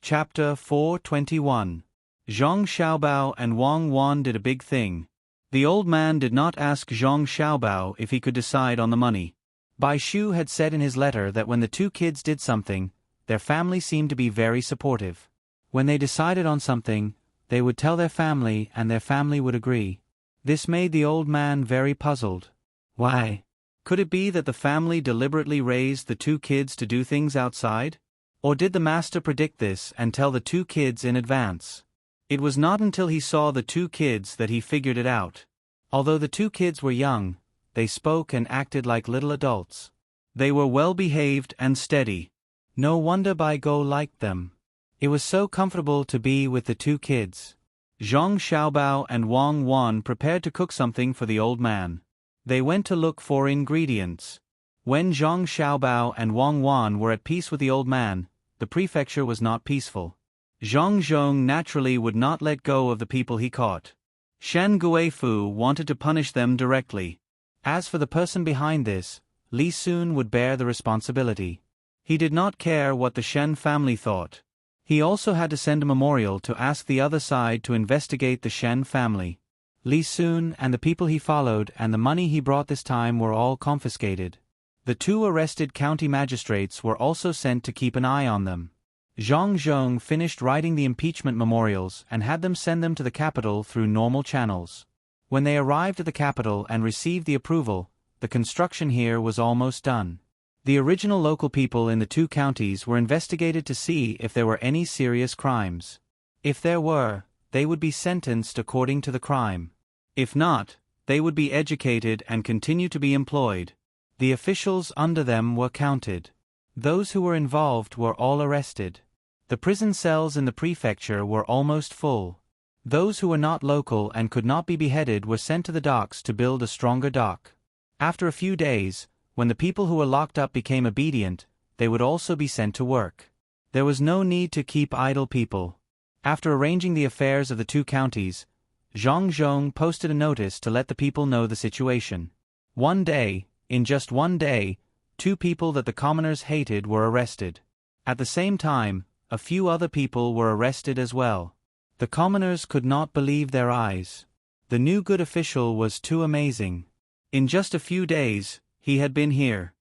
Chapter 421. Zhang Xiaobao and Wang Wan did a big thing. The old man did not ask Zhang Xiaobao if he could decide on the money. Bai Shu had said in his letter that when the two kids did something, their family seemed to be very supportive. When they decided on something, they would tell their family and their family would agree. This made the old man very puzzled. Why? Could it be that the family deliberately raised the two kids to do things outside? Or did the master predict this and tell the two kids in advance? It was not until he saw the two kids that he figured it out. Although the two kids were young, they spoke and acted like little adults. They were well behaved and steady. No wonder Bai Go liked them. It was so comfortable to be with the two kids. Zhang Xiaobao and Wang Wan prepared to cook something for the old man. They went to look for ingredients. When Zhang Xiaobao and Wang Wan were at peace with the old man, the prefecture was not peaceful. Zhang Zhong naturally would not let go of the people he caught. Shen Guifu wanted to punish them directly. As for the person behind this, Li Sun would bear the responsibility. He did not care what the Shen family thought. He also had to send a memorial to ask the other side to investigate the Shen family. Li Sun and the people he followed and the money he brought this time were all confiscated. The two arrested county magistrates were also sent to keep an eye on them. Zhang Zhong finished writing the impeachment memorials and had them send them to the capital through normal channels. When they arrived at the capital and received the approval, the construction here was almost done. The original local people in the two counties were investigated to see if there were any serious crimes. If there were, they would be sentenced according to the crime. If not, they would be educated and continue to be employed. The officials under them were counted. Those who were involved were all arrested. The prison cells in the prefecture were almost full. Those who were not local and could not be beheaded were sent to the docks to build a stronger dock. After a few days, when the people who were locked up became obedient, they would also be sent to work. There was no need to keep idle people. After arranging the affairs of the two counties, Zhang Zhong posted a notice to let the people know the situation. One day, in just one day, two people that the commoners hated were arrested. At the same time, a few other people were arrested as well. The commoners could not believe their eyes. The new good official was too amazing. In just a few days, he had been here.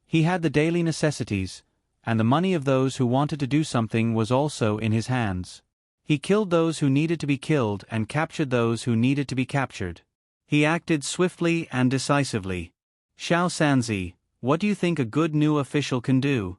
He had the daily necessities, and the money of those who wanted to do something was also in his hands. He killed those who needed to be killed and captured those who needed to be captured. He acted swiftly and decisively. Xiao Sanzi, what do you think a good new official can do?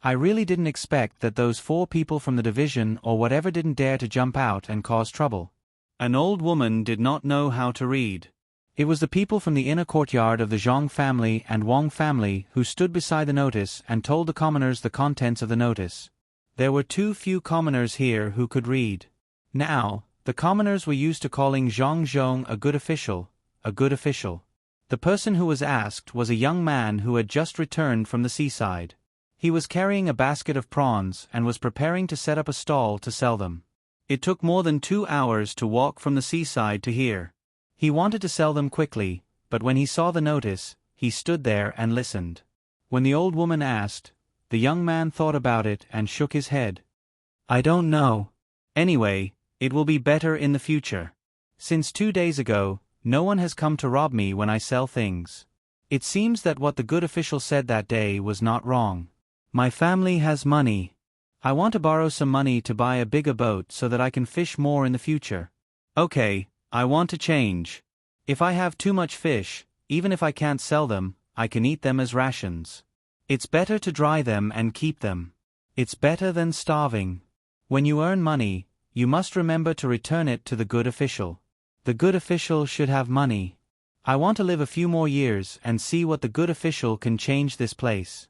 I really didn't expect that those 4 people from the division or whatever didn't dare to jump out and cause trouble. An old woman did not know how to read. It was the people from the inner courtyard of the Zhang family and Wang family who stood beside the notice and told the commoners the contents of the notice. There were too few commoners here who could read. Now, the commoners were used to calling Zhang Zhong a good official, a good official. The person who was asked was a young man who had just returned from the seaside. He was carrying a basket of prawns and was preparing to set up a stall to sell them. It took more than 2 hours to walk from the seaside to here. He wanted to sell them quickly, but when he saw the notice, he stood there and listened. When the old woman asked, the young man thought about it and shook his head. I don't know. Anyway, it will be better in the future. Since 2 days ago, no one has come to rob me when I sell things. It seems that what the good official said that day was not wrong. My family has money. I want to borrow some money to buy a bigger boat so that I can fish more in the future. Okay, I want to change. If I have too much fish, even if I can't sell them, I can eat them as rations. It's better to dry them and keep them. It's better than starving. When you earn money, you must remember to return it to the good official. The good official should have money. I want to live a few more years and see what the good official can change this place.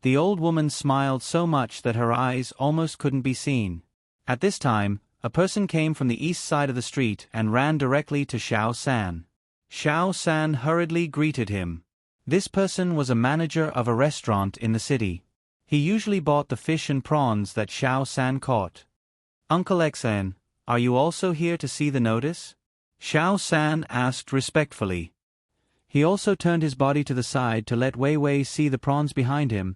The old woman smiled so much that her eyes almost couldn't be seen. At this time, a person came from the east side of the street and ran directly to Xiao San. Xiao San hurriedly greeted him. This person was a manager of a restaurant in the city. He usually bought the fish and prawns that Xiao San caught. Uncle Xan, are you also here to see the notice? Xiao San asked respectfully. He also turned his body to the side to let Wei Wei see the prawns behind him,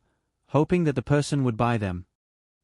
hoping that the person would buy them.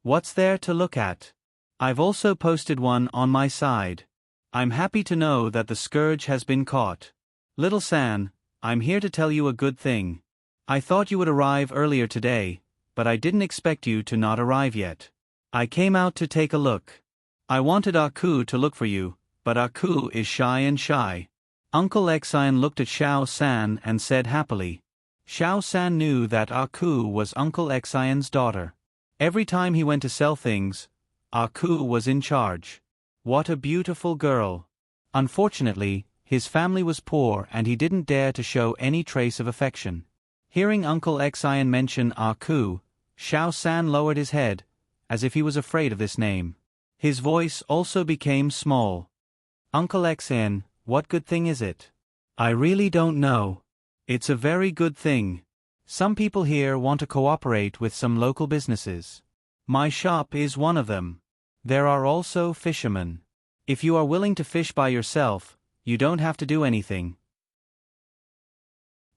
What's there to look at? I've also posted one on my side. I'm happy to know that the scourge has been caught. Little San, I'm here to tell you a good thing. I thought you would arrive earlier today, but I didn't expect you to not arrive yet. I came out to take a look. I wanted Aku to look for you, but Aku is shy. Uncle Xian looked at Xiao San and said happily. Xiao San knew that Aku was Uncle Xian's daughter. Every time he went to sell things, Aku was in charge. What a beautiful girl. Unfortunately, his family was poor and he didn't dare to show any trace of affection. Hearing Uncle Xian mention Aku, Xiao San lowered his head, as if he was afraid of this name. His voice also became small. Uncle Xian, what good thing is it? I really don't know. It's a very good thing. Some people here want to cooperate with some local businesses. My shop is one of them. There are also fishermen. If you are willing to fish by yourself, you don't have to do anything.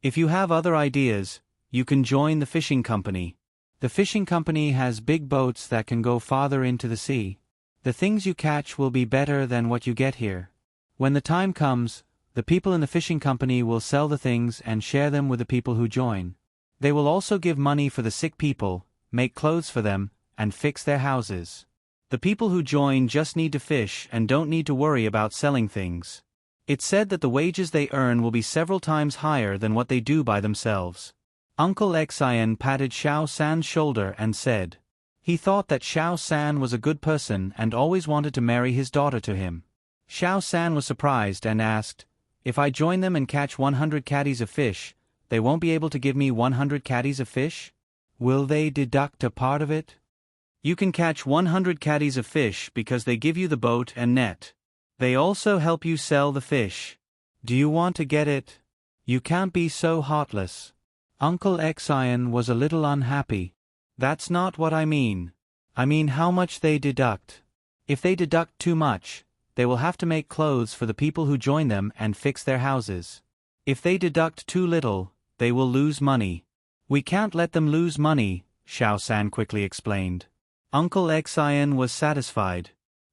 If you have other ideas, you can join the fishing company. The fishing company has big boats that can go farther into the sea. The things you catch will be better than what you get here. When the time comes, the people in the fishing company will sell the things and share them with the people who join. They will also give money for the sick people, make clothes for them, and fix their houses. The people who join just need to fish and don't need to worry about selling things. It's said that the wages they earn will be several times higher than what they do by themselves. Uncle Xian patted Xiao San's shoulder and said. He thought that Xiao San was a good person and always wanted to marry his daughter to him. Xiao San was surprised and asked, if I join them and catch 100 caddies of fish, they won't be able to give me 100 caddies of fish? Will they deduct a part of it? You can catch 100 caddies of fish because they give you the boat and net. They also help you sell the fish. Do you want to get it? You can't be so heartless. Uncle Xian was a little unhappy. That's not what I mean. I mean how much they deduct. If they deduct too much, they will have to make clothes for the people who join them and fix their houses. If they deduct too little, they will lose money. We can't let them lose money, Xiao San quickly explained. Uncle Xian was satisfied.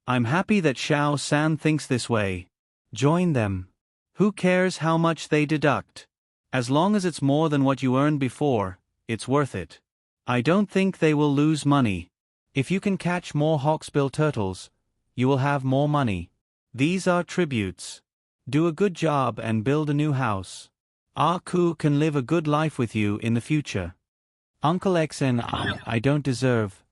I'm happy that Xiao San thinks this way. Join them. Who cares how much they deduct? As long as it's more than what you earned before, it's worth it. I don't think they will lose money. If you can catch more hawksbill turtles, you will have more money. These are tributes. Do a good job and build a new house. Aku can live a good life with you in the future. Uncle Xian, I don't deserve.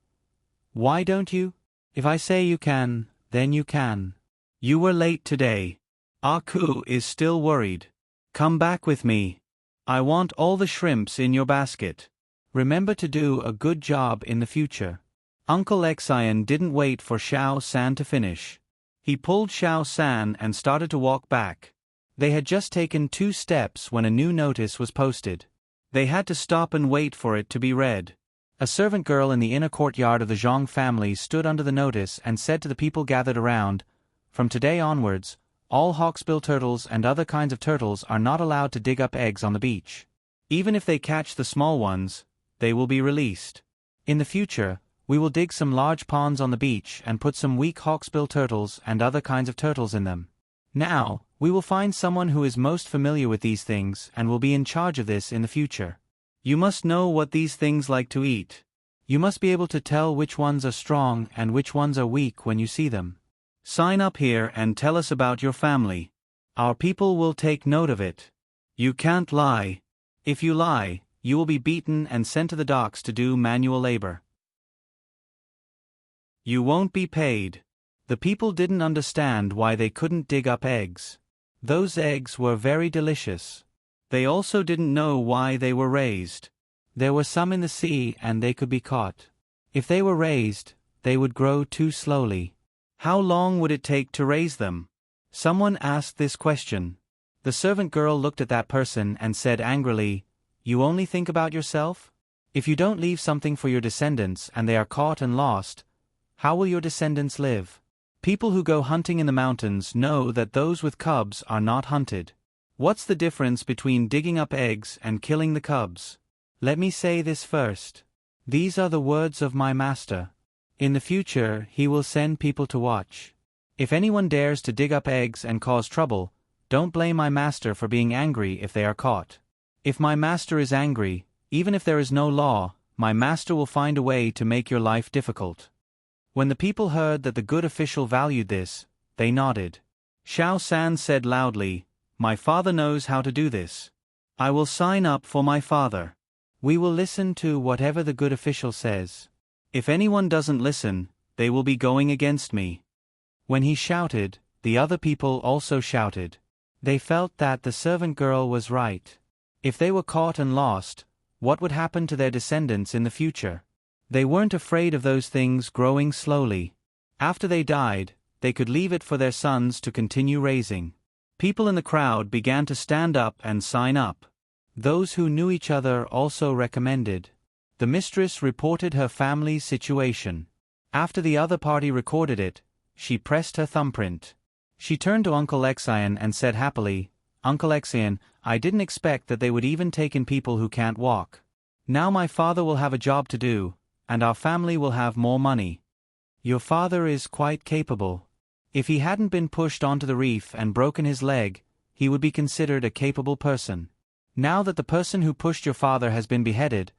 Why don't you? If I say you can, then you can. You were late today. Aku is still worried. Come back with me. I want all the shrimps in your basket. Remember to do a good job in the future. Uncle Xian didn't wait for Xiao San to finish. He pulled Xiao San and started to walk back. They had just taken 2 steps when a new notice was posted. They had to stop and wait for it to be read. A servant girl in the inner courtyard of the Zhang family stood under the notice and said to the people gathered around, from today onwards, all hawksbill turtles and other kinds of turtles are not allowed to dig up eggs on the beach. Even if they catch the small ones, they will be released. In the future, we will dig some large ponds on the beach and put some weak hawksbill turtles and other kinds of turtles in them. Now, we will find someone who is most familiar with these things and will be in charge of this in the future. You must know what these things like to eat. You must be able to tell which ones are strong and which ones are weak when you see them. Sign up here and tell us about your family. Our people will take note of it. You can't lie. If you lie, you will be beaten and sent to the docks to do manual labor. You won't be paid. The people didn't understand why they couldn't dig up eggs. Those eggs were very delicious. They also didn't know why they were raised. There were some in the sea and they could be caught. If they were raised, they would grow too slowly. How long would it take to raise them? Someone asked this question. The servant girl looked at that person and said angrily, "You only think about yourself? If you don't leave something for your descendants and they are caught and lost, how will your descendants live? People who go hunting in the mountains know that those with cubs are not hunted. What's the difference between digging up eggs and killing the cubs? Let me say this first. These are the words of my master. In the future, he will send people to watch. If anyone dares to dig up eggs and cause trouble, don't blame my master for being angry if they are caught. If my master is angry, even if there is no law, my master will find a way to make your life difficult. When the people heard that the good official valued this, they nodded. Xiao San said loudly, "My father knows how to do this. I will sign up for my father. We will listen to whatever the good official says. If anyone doesn't listen, they will be going against me." When he shouted, the other people also shouted. They felt that the servant girl was right. If they were caught and lost, what would happen to their descendants in the future? They weren't afraid of those things growing slowly. After they died, they could leave it for their sons to continue raising. People in the crowd began to stand up and sign up. Those who knew each other also recommended. The mistress reported her family's situation. After the other party recorded it, she pressed her thumbprint. She turned to Uncle Exian and said happily, "Uncle Exian, I didn't expect that they would even take in people who can't walk. Now my father will have a job to do, and our family will have more money." "Your father is quite capable. If he hadn't been pushed onto the reef and broken his leg, he would be considered a capable person. Now that the person who pushed your father has been beheaded,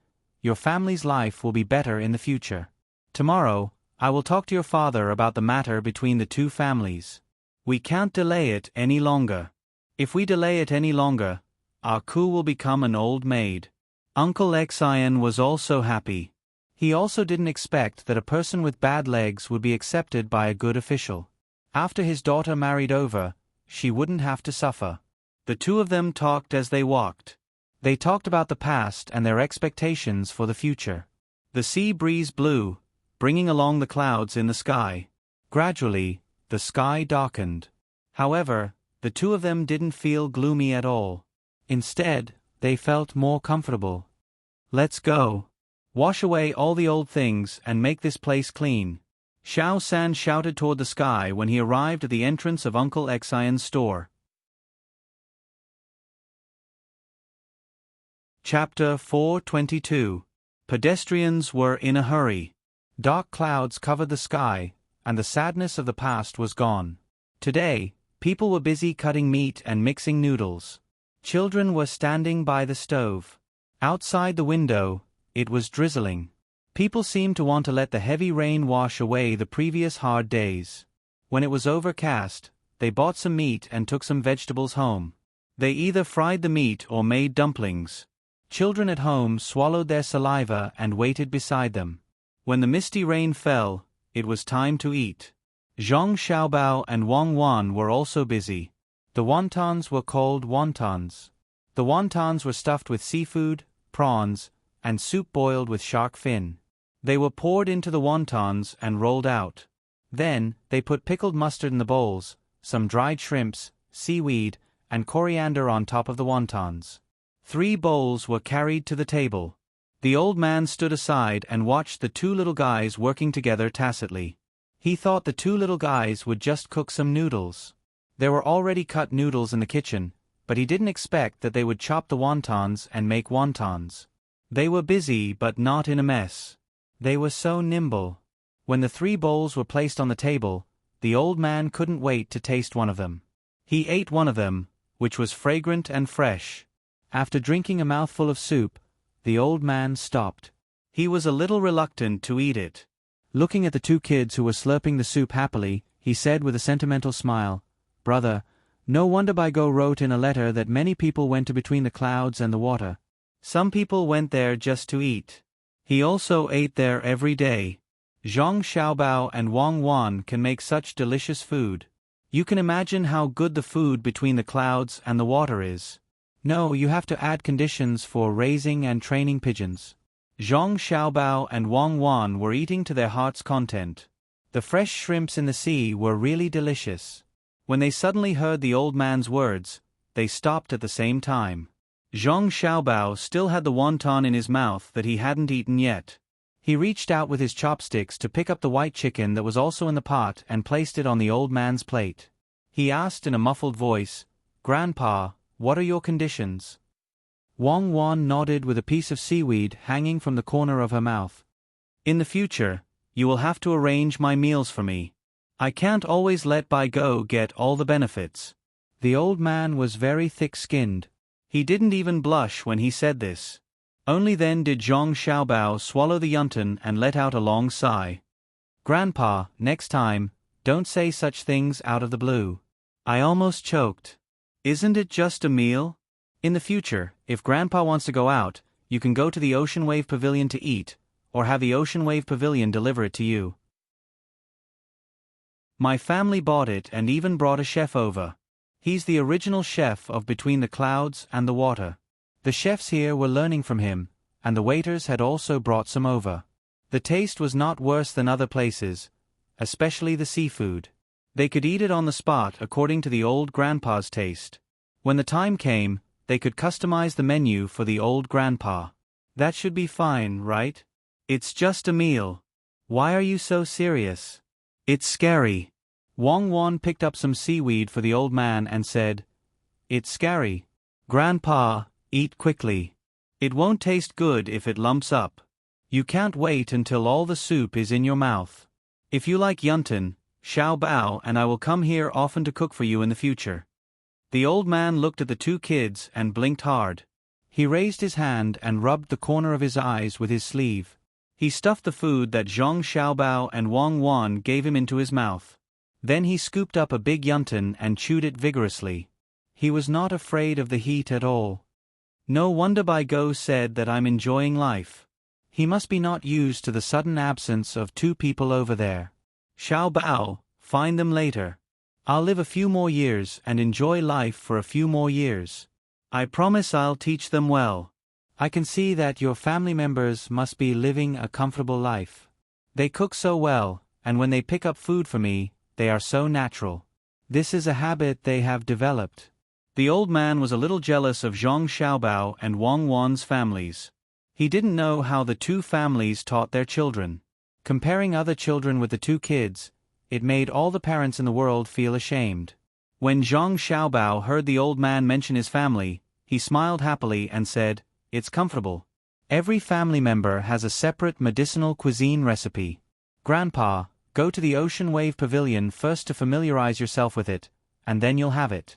your family's life will be better in the future. Tomorrow, I will talk to your father about the matter between the two families. We can't delay it any longer. If we delay it any longer, our Ku will become an old maid." Uncle Exian was also happy. He also didn't expect that a person with bad legs would be accepted by a good official. After his daughter married over, she wouldn't have to suffer. The two of them talked as they walked. They talked about the past and their expectations for the future. The sea breeze blew, bringing along the clouds in the sky. Gradually, the sky darkened. However, the two of them didn't feel gloomy at all. Instead, they felt more comfortable. "Let's go. Wash away all the old things and make this place clean." Xiao San shouted toward the sky when he arrived at the entrance of Uncle Exian's store. Chapter 422. Pedestrians were in a hurry. Dark clouds covered the sky, and the sadness of the past was gone. Today, people were busy cutting meat and mixing noodles. Children were standing by the stove. Outside the window, it was drizzling. People seemed to want to let the heavy rain wash away the previous hard days. When it was overcast, they bought some meat and took some vegetables home. They either fried the meat or made dumplings. Children at home swallowed their saliva and waited beside them. When the misty rain fell, it was time to eat. Zhang Xiaobao and Wang Wan were also busy. The wontons were called wontons. The wontons were stuffed with seafood, prawns, and soup boiled with shark fin. They were poured into the wontons and rolled out. Then, they put pickled mustard in the bowls, some dried shrimps, seaweed, and coriander on top of the wontons. 3 bowls were carried to the table. The old man stood aside and watched the 2 little guys working together tacitly. He thought the 2 little guys would just cook some noodles. There were already cut noodles in the kitchen, but he didn't expect that they would chop the wontons and make wontons. They were busy but not in a mess. They were so nimble. When the 3 bowls were placed on the table, the old man couldn't wait to taste one of them. He ate one of them, which was fragrant and fresh. After drinking a mouthful of soup, the old man stopped. He was a little reluctant to eat it. Looking at the 2 kids who were slurping the soup happily, he said with a sentimental smile, "Brother, no wonder Baigo wrote in a letter that many people went to between the clouds and the water. Some people went there just to eat. He also ate there every day. Zhang Xiaobao and Wang Wan can make such delicious food. You can imagine how good the food between the clouds and the water is. No, you have to add conditions for raising and training pigeons." Zhang Xiaobao and Wang Wan were eating to their heart's content. The fresh shrimps in the sea were really delicious. When they suddenly heard the old man's words, they stopped at the same time. Zhang Xiaobao still had the wonton in his mouth that he hadn't eaten yet. He reached out with his chopsticks to pick up the white chicken that was also in the pot and placed it on the old man's plate. He asked in a muffled voice, "Grandpa, what are your conditions?" Wang Wan nodded with a piece of seaweed hanging from the corner of her mouth. "In the future, you will have to arrange my meals for me. I can't always let Bai Go get all the benefits." The old man was very thick-skinned. He didn't even blush when he said this. Only then did Zhang Xiaobao swallow the yuntan and let out a long sigh. "Grandpa, next time, don't say such things out of the blue. I almost choked. Isn't it just a meal? In the future, if Grandpa wants to go out, you can go to the Ocean Wave Pavilion to eat, or have the Ocean Wave Pavilion deliver it to you. My family bought it and even brought a chef over. He's the original chef of Between the Clouds and the Water. The chefs here were learning from him, and the waiters had also brought some over. The taste was not worse than other places, especially the seafood. They could eat it on the spot according to the old grandpa's taste. When the time came, they could customize the menu for the old grandpa. That should be fine, right? It's just a meal. Why are you so serious? It's scary. Wang Wan picked up some seaweed for the old man and said, "It's scary. Grandpa, eat quickly. It won't taste good if it lumps up. You can't wait until all the soup is in your mouth. If you like yuntan, Xiao Bao and I will come here often to cook for you in the future." The old man looked at the two kids and blinked hard. He raised his hand and rubbed the corner of his eyes with his sleeve. He stuffed the food that Zhang Xiaobao and Wang Wan gave him into his mouth. Then he scooped up a big yuntan and chewed it vigorously. He was not afraid of the heat at all. No wonder Bai Go said that I'm enjoying life. He must be not used to the sudden absence of two people over there. Xiao Bao, find them later. I'll live a few more years and enjoy life for a few more years. I promise I'll teach them well. I can see that your family members must be living a comfortable life. They cook so well, and when they pick up food for me, they are so natural. This is a habit they have developed. The old man was a little jealous of Zhang Xiaobao and Wang Wan's families. He didn't know how the two families taught their children. Comparing other children with the two kids, it made all the parents in the world feel ashamed. When Zhang Xiaobao heard the old man mention his family, he smiled happily and said, "It's comfortable. Every family member has a separate medicinal cuisine recipe. Grandpa, go to the Ocean Wave Pavilion first to familiarize yourself with it, and then you'll have it."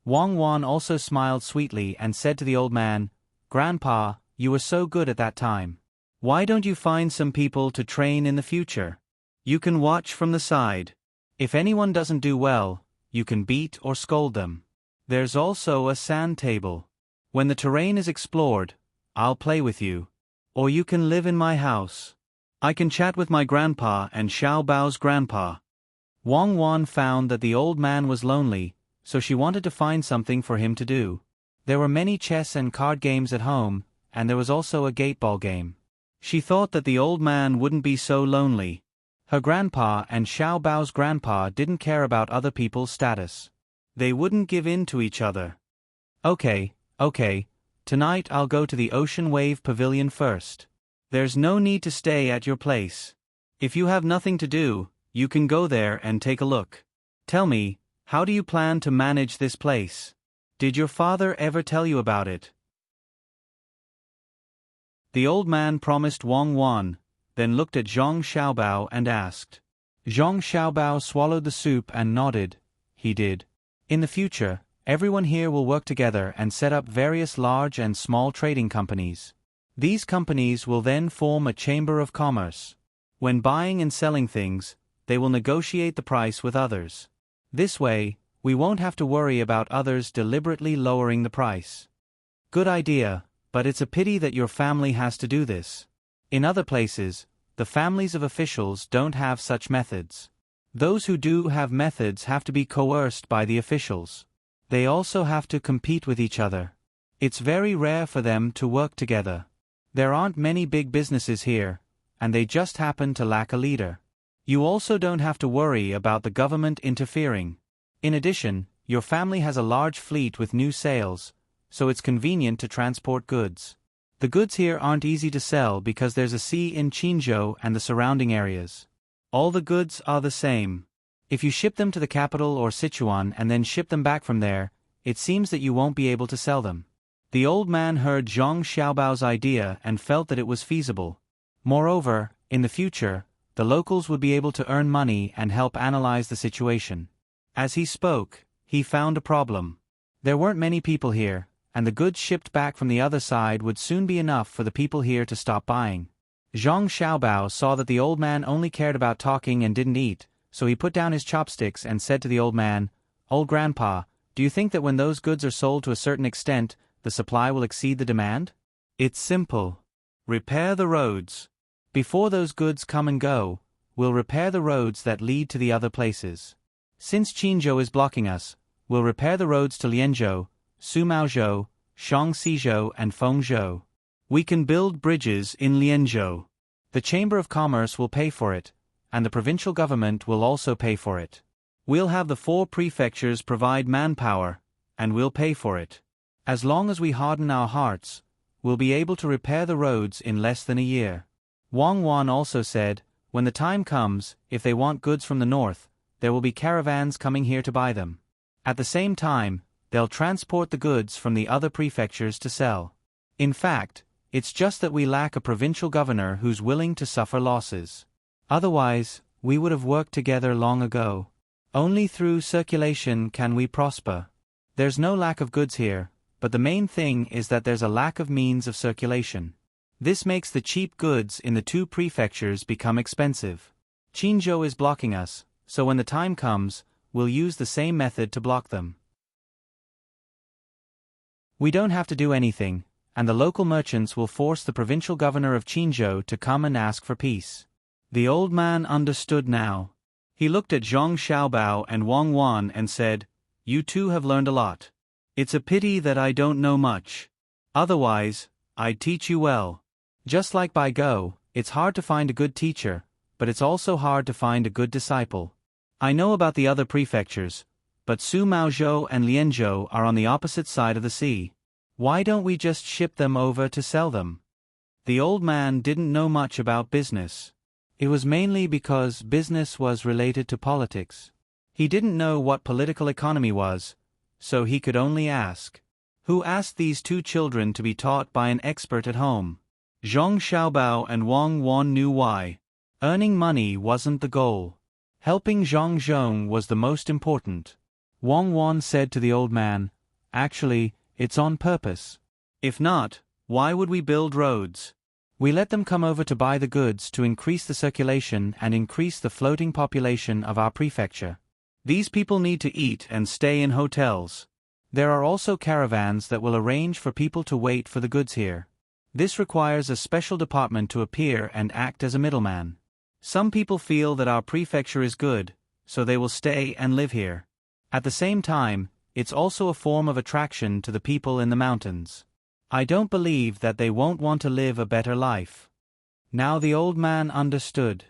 Wang Wan also smiled sweetly and said to the old man, "Grandpa, you were so good at that time. Why don't you find some people to train in the future? You can watch from the side. If anyone doesn't do well, you can beat or scold them. There's also a sand table. When the terrain is explored, I'll play with you. Or you can live in my house. I can chat with my grandpa and Xiao Bao's grandpa." Wang Wan found that the old man was lonely, so she wanted to find something for him to do. There were many chess and card games at home, and there was also a gateball game. She thought that the old man wouldn't be so lonely. Her grandpa and Xiao Bao's grandpa didn't care about other people's status. They wouldn't give in to each other. Okay, tonight I'll go to the Ocean Wave Pavilion first. There's no need to stay at your place. If you have nothing to do, you can go there and take a look. Tell me, how do you plan to manage this place? Did your father ever tell you about it? The old man promised Wang Wan, then looked at Zhang Xiaobao and asked. Zhang Xiaobao swallowed the soup and nodded. He did. In the future, everyone here will work together and set up various large and small trading companies. These companies will then form a chamber of commerce. When buying and selling things, they will negotiate the price with others. This way, we won't have to worry about others deliberately lowering the price. Good idea, but it's a pity that your family has to do this. In other places, the families of officials don't have such methods. Those who do have methods have to be coerced by the officials. They also have to compete with each other. It's very rare for them to work together. There aren't many big businesses here, and they just happen to lack a leader. You also don't have to worry about the government interfering. In addition, your family has a large fleet with new sales, so it's convenient to transport goods. The goods here aren't easy to sell because there's a sea in Qinzhou and the surrounding areas. All the goods are the same. If you ship them to the capital or Sichuan and then ship them back from there, it seems that you won't be able to sell them. The old man heard Zhang Xiaobao's idea and felt that it was feasible. Moreover, in the future, the locals would be able to earn money and help analyze the situation. As he spoke, he found a problem. There weren't many people here, and the goods shipped back from the other side would soon be enough for the people here to stop buying. Zhang Xiaobao saw that the old man only cared about talking and didn't eat, so he put down his chopsticks and said to the old man, "Old grandpa, do you think that when those goods are sold to a certain extent, the supply will exceed the demand? It's simple. Repair the roads. Before those goods come and go, we'll repair the roads that lead to the other places. Since Qinzhou is blocking us, we'll repair the roads to Lianzhou, Sumaozhou, Shaanxizhou and Fengzhou. We can build bridges in Lianzhou. The Chamber of Commerce will pay for it, and the provincial government will also pay for it. We'll have the 4 prefectures provide manpower, and we'll pay for it. As long as we harden our hearts, we'll be able to repair the roads in less than a year." Wang Wan also said, "When the time comes, if they want goods from the north, there will be caravans coming here to buy them. At the same time, they'll transport the goods from the other prefectures to sell. In fact, it's just that we lack a provincial governor who's willing to suffer losses. Otherwise, we would have worked together long ago. Only through circulation can we prosper. There's no lack of goods here, but the main thing is that there's a lack of means of circulation. This makes the cheap goods in the 2 prefectures become expensive. Qinzhou is blocking us, so when the time comes, we'll use the same method to block them. We don't have to do anything, and the local merchants will force the provincial governor of Qinzhou to come and ask for peace." The old man understood now. He looked at Zhang Xiaobao and Wang Wan and said, "You two have learned a lot. It's a pity that I don't know much. Otherwise, I'd teach you well. Just like by Go, it's hard to find a good teacher, but it's also hard to find a good disciple. I know about the other prefectures, but Sumaozhou and Lianzhou are on the opposite side of the sea. Why don't we just ship them over to sell them?" The old man didn't know much about business. It was mainly because business was related to politics. He didn't know what political economy was, so he could only ask. Who asked these 2 children to be taught by an expert at home? Zhang Xiaobao and Wang Wan knew why. Earning money wasn't the goal. Helping Zhang Zhong was the most important. Wang Wan said to the old man, "Actually, it's on purpose. If not, why would we build roads? We let them come over to buy the goods to increase the circulation and increase the floating population of our prefecture. These people need to eat and stay in hotels. There are also caravans that will arrange for people to wait for the goods here. This requires a special department to appear and act as a middleman. Some people feel that our prefecture is good, so they will stay and live here. At the same time, it's also a form of attraction to the people in the mountains. I don't believe that they won't want to live a better life." Now the old man understood.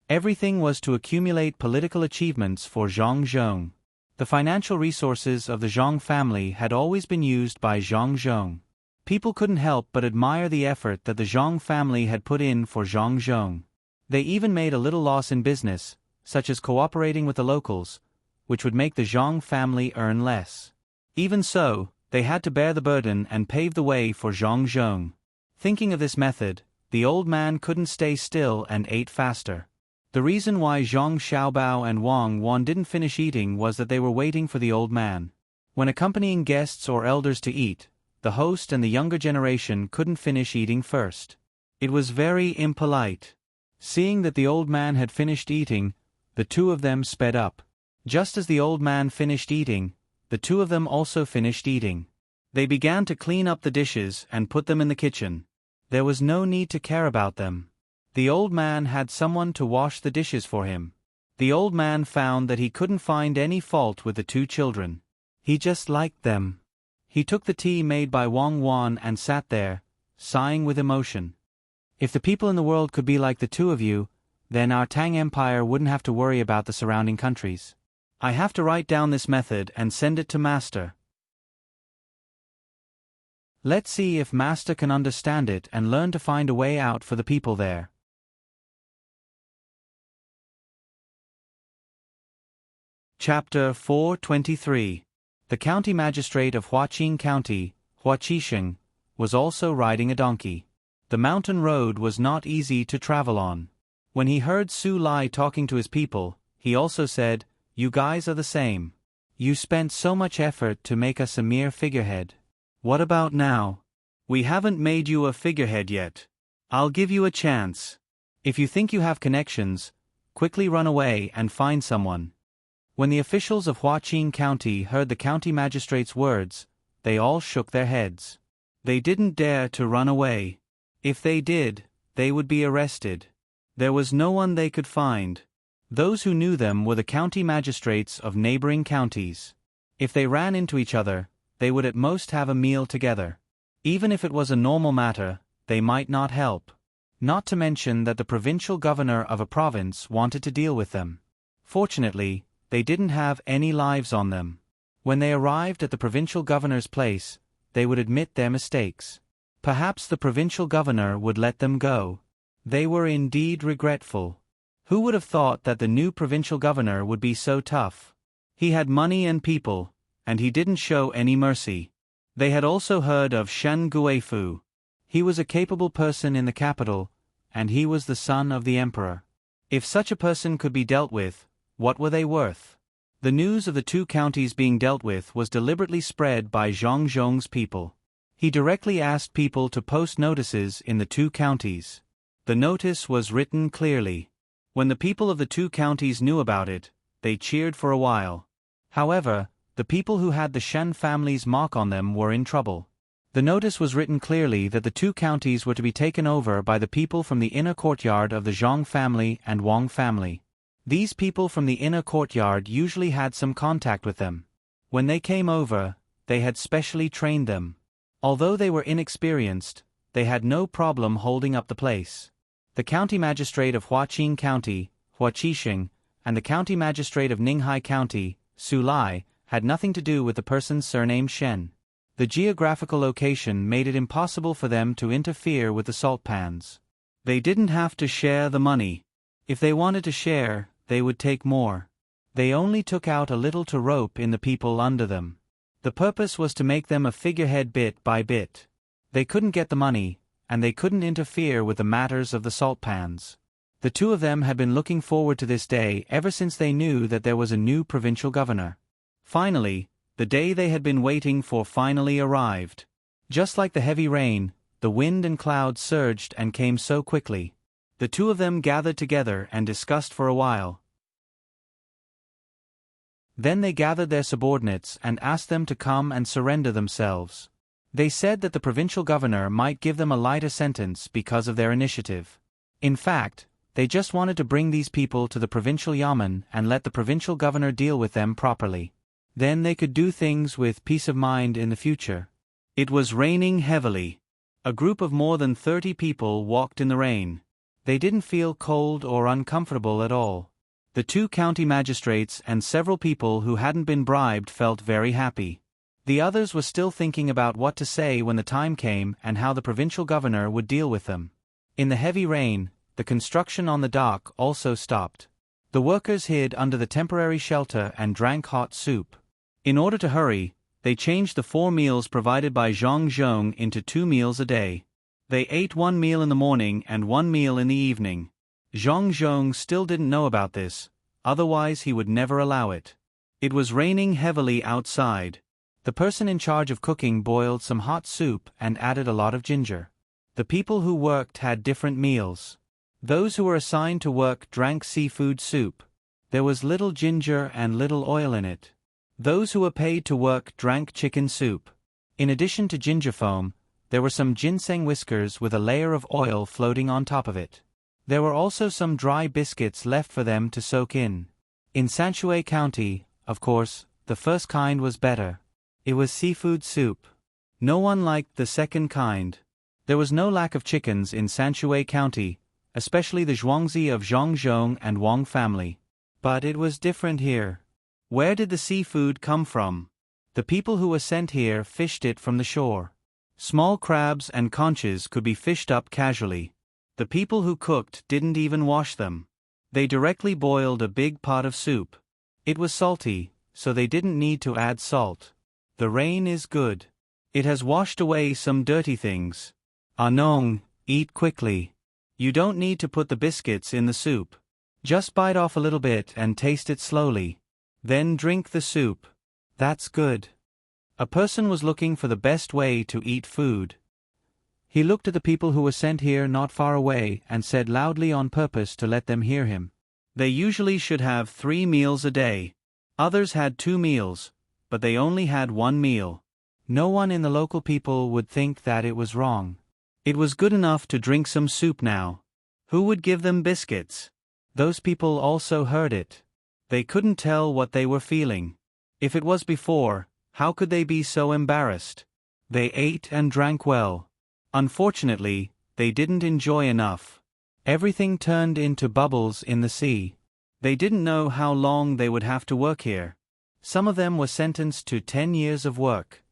Everything was to accumulate political achievements for Zhang Zhong. The financial resources of the Zhong family had always been used by Zhang Zhong. People couldn't help but admire the effort that the Zhong family had put in for Zhang Zhong. They even made a little loss in business, such as cooperating with the locals, which would make the Zhong family earn less. Even so, they had to bear the burden and pave the way for Zhang Zhong. Thinking of this method, the old man couldn't stay still and ate faster. The reason why Zhang Xiaobao and Wang Wan didn't finish eating was that they were waiting for the old man. When accompanying guests or elders to eat, the host and the younger generation couldn't finish eating first. It was very impolite. Seeing that the old man had finished eating, the 2 of them sped up. Just as the old man finished eating, the 2 of them also finished eating. They began to clean up the dishes and put them in the kitchen. There was no need to care about them. The old man had someone to wash the dishes for him. The old man found that he couldn't find any fault with the 2 children. He just liked them. He took the tea made by Wang Wan and sat there, sighing with emotion. If the people in the world could be like the 2 of you, then our Tang Empire wouldn't have to worry about the surrounding countries. I have to write down this method and send it to Master. Let's see if Master can understand it and learn to find a way out for the people there. Chapter 423. The county magistrate of Huaqing County, Huaqisheng, was also riding a donkey. The mountain road was not easy to travel on. When he heard Su Lai talking to his people, he also said, "You guys are the same. You spent so much effort to make us a mere figurehead. What about now? We haven't made you a figurehead yet. I'll give you a chance. If you think you have connections, quickly run away and find someone." When the officials of Huaqing County heard the county magistrate's words, they all shook their heads. They didn't dare to run away. If they did, they would be arrested. There was no one they could find. Those who knew them were the county magistrates of neighboring counties. If they ran into each other, they would at most have a meal together. Even if it was a normal matter, they might not help. Not to mention that the provincial governor of a province wanted to deal with them. Fortunately, they didn't have any lives on them. When they arrived at the provincial governor's place, they would admit their mistakes. Perhaps the provincial governor would let them go. They were indeed regretful. Who would have thought that the new provincial governor would be so tough? He had money and people, and he didn't show any mercy. They had also heard of Shen Guifu. He was a capable person in the capital, and he was the son of the emperor. If such a person could be dealt with, what were they worth? The news of the two counties being dealt with was deliberately spread by Zhang Zhong's people. He directly asked people to post notices in the two counties. The notice was written clearly. When the people of the two counties knew about it, they cheered for a while. However, the people who had the Shen family's mark on them were in trouble. The notice was written clearly that the two counties were to be taken over by the people from the inner courtyard of the Zhang family and Wang family. These people from the inner courtyard usually had some contact with them. When they came over, they had specially trained them. Although they were inexperienced, they had no problem holding up the place. The county magistrate of Huaqing County, Huaqisheng, and the county magistrate of Ninghai County, Su Lai, had nothing to do with the person surnamed Shen. The geographical location made it impossible for them to interfere with the salt pans. They didn't have to share the money. If they wanted to share, they would take more. They only took out a little to rope in the people under them. The purpose was to make them a figurehead bit by bit. They couldn't get the money, and they couldn't interfere with the matters of the salt pans. The two of them had been looking forward to this day ever since they knew that there was a new provincial governor. Finally, the day they had been waiting for finally arrived. Just like the heavy rain, the wind and clouds surged and came so quickly. The two of them gathered together and discussed for a while. Then they gathered their subordinates and asked them to come and surrender themselves. They said that the provincial governor might give them a lighter sentence because of their initiative. In fact, they just wanted to bring these people to the provincial yamen and let the provincial governor deal with them properly. Then they could do things with peace of mind in the future. It was raining heavily. A group of more than 30 people walked in the rain. They didn't feel cold or uncomfortable at all. The two county magistrates and several people who hadn't been bribed felt very happy. The others were still thinking about what to say when the time came and how the provincial governor would deal with them. In the heavy rain, the construction on the dock also stopped. The workers hid under the temporary shelter and drank hot soup. In order to hurry, they changed the 4 meals provided by Zhang Zhong into 2 meals a day. They ate 1 meal in the morning and 1 meal in the evening. Zhang Zhong still didn't know about this, otherwise he would never allow it. It was raining heavily outside. The person in charge of cooking boiled some hot soup and added a lot of ginger. The people who worked had different meals. Those who were assigned to work drank seafood soup. There was little ginger and little oil in it. Those who were paid to work drank chicken soup. In addition to ginger foam, there were some ginseng whiskers with a layer of oil floating on top of it. There were also some dry biscuits left for them to soak in. In Sanshui County, of course, the first kind was better. It was seafood soup. No one liked the second kind. There was no lack of chickens in Sanshui County, especially the Zhuangzi of Zhongzhong and Wang family. But it was different here. Where did the seafood come from? The people who were sent here fished it from the shore. Small crabs and conches could be fished up casually. The people who cooked didn't even wash them. They directly boiled a big pot of soup. It was salty, so they didn't need to add salt. The rain is good. It has washed away some dirty things. Anong, eat quickly. You don't need to put the biscuits in the soup. Just bite off a little bit and taste it slowly. Then drink the soup. That's good. A person was looking for the best way to eat food. He looked at the people who were sent here not far away and said loudly on purpose to let them hear him. They usually should have 3 meals a day. Others had 2 meals, but they only had 1 meal. No one in the local people would think that it was wrong. It was good enough to drink some soup now. Who would give them biscuits? Those people also heard it. They couldn't tell what they were feeling. If it was before, how could they be so embarrassed? They ate and drank well. Unfortunately, they didn't enjoy enough. Everything turned into bubbles in the sea. They didn't know how long they would have to work here. Some of them were sentenced to 10 years of work.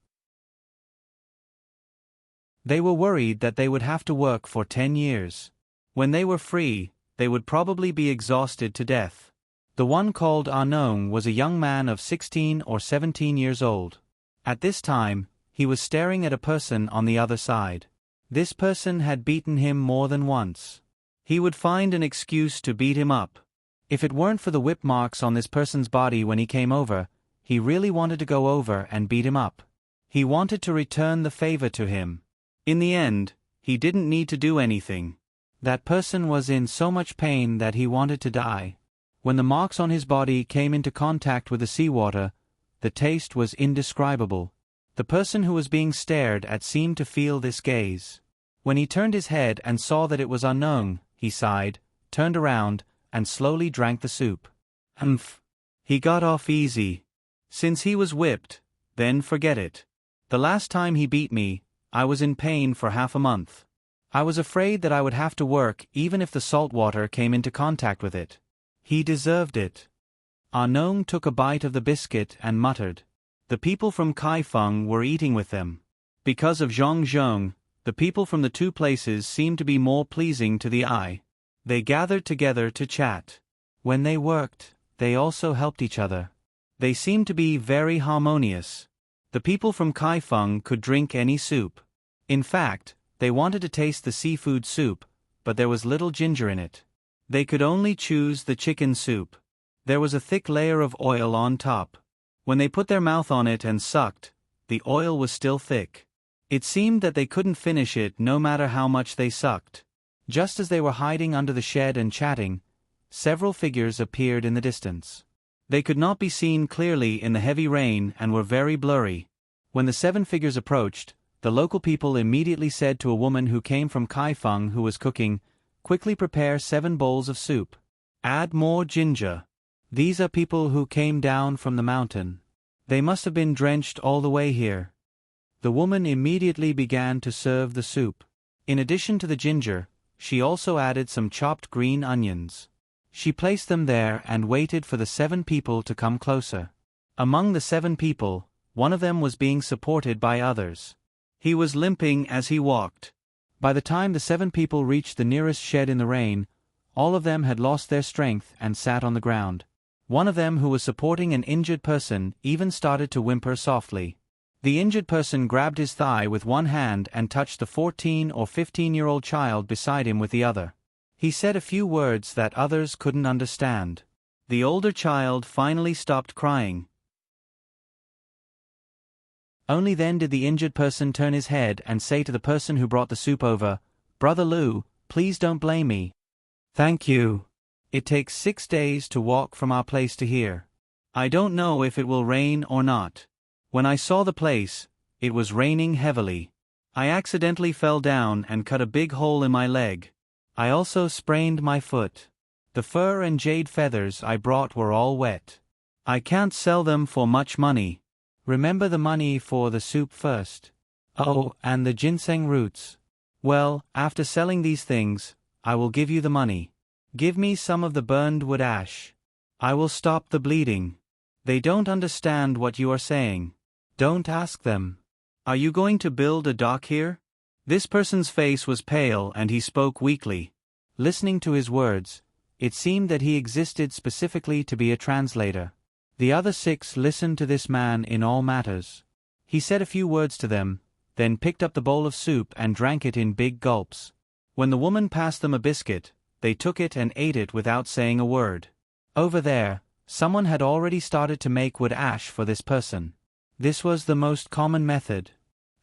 They were worried that they would have to work for 10 years. When they were free, they would probably be exhausted to death. The one called Arnong was a young man of 16 or 17 years old. At this time, he was staring at a person on the other side. This person had beaten him more than once. He would find an excuse to beat him up. If it weren't for the whip marks on this person's body when he came over, he really wanted to go over and beat him up. He wanted to return the favor to him. In the end, he didn't need to do anything. That person was in so much pain that he wanted to die. When the marks on his body came into contact with the seawater, the taste was indescribable. The person who was being stared at seemed to feel this gaze. When he turned his head and saw that it was unknown, he sighed, turned around, and slowly drank the soup. Humph! He got off easy. Since he was whipped, then forget it. The last time he beat me, I was in pain for half a month. I was afraid that I would have to work even if the salt water came into contact with it. He deserved it. Arnong took a bite of the biscuit and muttered. The people from Kaifeng were eating with them. Because of Zhongzhong, the people from the two places seemed to be more pleasing to the eye. They gathered together to chat. When they worked, they also helped each other. They seemed to be very harmonious. The people from Kaifeng could drink any soup. In fact, they wanted to taste the seafood soup, but there was little ginger in it. They could only choose the chicken soup. There was a thick layer of oil on top. When they put their mouth on it and sucked, the oil was still thick. It seemed that they couldn't finish it no matter how much they sucked. Just as they were hiding under the shed and chatting, several figures appeared in the distance. They could not be seen clearly in the heavy rain and were very blurry. When the 7 figures approached, the local people immediately said to a woman who came from Kaifeng who was cooking, "Quickly prepare 7 bowls of soup. Add more ginger. These are people who came down from the mountain. They must have been drenched all the way here." The woman immediately began to serve the soup. In addition to the ginger, she also added some chopped green onions. She placed them there and waited for the 7 people to come closer. Among the 7 people, one of them was being supported by others. He was limping as he walked. By the time the 7 people reached the nearest shed in the rain, all of them had lost their strength and sat on the ground. One of them who was supporting an injured person even started to whimper softly. The injured person grabbed his thigh with one hand and touched the 14 or 15-year-old child beside him with the other. He said a few words that others couldn't understand. The older child finally stopped crying. Only then did the injured person turn his head and say to the person who brought the soup over, "Brother Lu, please don't blame me." "Thank you. It takes 6 days to walk from our place to here. I don't know if it will rain or not. When I saw the place, it was raining heavily. I accidentally fell down and cut a big hole in my leg. I also sprained my foot. The fur and jade feathers I brought were all wet. I can't sell them for much money. Remember the money for the soup first. Oh, and the ginseng roots. Well, after selling these things, I will give you the money. Give me some of the burned wood ash. I will stop the bleeding. They don't understand what you are saying. Don't ask them. Are you going to build a dock here?" This person's face was pale and he spoke weakly. Listening to his words, it seemed that he existed specifically to be a translator. The other 6 listened to this man in all matters. He said a few words to them, then picked up the bowl of soup and drank it in big gulps. When the woman passed them a biscuit, they took it and ate it without saying a word. Over there, someone had already started to make wood ash for this person. This was the most common method.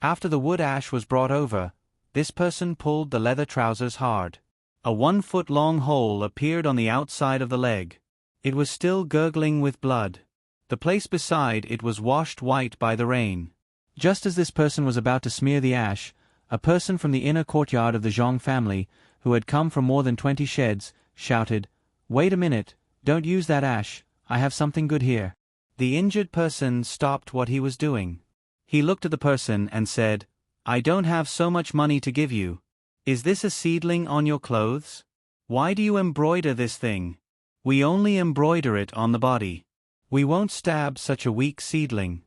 After the wood ash was brought over, this person pulled the leather trousers hard. A 1-foot-long hole appeared on the outside of the leg. It was still gurgling with blood. The place beside it was washed white by the rain. Just as this person was about to smear the ash, a person from the inner courtyard of the Zhang family, who had come from more than 20 sheds, shouted, "Wait a minute, don't use that ash, I have something good here." The injured person stopped what he was doing. He looked at the person and said, "I don't have so much money to give you. Is this a seedling on your clothes? Why do you embroider this thing? We only embroider it on the body. We won't stab such a weak seedling."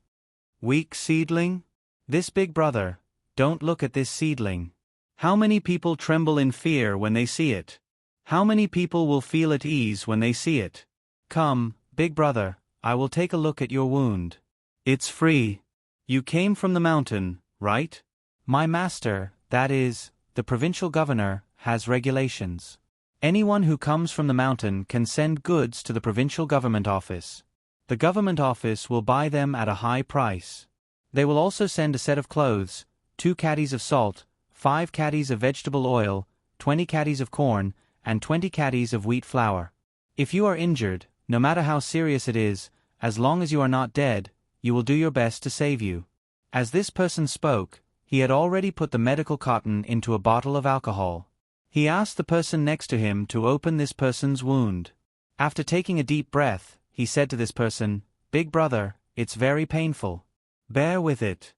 Weak seedling? This big brother, don't look at this seedling. How many people tremble in fear when they see it? How many people will feel at ease when they see it? Come, big brother, I will take a look at your wound. It's free. You came from the mountain, right? My master, that is, the provincial governor, has regulations. Anyone who comes from the mountain can send goods to the provincial government office. The government office will buy them at a high price. They will also send a set of clothes, 2 caddies of salt, 5 caddies of vegetable oil, 20 caddies of corn, and 20 caddies of wheat flour. If you are injured, no matter how serious it is, as long as you are not dead, you will do your best to save you. As this person spoke, he had already put the medical cotton into a bottle of alcohol. He asked the person next to him to open this person's wound. After taking a deep breath, he said to this person, "Big brother, it's very painful. Bear with it."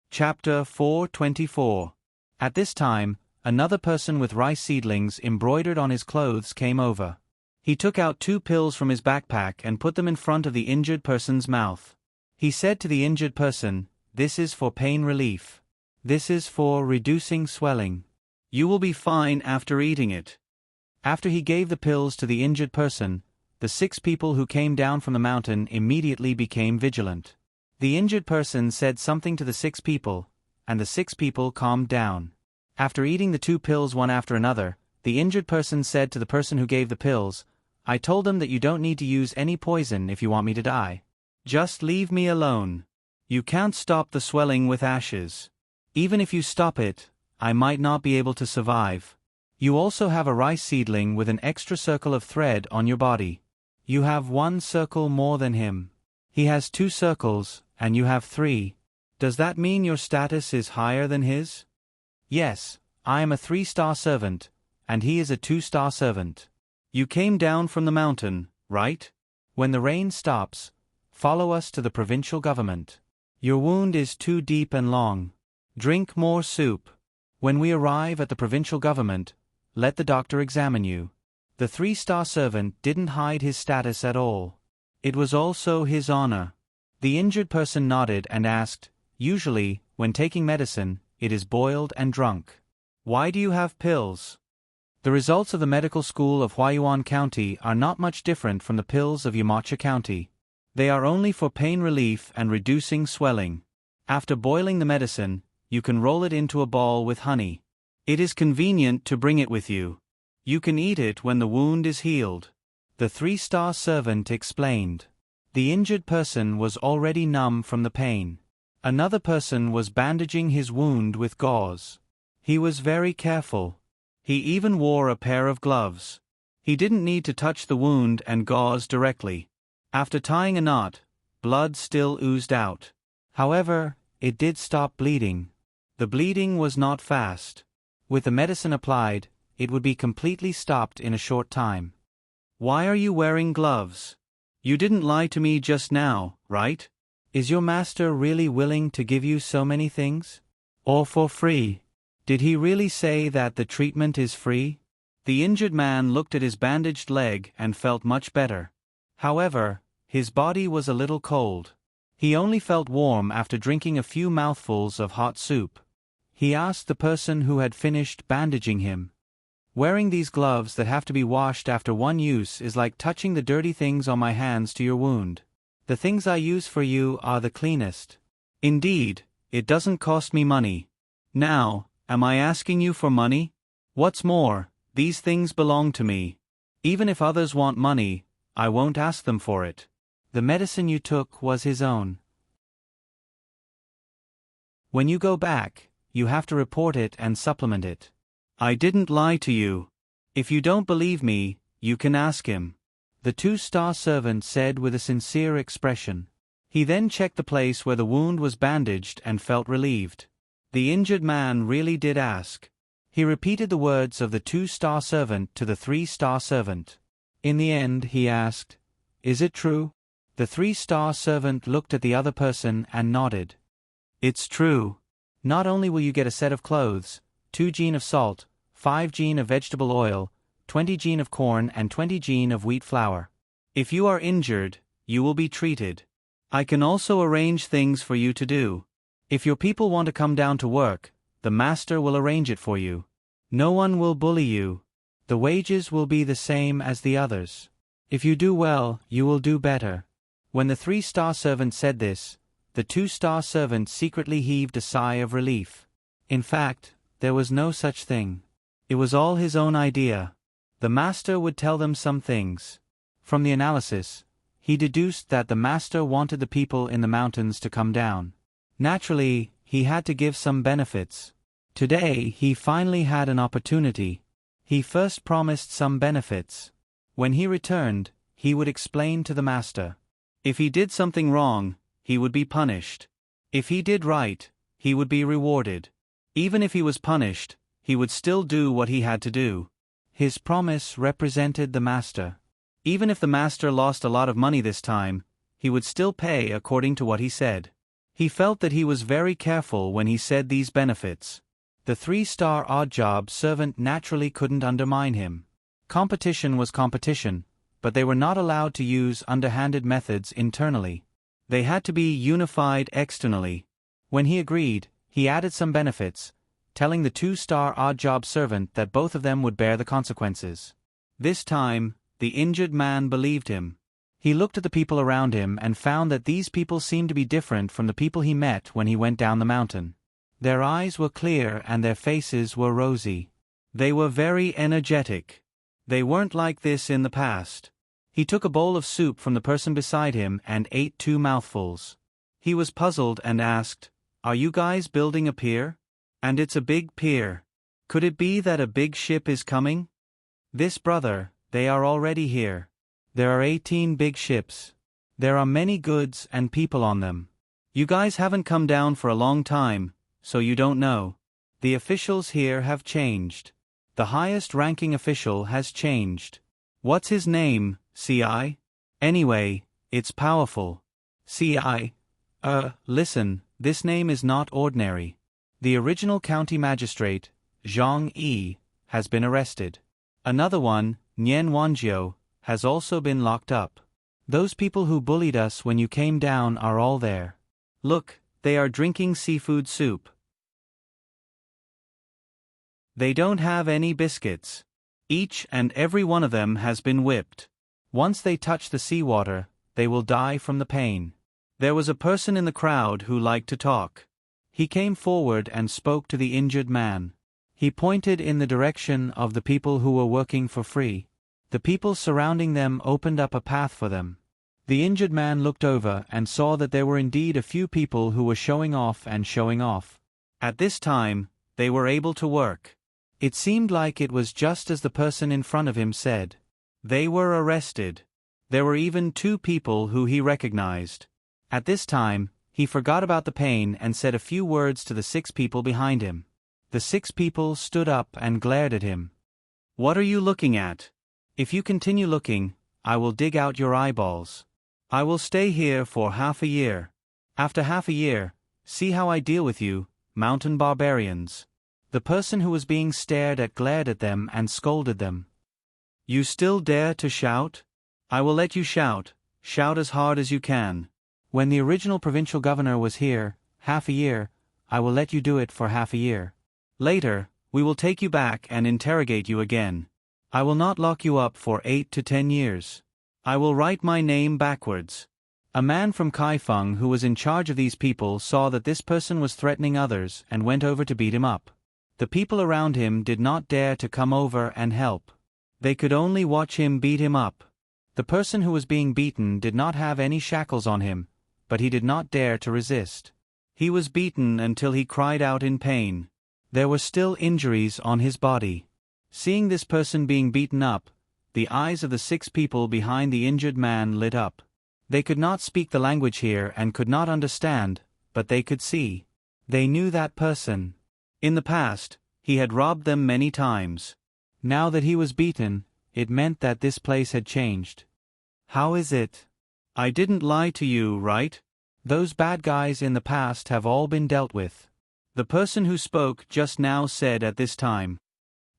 Chapter 424. At this time, another person with rice seedlings embroidered on his clothes came over. He took out 2 pills from his backpack and put them in front of the injured person's mouth. He said to the injured person, "This is for pain relief. This is for reducing swelling. You will be fine after eating it." After he gave the pills to the injured person, the 6 people who came down from the mountain immediately became vigilant. The injured person said something to the 6 people, and the 6 people calmed down. After eating the 2 pills one after another, the injured person said to the person who gave the pills, "I told them that you don't need to use any poison if you want me to die. Just leave me alone. You can't stop the swelling with ashes. Even if you stop it, I might not be able to survive. You also have a rice seedling with an extra circle of thread on your body. You have 1 circle more than him. He has 2 circles, and you have 3. Does that mean your status is higher than his?" "Yes, I am a 3-star servant, and he is a 2-star servant. You came down from the mountain, right? When the rain stops, follow us to the provincial government. Your wound is too deep and long. Drink more soup. When we arrive at the provincial government, let the doctor examine you." The 3-star servant didn't hide his status at all. It was also his honor. The injured person nodded and asked, "Usually, when taking medicine, it is boiled and drunk. Why do you have pills?" The results of the medical school of Huayuan County are not much different from the pills of Yamacha County. They are only for pain relief and reducing swelling. After boiling the medicine, you can roll it into a ball with honey. It is convenient to bring it with you. You can eat it when the wound is healed. The 3-star servant explained. The injured person was already numb from the pain. Another person was bandaging his wound with gauze. He was very careful. He even wore a pair of gloves. He didn't need to touch the wound and gauze directly. After tying a knot, blood still oozed out. However, it did stop bleeding. The bleeding was not fast. With the medicine applied, it would be completely stopped in a short time. "Why are you wearing gloves? You didn't lie to me just now, right? Is your master really willing to give you so many things? Or for free? Did he really say that the treatment is free?" The injured man looked at his bandaged leg and felt much better. However, his body was a little cold. He only felt warm after drinking a few mouthfuls of hot soup. He asked the person who had finished bandaging him, "Wearing these gloves that have to be washed after one use is like touching the dirty things on my hands to your wound. The things I use for you are the cleanest. Indeed, It doesn't cost me money. Now, am I asking you for money? What's more, these things belong to me. Even if others want money, I won't ask them for it. The medicine you took was his own. When you go back, you have to report it and supplement it. I didn't lie to you. If you don't believe me, you can ask him. The two-star servant said with a sincere expression. He then checked the place where the wound was bandaged and felt relieved. The injured man really did ask. He repeated the words of the two-star servant to the three-star servant. In the end, he asked, "Is it true?" The three-star servant looked at the other person and nodded. "It's true. Not only will you get a set of clothes, 2 gin of salt, 5 gin of vegetable oil, 20 gin of corn and 20 gin of wheat flour. If you are injured, you will be treated. I can also arrange things for you to do. If your people want to come down to work, the master will arrange it for you. No one will bully you. The wages will be the same as the others. If you do well, you will do better." When the three-star servant said this, the two-star servant secretly heaved a sigh of relief. In fact, there was no such thing. It was all his own idea. The master would tell them some things. From the analysis, he deduced that the master wanted the people in the mountains to come down. Naturally, he had to give some benefits. Today, he finally had an opportunity. He first promised some benefits. When he returned, he would explain to the master. If he did something wrong, he would be punished. If he did right, he would be rewarded. Even if he was punished, he would still do what he had to do. His promise represented the master. Even if the master lost a lot of money this time, he would still pay according to what he said. He felt that he was very careful when he said these benefits. The three-star odd-job servant naturally couldn't undermine him. Competition was competition, but they were not allowed to use underhanded methods internally. They had to be unified externally. When he agreed, he added some benefits, telling the two-star odd-job servant that both of them would bear the consequences. This time, the injured man believed him. He looked at the people around him and found that these people seemed to be different from the people he met when he went down the mountain. Their eyes were clear and their faces were rosy. They were very energetic. They weren't like this in the past. He took a bowl of soup from the person beside him and ate 2 mouthfuls. He was puzzled and asked, "Are you guys building a pier? And it's a big pier. Could it be that a big ship is coming?" "This brother, they are already here. There are 18 big ships. There are many goods and people on them. You guys haven't come down for a long time, so you don't know. The officials here have changed. The highest-ranking official has changed. What's his name, CI? Anyway, it's powerful. CI. Listen, this name is not ordinary. The original county magistrate, Zhang Yi, has been arrested. Another one, Nian Wanjiu, has also been locked up. Those people who bullied us when you came down are all there. Look, they are drinking seafood soup. They don't have any biscuits. Each and every one of them has been whipped. Once they touch the seawater, they will die from the pain." There was a person in the crowd who liked to talk. He came forward and spoke to the injured man. He pointed in the direction of the people who were working for free. The people surrounding them opened up a path for them. The injured man looked over and saw that there were indeed a few people who were showing off and showing off. At this time, they were able to work. It seemed like it was just as the person in front of him said. They were arrested. There were even 2 people who he recognized. At this time, he forgot about the pain and said a few words to the 6 people behind him. The 6 people stood up and glared at him. "What are you looking at? If you continue looking, I will dig out your eyeballs. I will stay here for half a year. After half a year, see how I deal with you, mountain barbarians." The person who was being stared at glared at them and scolded them. "You still dare to shout? I will let you shout. Shout as hard as you can. When the original provincial governor was here, half a year, I will let you do it for half a year. Later, we will take you back and interrogate you again. I will not lock you up for 8 to 10 years. I will write my name backwards. A man from Kaifeng who was in charge of these people saw that this person was threatening others and went over to beat him up. The people around him did not dare to come over and help. They could only watch him beat him up. The person who was being beaten did not have any shackles on him, but he did not dare to resist. He was beaten until he cried out in pain. There were still injuries on his body. Seeing this person being beaten up, the eyes of the 6 people behind the injured man lit up. They could not speak the language here and could not understand, but they could see. They knew that person. In the past, he had robbed them many times. Now that he was beaten, it meant that this place had changed. How is it? I didn't lie to you, right? Those bad guys in the past have all been dealt with. The person who spoke just now said at this time.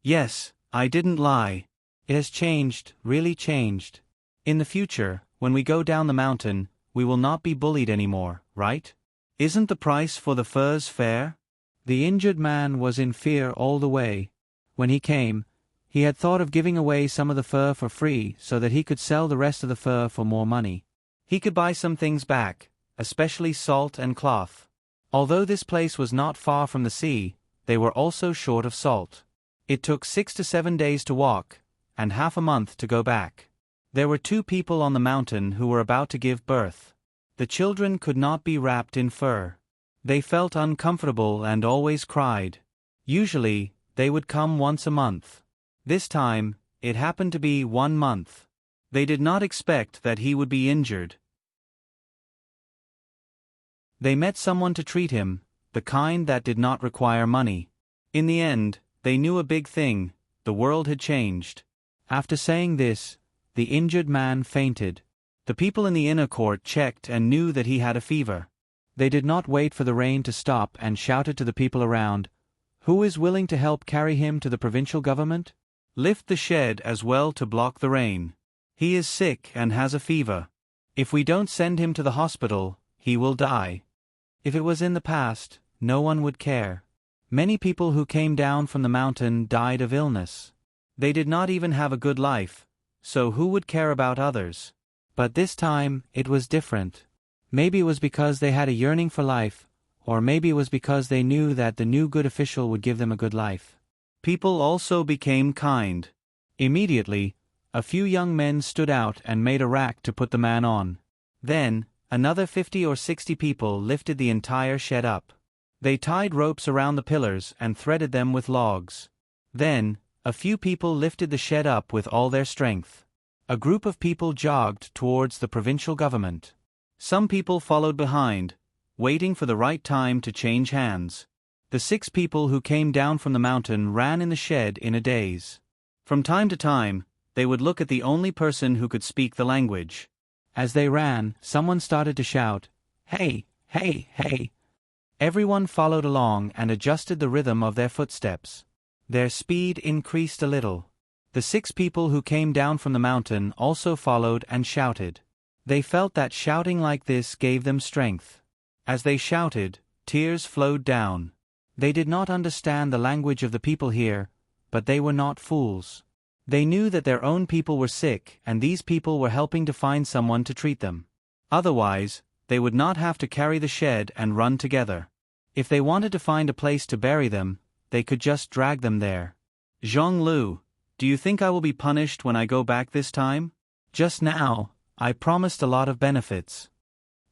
Yes, I didn't lie. It has changed, really changed. In the future, when we go down the mountain, we will not be bullied anymore, right? Isn't the price for the furs fair? The injured man was in fear all the way. When he came, he had thought of giving away some of the fur for free so that he could sell the rest of the fur for more money. He could buy some things back, especially salt and cloth. Although this place was not far from the sea, they were also short of salt. It took 6 to 7 days to walk, and half a month to go back. There were 2 people on the mountain who were about to give birth. The children could not be wrapped in fur. They felt uncomfortable and always cried. Usually, they would come once a month. This time, it happened to be 1 month. They did not expect that he would be injured. They met someone to treat him, the kind that did not require money. In the end, they knew a big thing: the world had changed. After saying this, the injured man fainted. The people in the inner court checked and knew that he had a fever. They did not wait for the rain to stop and shouted to the people around, "Who is willing to help carry him to the provincial government? Lift the shed as well to block the rain. He is sick and has a fever. If we don't send him to the hospital, he will die." If it was in the past, no one would care. Many people who came down from the mountain died of illness. They did not even have a good life, so who would care about others? But this time, it was different. Maybe it was because they had a yearning for life, or maybe it was because they knew that the new good official would give them a good life. People also became kind. Immediately, a few young men stood out and made a rack to put the man on. Then, another 50 or 60 people lifted the entire shed up. They tied ropes around the pillars and threaded them with logs. Then, a few people lifted the shed up with all their strength. A group of people jogged towards the provincial government. Some people followed behind, waiting for the right time to change hands. The 6 people who came down from the mountain ran in the shed in a daze. From time to time, they would look at the only person who could speak the language. As they ran, someone started to shout, "Hey, hey, hey!" Everyone followed along and adjusted the rhythm of their footsteps. Their speed increased a little. The 6 people who came down from the mountain also followed and shouted. They felt that shouting like this gave them strength. As they shouted, tears flowed down. They did not understand the language of the people here, but they were not fools. They knew that their own people were sick and these people were helping to find someone to treat them. Otherwise, they would not have to carry the shed and run together. If they wanted to find a place to bury them, they could just drag them there. "Zhong Lu, do you think I will be punished when I go back this time? Just now, I promised a lot of benefits."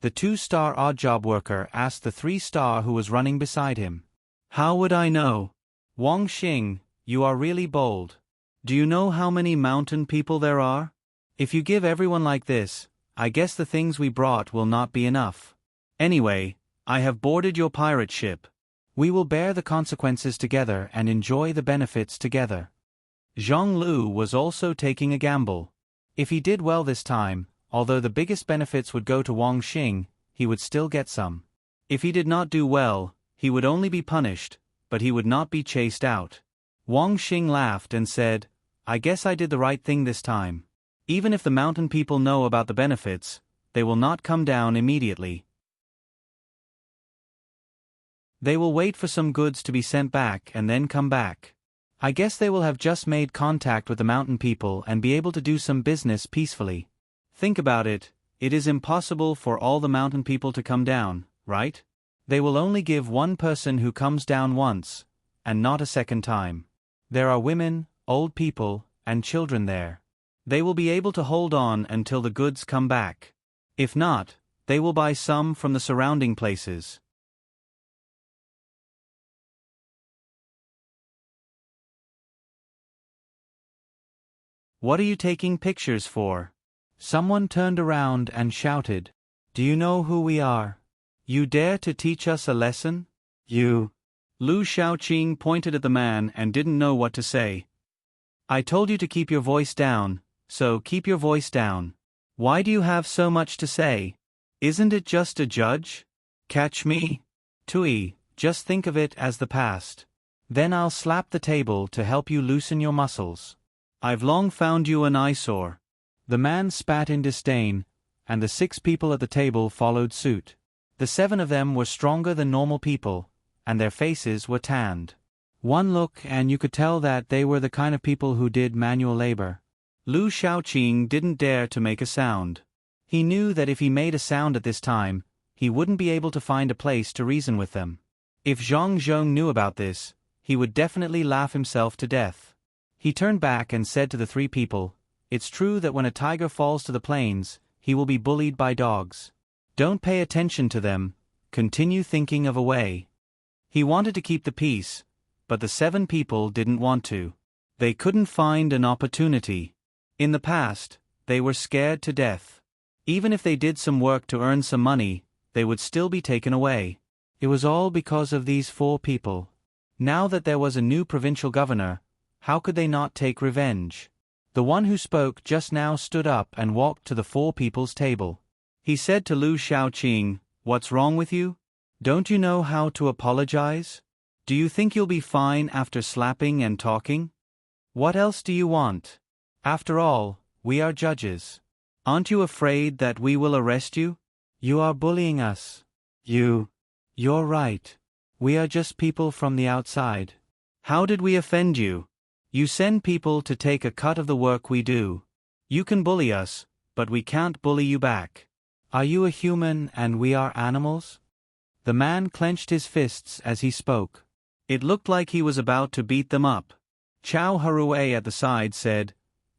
The 2-star odd job worker asked the 3-star who was running beside him. "How would I know? Wang Xing, you are really bold. Do you know how many mountain people there are? If you give everyone like this, I guess the things we brought will not be enough. Anyway, I have boarded your pirate ship. We will bear the consequences together and enjoy the benefits together." Zhong Lu was also taking a gamble. If he did well this time, although the biggest benefits would go to Wang Xing, he would still get some. If he did not do well, he would only be punished, but he would not be chased out. Wang Xing laughed and said, "I guess I did the right thing this time. Even if the mountain people know about the benefits, they will not come down immediately. They will wait for some goods to be sent back and then come back. I guess they will have just made contact with the mountain people and be able to do some business peacefully. Think about it, It is impossible for all the mountain people to come down, right? They will only give one person who comes down once, and not a second time. There are women, old people, and children there. They will be able to hold on until the goods come back. If not, they will buy some from the surrounding places. What are you taking pictures for? Someone turned around and shouted, "Do you know who we are? You dare to teach us a lesson? You." Lu Shaoqing pointed at the man and didn't know what to say. "I told you to keep your voice down, so keep your voice down. Why do you have so much to say? Isn't it just a judge? Catch me? Tui, just think of it as the past. Then I'll slap the table to help you loosen your muscles. I've long found you an eyesore." The man spat in disdain, and the 6 people at the table followed suit. The 7 of them were stronger than normal people, and their faces were tanned. One look and you could tell that they were the kind of people who did manual labor. Lu Shaoqing didn't dare to make a sound. He knew that if he made a sound at this time, he wouldn't be able to find a place to reason with them. If Zhang Zhong knew about this, he would definitely laugh himself to death. He turned back and said to the 3 people, "It's true that when a tiger falls to the plains, he will be bullied by dogs. Don't pay attention to them, continue thinking of a way." He wanted to keep the peace, but the 7 people didn't want to. They couldn't find an opportunity. In the past, they were scared to death. Even if they did some work to earn some money, they would still be taken away. It was all because of these 4 people. Now that there was a new provincial governor, how could they not take revenge? The one who spoke just now stood up and walked to the 4 people's table. He said to Lu Shaoqing, "What's wrong with you? Don't you know how to apologize? Do you think you'll be fine after slapping and talking? What else do you want? After all, we are judges. Aren't you afraid that we will arrest you? You are bullying us. You're right. We are just people from the outside. How did we offend you? You send people to take a cut of the work we do. You can bully us, but we can't bully you back. Are you a human and we are animals?" The man clenched his fists as he spoke. It looked like he was about to beat them up. Chow Harue at the side said,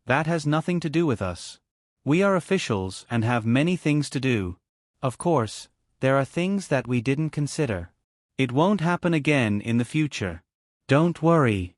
"That has nothing to do with us. We are officials and have many things to do. Of course, there are things that we didn't consider. It won't happen again in the future. Don't worry."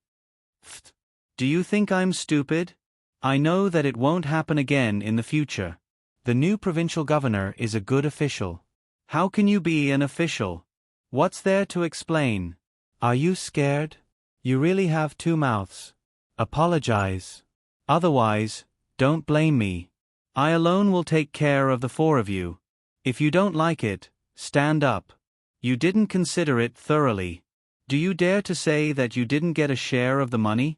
"Pfft. Do you think I'm stupid? I know that it won't happen again in the future. The new provincial governor is a good official." "How can you be an official? What's there to explain?" "Are you scared? You really have 2 mouths. Apologize. Otherwise, don't blame me. I alone will take care of the 4 of you. If you don't like it, stand up. You didn't consider it thoroughly. Do you dare to say that you didn't get a share of the money?"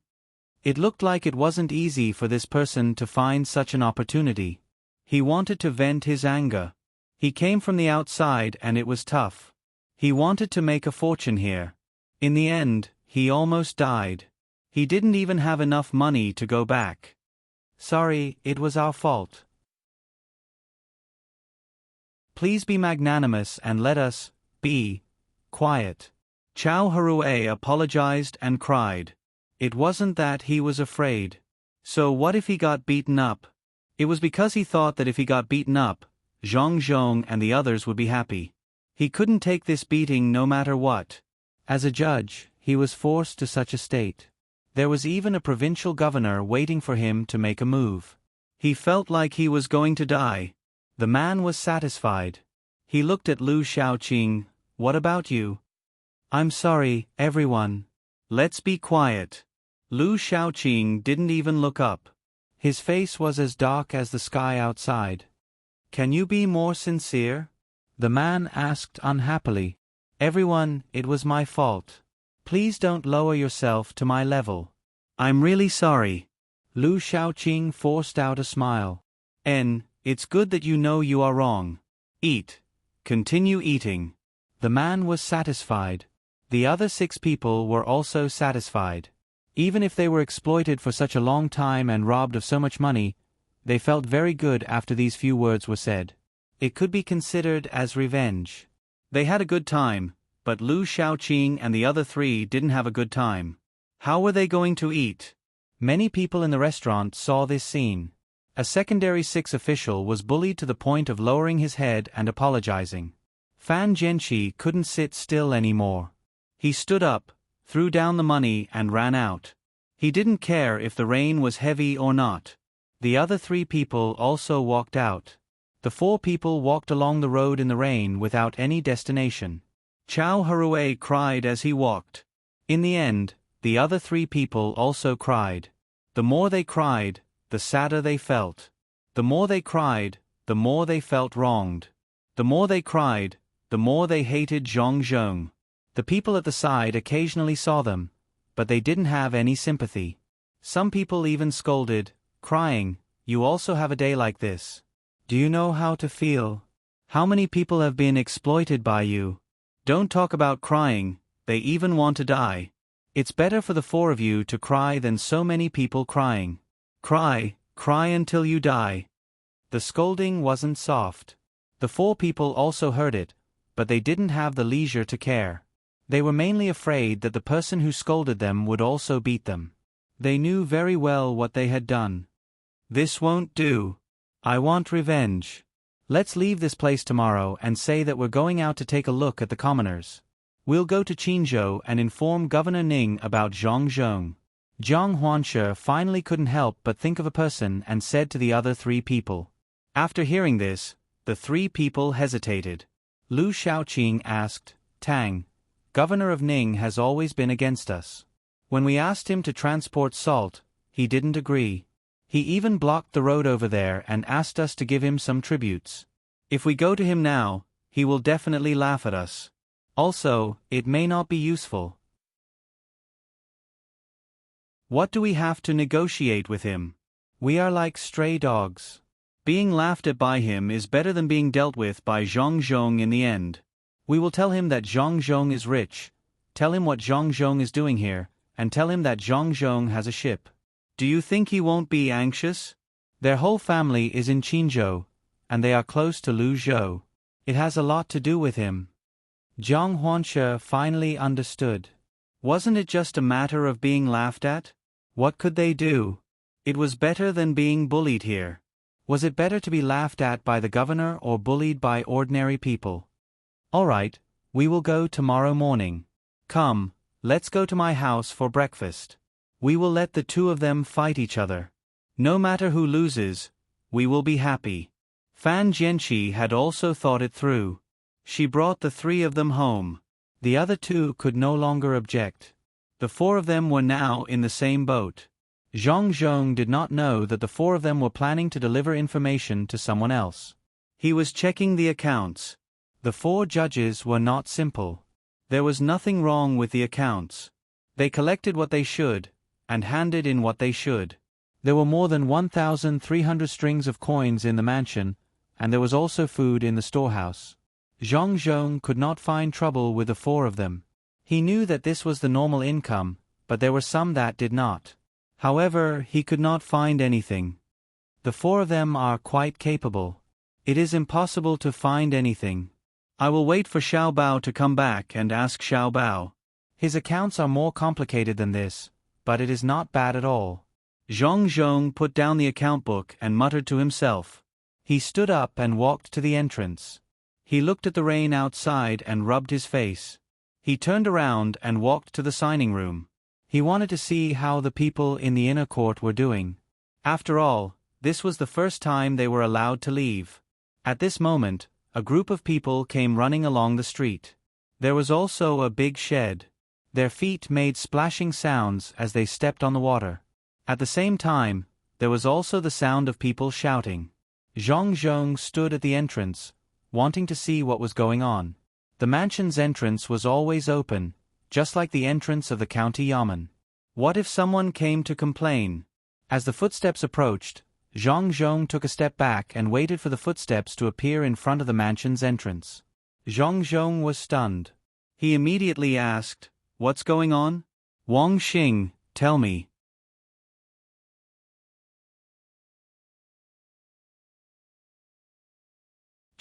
It looked like it wasn't easy for this person to find such an opportunity. He wanted to vent his anger. He came from the outside and it was tough. He wanted to make a fortune here. In the end, he almost died. He didn't even have enough money to go back. "Sorry, it was our fault. Please be magnanimous and let us be quiet." Chow Harue apologized and cried. It wasn't that he was afraid. So what if he got beaten up? It was because he thought that if he got beaten up, Zhang Zhong and the others would be happy. He couldn't take this beating no matter what. As a judge, he was forced to such a state. There was even a provincial governor waiting for him to make a move. He felt like he was going to die. The man was satisfied. He looked at Lu Shaoqing. "What about you?" "I'm sorry, everyone. Let's be quiet." Lu Shaoqing didn't even look up. His face was as dark as the sky outside. "Can you be more sincere?" the man asked unhappily. "Everyone, it was my fault. Please don't lower yourself to my level." "I'm really sorry." Lu Shaoqing forced out a smile. It's good that you know you are wrong. Eat. Continue eating." The man was satisfied. The other 6 people were also satisfied. Even if they were exploited for such a long time and robbed of so much money, They felt very good after these few words were said. It could be considered as revenge. They had a good time, but Lu Shaoqing and the other three didn't have a good time. How were they going to eat? Many people in the restaurant saw this scene. A secondary 6 official was bullied to the point of lowering his head and apologizing. Fan Jianqi couldn't sit still anymore. He stood up, threw down the money and ran out. He didn't care if the rain was heavy or not. The other 3 people also walked out. The 4 people walked along the road in the rain without any destination. Chao Harue cried as he walked. In the end, the other 3 people also cried. The more they cried, the sadder they felt. The more they cried, the more they felt wronged. The more they cried, the more they hated Zhang Zhong. The people at the side occasionally saw them, but they didn't have any sympathy. Some people even scolded, crying, "You also have a day like this. Do you know how to feel? How many people have been exploited by you? Don't talk about crying, they even want to die. It's better for the 4 of you to cry than so many people crying. Cry, cry until you die." The scolding wasn't soft. The 4 people also heard it, but they didn't have the leisure to care. They were mainly afraid that the person who scolded them would also beat them. They knew very well what they had done. This won't do. I want revenge. Let's leave this place tomorrow and say that we're going out to take a look at the commoners. We'll go to Qinzhou and inform Governor Ning about Zhang Zhong. Jiang Huanshe finally couldn't help but think of a person and said to the other 3 people. After hearing this, the 3 people hesitated. Lu Shaoqing asked, "Tang, Governor of Ning has always been against us. When we asked him to transport salt, he didn't agree. He even blocked the road over there and asked us to give him some tributes. If we go to him now, he will definitely laugh at us. Also, it may not be useful. What do we have to negotiate with him? We are like stray dogs. Being laughed at by him is better than being dealt with by Zhang Zhong in the end. We will tell him that Zhang Zhong is rich, tell him what Zhang Zhong is doing here, and tell him that Zhang Zhong has a ship. Do you think he won't be anxious? Their whole family is in Qinzhou, and they are close to Lu Zhou. It has a lot to do with him." Jiang Huanshe finally understood. Wasn't it just a matter of being laughed at? What could they do? It was better than being bullied here. Was it better to be laughed at by the governor or bullied by ordinary people? All right, we will go tomorrow morning. Come, let's go to my house for breakfast. We will let the 2 of them fight each other. No matter who loses, we will be happy. Fan Jianqi had also thought it through. She brought the 3 of them home. The other 2 could no longer object. The 4 of them were now in the same boat. Zhang Zhong did not know that the 4 of them were planning to deliver information to someone else. He was checking the accounts. The 4 judges were not simple. There was nothing wrong with the accounts. They collected what they should, and handed in what they should. There were more than 1,300 strings of coins in the mansion, and there was also food in the storehouse. Zhang Zhong could not find trouble with the 4 of them. He knew that this was the normal income, but there were some that did not. However, he could not find anything. The 4 of them are quite capable. It is impossible to find anything. I will wait for Xiao Bao to come back and ask Xiao Bao. His accounts are more complicated than this, but it is not bad at all. Zhang Zhong put down the account book and muttered to himself. He stood up and walked to the entrance. He looked at the rain outside and rubbed his face. He turned around and walked to the signing room. He wanted to see how the people in the inner court were doing. After all, this was the first time they were allowed to leave. At this moment, a group of people came running along the street. There was also a big shed. Their feet made splashing sounds as they stepped on the water. At the same time, there was also the sound of people shouting. Zhang Zhong stood at the entrance, wanting to see what was going on. The mansion's entrance was always open, just like the entrance of the county yamen. What if someone came to complain? As the footsteps approached, Zhang Zhong took a step back and waited for the footsteps to appear in front of the mansion's entrance. Zhang Zhong was stunned. He immediately asked, "What's going on? Wang Xing, tell me."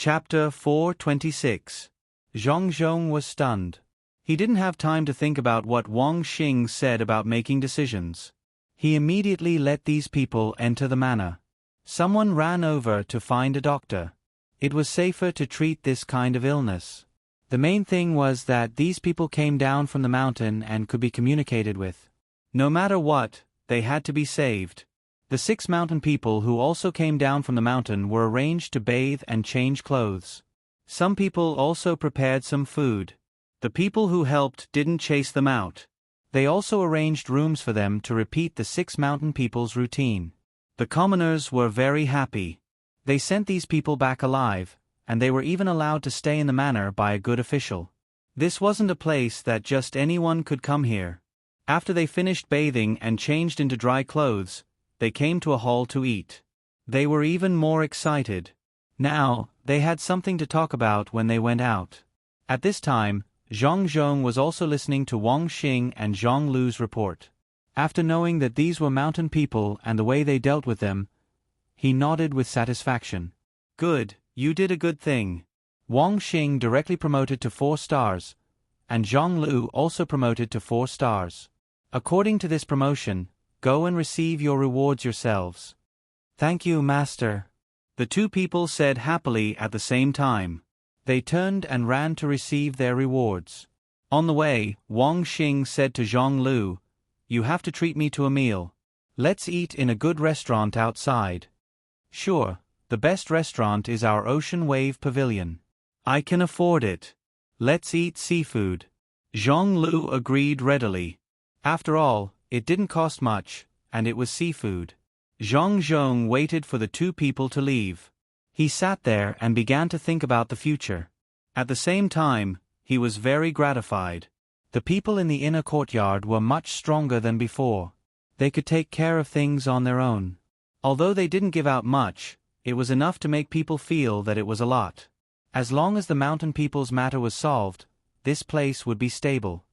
Chapter 426. Zhang Zhong was stunned. He didn't have time to think about what Wang Xing said about making decisions. He immediately let these people enter the manor. Someone ran over to find a doctor. It was safer to treat this kind of illness. The main thing was that these people came down from the mountain and could be communicated with. No matter what, they had to be saved. The 6 mountain people who also came down from the mountain were arranged to bathe and change clothes. Some people also prepared some food. The people who helped didn't chase them out. They also arranged rooms for them to repeat the 6 mountain people's routine. The commoners were very happy. They sent these people back alive, and they were even allowed to stay in the manor by a good official. This wasn't a place that just anyone could come here. After they finished bathing and changed into dry clothes, they came to a hall to eat. They were even more excited. Now, they had something to talk about when they went out. At this time, Zhang Zhong was also listening to Wang Xing and Zhang Lu's report. After knowing that these were mountain people and the way they dealt with them, he nodded with satisfaction. Good, you did a good thing. Wang Xing directly promoted to 4 stars, and Zhang Lu also promoted to 4 stars. According to this promotion, go and receive your rewards yourselves. Thank you, Master. The 2 people said happily at the same time. They turned and ran to receive their rewards. On the way, Wang Xing said to Zhang Lu, "You have to treat me to a meal. Let's eat in a good restaurant outside." "Sure, the best restaurant is our Ocean Wave Pavilion. I can afford it. Let's eat seafood." Zhang Lu agreed readily. After all, it didn't cost much, and it was seafood. Zhang Zhong waited for the 2 people to leave. He sat there and began to think about the future. At the same time, he was very gratified. The people in the inner courtyard were much stronger than before. They could take care of things on their own. Although they didn't give out much, it was enough to make people feel that it was a lot. As long as the mountain people's matter was solved, this place would be stable.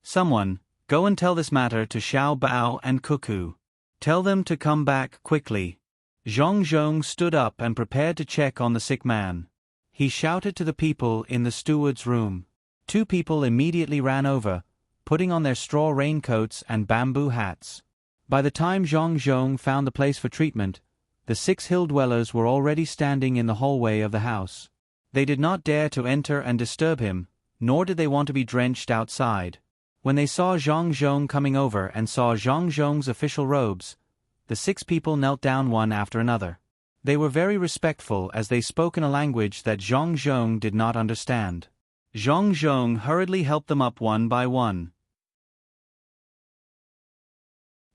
Someone, go and tell this matter to Xiao Bao and Cuckoo. Tell them to come back quickly. Zhang Zhong stood up and prepared to check on the sick man. He shouted to the people in the steward's room. 2 people immediately ran over, putting on their straw raincoats and bamboo hats. By the time Zhang Zhong found the place for treatment, the 6 hill dwellers were already standing in the hallway of the house. They did not dare to enter and disturb him, nor did they want to be drenched outside. When they saw Zhang Zhong coming over and saw Zhang Zhong's official robes, the 6 people knelt down one after another. They were very respectful as they spoke in a language that Zhang Zhong did not understand. Zhang Zhong hurriedly helped them up one by one.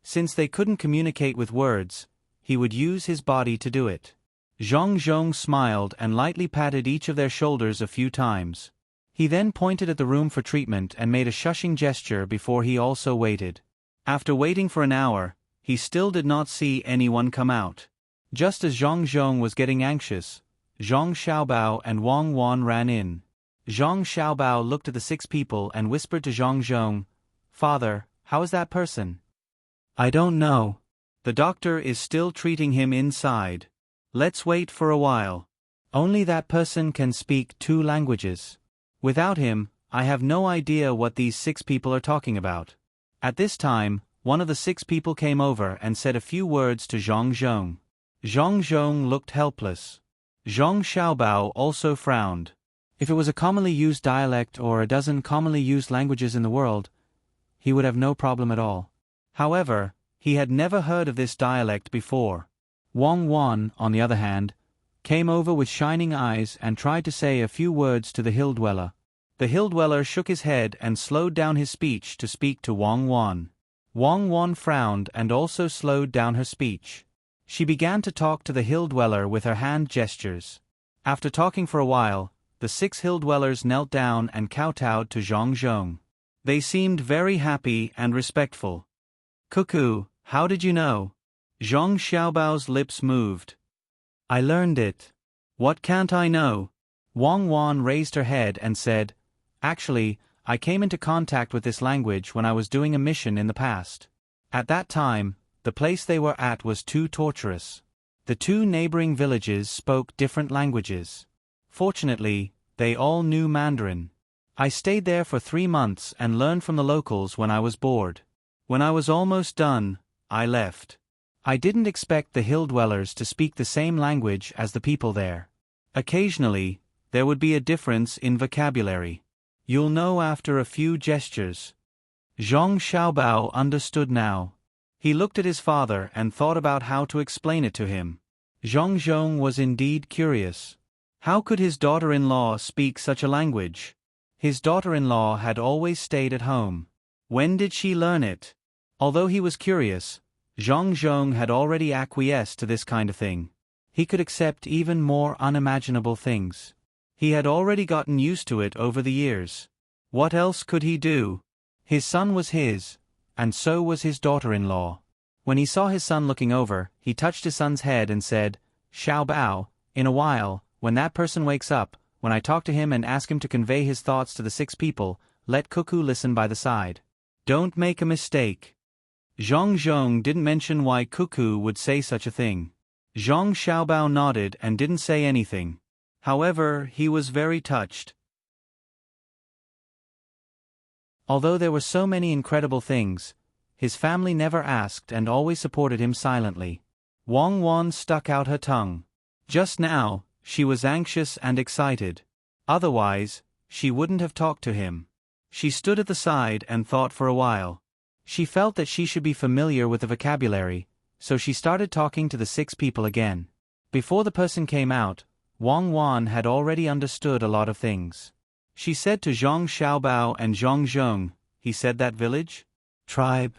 Since they couldn't communicate with words, he would use his body to do it. Zhang Zhong smiled and lightly patted each of their shoulders a few times. He then pointed at the room for treatment and made a shushing gesture before he also waited. After waiting for an hour, he still did not see anyone come out. Just as Zhang Zhong was getting anxious, Zhang Xiaobao and Wang Wan ran in. Zhang Xiaobao looked at the 6 people and whispered to Zhang Zhong, "Father, how is that person?" "I don't know. The doctor is still treating him inside. Let's wait for a while. Only that person can speak 2 languages. Without him, I have no idea what these 6 people are talking about." At this time, one of the 6 people came over and said a few words to Zhang Zhong. Zhang Zhong looked helpless. Zhang Xiaobao also frowned. If it was a commonly used dialect or a dozen commonly used languages in the world, he would have no problem at all. However, he had never heard of this dialect before. Wang Wan, on the other hand, came over with shining eyes and tried to say a few words to the hill dweller. The hill dweller shook his head and slowed down his speech to speak to Wang Wan. Wang Wan frowned and also slowed down her speech. She began to talk to the hill dweller with her hand gestures. After talking for a while, the 6 hill dwellers knelt down and kowtowed to Zhang Zhong. They seemed very happy and respectful. "Cuckoo, how did you know?" Zhang Xiaobao's lips moved. "I learned it." "What can't I know?" Wang Wan raised her head and said, "Actually, I came into contact with this language when I was doing a mission in the past. At that time, the place they were at was too torturous. The 2 neighboring villages spoke different languages. Fortunately, they all knew Mandarin. I stayed there for 3 months and learned from the locals when I was bored. When I was almost done, I left. I didn't expect the hill dwellers to speak the same language as the people there. Occasionally, there would be a difference in vocabulary. You'll know after a few gestures. Zhang Xiaobao understood now. He looked at his father and thought about how to explain it to him. Zhang Zhong was indeed curious. How could his daughter-in-law speak such a language? His daughter-in-law had always stayed at home. When did she learn it? Although he was curious, Zhang Zhong had already acquiesced to this kind of thing. He could accept even more unimaginable things. He had already gotten used to it over the years. What else could he do? His son was his, and so was his daughter-in-law. When he saw his son looking over, he touched his son's head and said, "Xiaobao, in a while, when that person wakes up, when I talk to him and ask him to convey his thoughts to the 6 people, let Cuckoo listen by the side. Don't make a mistake." Zhang Zhong didn't mention why Cuckoo would say such a thing. Zhang Xiaobao nodded and didn't say anything. However, he was very touched. Although there were so many incredible things, his family never asked and always supported him silently. Wang Wan stuck out her tongue. Just now, she was anxious and excited. Otherwise, she wouldn't have talked to him. She stood at the side and thought for a while. She felt that she should be familiar with the vocabulary, so she started talking to the 6 people again. Before the person came out, Wang Wan had already understood a lot of things. She said to Zhang Xiaobao and Zhang Zhong, "He said that village? Tribe?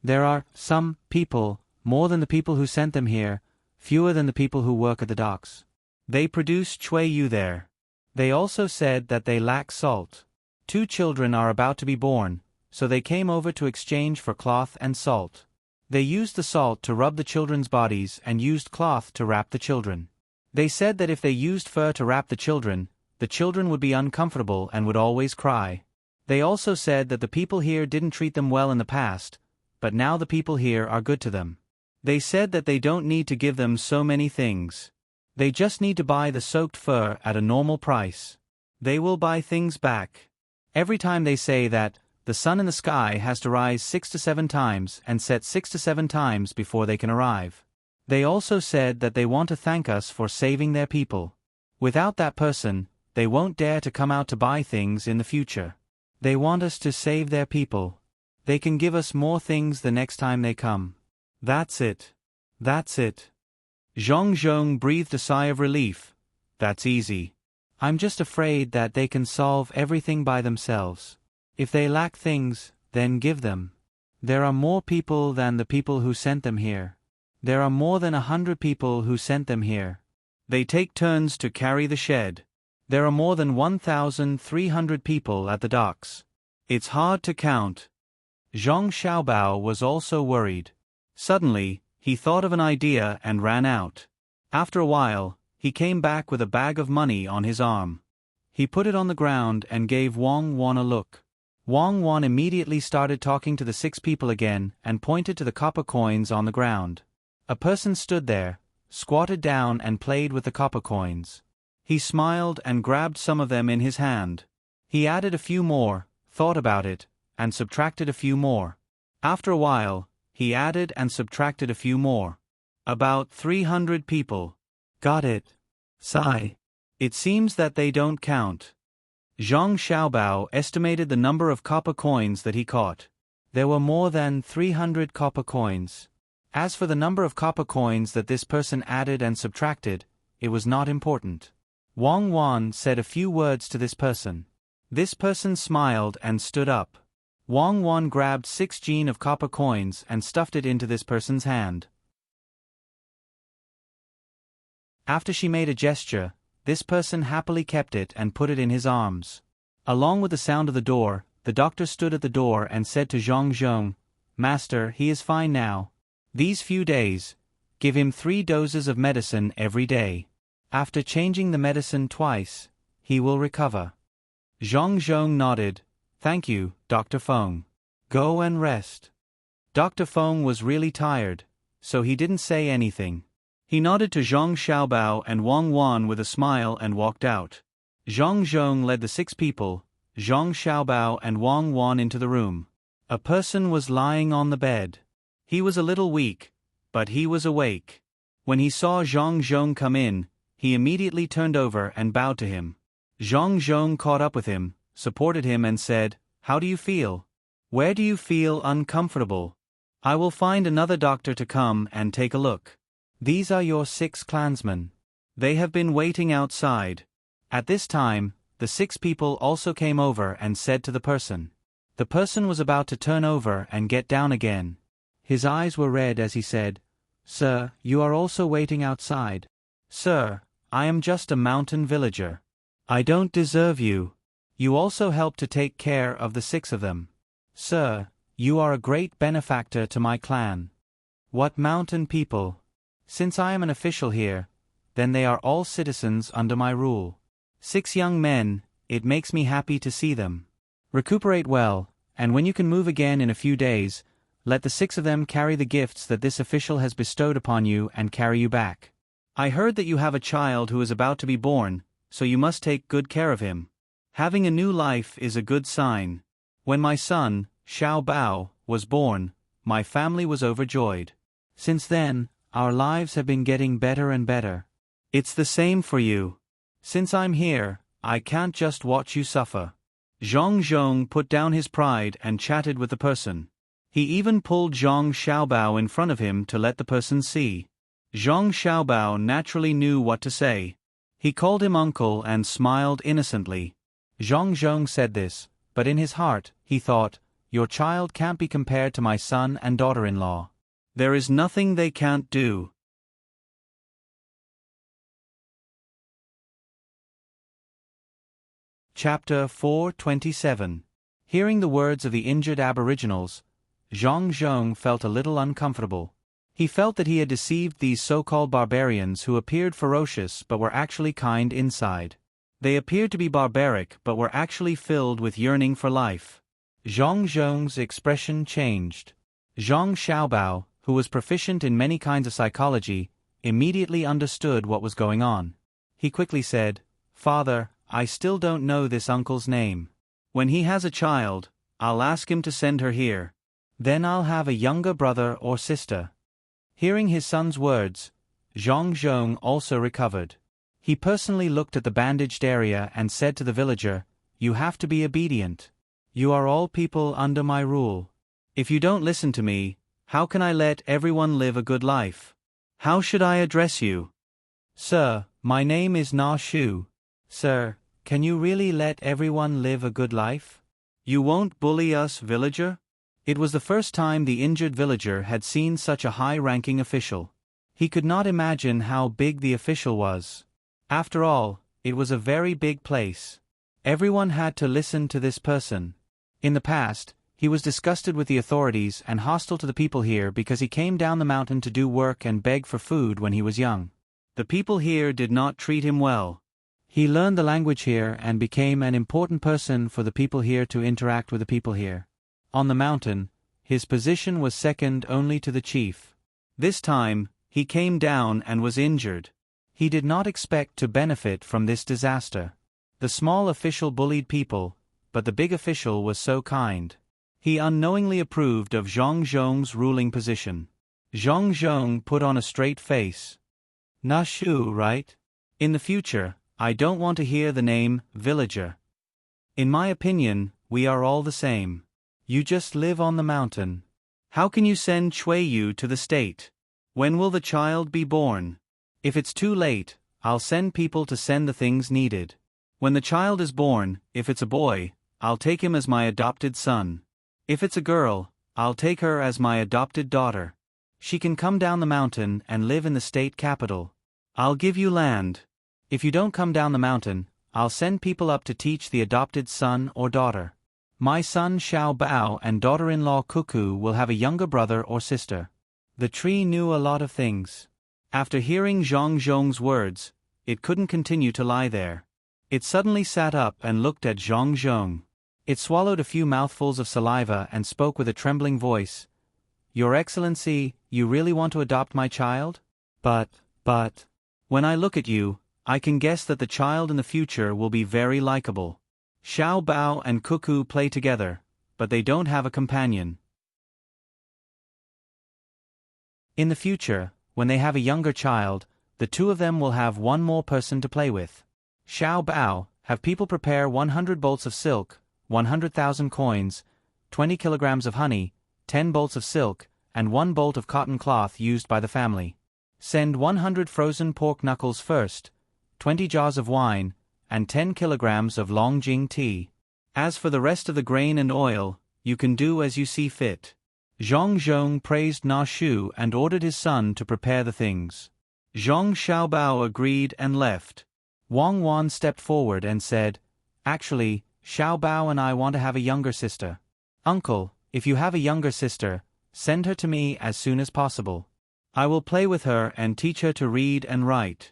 There are some people, more than the people who sent them here, fewer than the people who work at the docks. They produce Chuiyu there. They also said that they lack salt. 2 children are about to be born, so they came over to exchange for cloth and salt. They used the salt to rub the children's bodies and used cloth to wrap the children. They said that if they used fur to wrap the children would be uncomfortable and would always cry. They also said that the people here didn't treat them well in the past, but now the people here are good to them. They said that they don't need to give them so many things. They just need to buy the soaked fur at a normal price. They will buy things back. Every time they say that, the sun in the sky has to rise 6 to 7 times and set 6 to 7 times before they can arrive. They also said that they want to thank us for saving their people. Without that person, they won't dare to come out to buy things in the future. They want us to save their people. They can give us more things the next time they come. That's it. That's it." Zhang Zhong breathed a sigh of relief. "That's easy. I'm just afraid that they can solve everything by themselves. If they lack things, then give them. There are more people than the people who sent them here. There are more than 100 people who sent them here. They take turns to carry the shed. There are more than 1,300 people at the docks. It's hard to count." Zhang Xiaobao was also worried. Suddenly, he thought of an idea and ran out. After a while, he came back with a bag of money on his arm. He put it on the ground and gave Wang Wan a look. Wang Wan immediately started talking to the 6 people again and pointed to the copper coins on the ground. A person stood there, squatted down and played with the copper coins. He smiled and grabbed some of them in his hand. He added a few more, thought about it, and subtracted a few more. After a while, he added and subtracted a few more. About 300 people. Got it. Sigh. It seems that they don't count. Zhang Xiaobao estimated the number of copper coins that he caught. There were more than 300 copper coins. As for the number of copper coins that this person added and subtracted, it was not important. Wang Wan said a few words to this person. This person smiled and stood up. Wang Wan grabbed 6 jin of copper coins and stuffed it into this person's hand. After she made a gesture, this person happily kept it and put it in his arms. Along with the sound of the door, the doctor stood at the door and said to Zhang Zhong, "Master, he is fine now. These few days, give him 3 doses of medicine every day. After changing the medicine twice, he will recover." Zhang Zhong nodded. "Thank you, Dr. Feng. Go and rest." Dr. Feng was really tired, so he didn't say anything. He nodded to Zhang Xiaobao and Wang Wan with a smile and walked out. Zhang Zhong led the 6 people, Zhang Xiaobao and Wang Wan into the room. A person was lying on the bed. He was a little weak, but he was awake. When he saw Zhang Zhong come in, he immediately turned over and bowed to him. Zhang Zhong caught up with him, supported him and said, "How do you feel? Where do you feel uncomfortable? I will find another doctor to come and take a look. These are your 6 clansmen. They have been waiting outside." At this time, the 6 people also came over and said to the person. The person was about to turn over and get down again. His eyes were red as he said, "Sir, you are also waiting outside." "Sir, I am just a mountain villager. I don't deserve you. You also helped to take care of the 6 of them. Sir, you are a great benefactor to my clan." "What mountain people? Since I am an official here, then they are all citizens under my rule. 6 young men, it makes me happy to see them. Recuperate well, and when you can move again in a few days, let the 6 of them carry the gifts that this official has bestowed upon you and carry you back. I heard that you have a child who is about to be born, so you must take good care of him. Having a new life is a good sign. When my son, Xiao Bao, was born, my family was overjoyed. Since then, our lives have been getting better and better. It's the same for you. Since I'm here, I can't just watch you suffer." Zhang Zhong put down his pride and chatted with the person. He even pulled Zhang Xiaobao in front of him to let the person see. Zhang Xiaobao naturally knew what to say. He called him uncle and smiled innocently. Zhang Zhong said this, but in his heart, he thought, "Your child can't be compared to my son and daughter-in-law. There is nothing they can't do." Chapter 427. Hearing the words of the injured aboriginals, Zhang Zhong felt a little uncomfortable. He felt that he had deceived these so-called barbarians who appeared ferocious but were actually kind inside. They appeared to be barbaric but were actually filled with yearning for life. Zhang Zhong's expression changed. Zhang Xiaobao, who was proficient in many kinds of psychology, immediately understood what was going on. He quickly said, "Father, I still don't know this uncle's name. When he has a child, I'll ask him to send her here. Then I'll have a younger brother or sister." Hearing his son's words, Zhang Zhong also recovered. He personally looked at the bandaged area and said to the villager, "You have to be obedient. You are all people under my rule. If you don't listen to me, how can I let everyone live a good life? How should I address you?" "Sir, my name is Na Shu." "Sir, can you really let everyone live a good life? You won't bully us, villager?" It was the first time the injured villager had seen such a high-ranking official. He could not imagine how big the official was. After all, it was a very big place. Everyone had to listen to this person. In the past, he was disgusted with the authorities and hostile to the people here because he came down the mountain to do work and beg for food when he was young. The people here did not treat him well. He learned the language here and became an important person for the people here to interact with the people here. On the mountain, his position was second only to the chief. This time, he came down and was injured. He did not expect to benefit from this disaster. The small official bullied people, but the big official was so kind. He unknowingly approved of Zhang Zhong's ruling position. Zhang Zhong put on a straight face. "Na Shu, right? In the future, I don't want to hear the name villager. In my opinion, we are all the same. You just live on the mountain. How can you send Chui Yu to the state? When will the child be born? If it's too late, I'll send people to send the things needed. When the child is born, if it's a boy, I'll take him as my adopted son. If it's a girl, I'll take her as my adopted daughter. She can come down the mountain and live in the state capital. I'll give you land. If you don't come down the mountain, I'll send people up to teach the adopted son or daughter. My son Xiao Bao and daughter-in-law Cuckoo will have a younger brother or sister." The tree knew a lot of things. After hearing Zhang Zhong's words, it couldn't continue to lie there. It suddenly sat up and looked at Zhang Zhong. It swallowed a few mouthfuls of saliva and spoke with a trembling voice. "Your Excellency, you really want to adopt my child? But But when I look at you, I can guess that the child in the future will be very likable. Xiao Bao and Cuckoo play together, but they don't have a companion. In the future, when they have a younger child, the two of them will have one more person to play with. Xiao Bao, have people prepare 100 bolts of silk, 100,000 coins, 20 kilograms of honey, 10 bolts of silk, and 1 bolt of cotton cloth used by the family. Send 100 frozen pork knuckles first, 20 jars of wine, and 10 kilograms of Longjing tea. As for the rest of the grain and oil, you can do as you see fit. Zhong Zhong praised Na Shu and ordered his son to prepare the things. Zhong Xiaobao agreed and left. Wang Wan stepped forward and said, "Actually, Xiaobao and I want to have a younger sister. Uncle, if you have a younger sister, send her to me as soon as possible. I will play with her and teach her to read and write."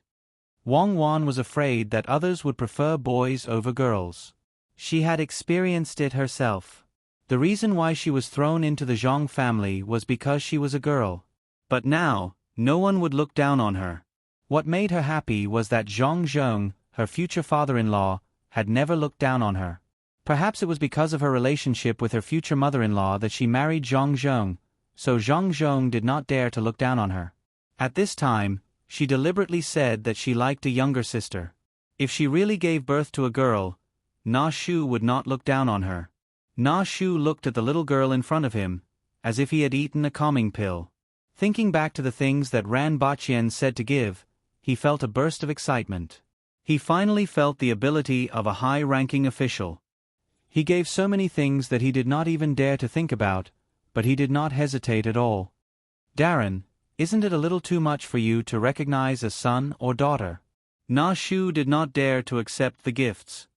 Wang Wan was afraid that others would prefer boys over girls. She had experienced it herself. The reason why she was thrown into the Zhong family was because she was a girl. But now, no one would look down on her. What made her happy was that Zhong Zhong, her future father-in-law, had never looked down on her. Perhaps it was because of her relationship with her future mother-in-law that she married Zhong Zhong, so Zhong Zhong did not dare to look down on her. At this time, she deliberately said that she liked a younger sister. If she really gave birth to a girl, Na Shu would not look down on her. Na Shu looked at the little girl in front of him, as if he had eaten a calming pill. Thinking back to the things that Ran Baqian said to give, he felt a burst of excitement. He finally felt the ability of a high-ranking official. He gave so many things that he did not even dare to think about, but he did not hesitate at all. "Darren, isn't it a little too much for you to recognize a son or daughter?" Na Shu did not dare to accept the gifts.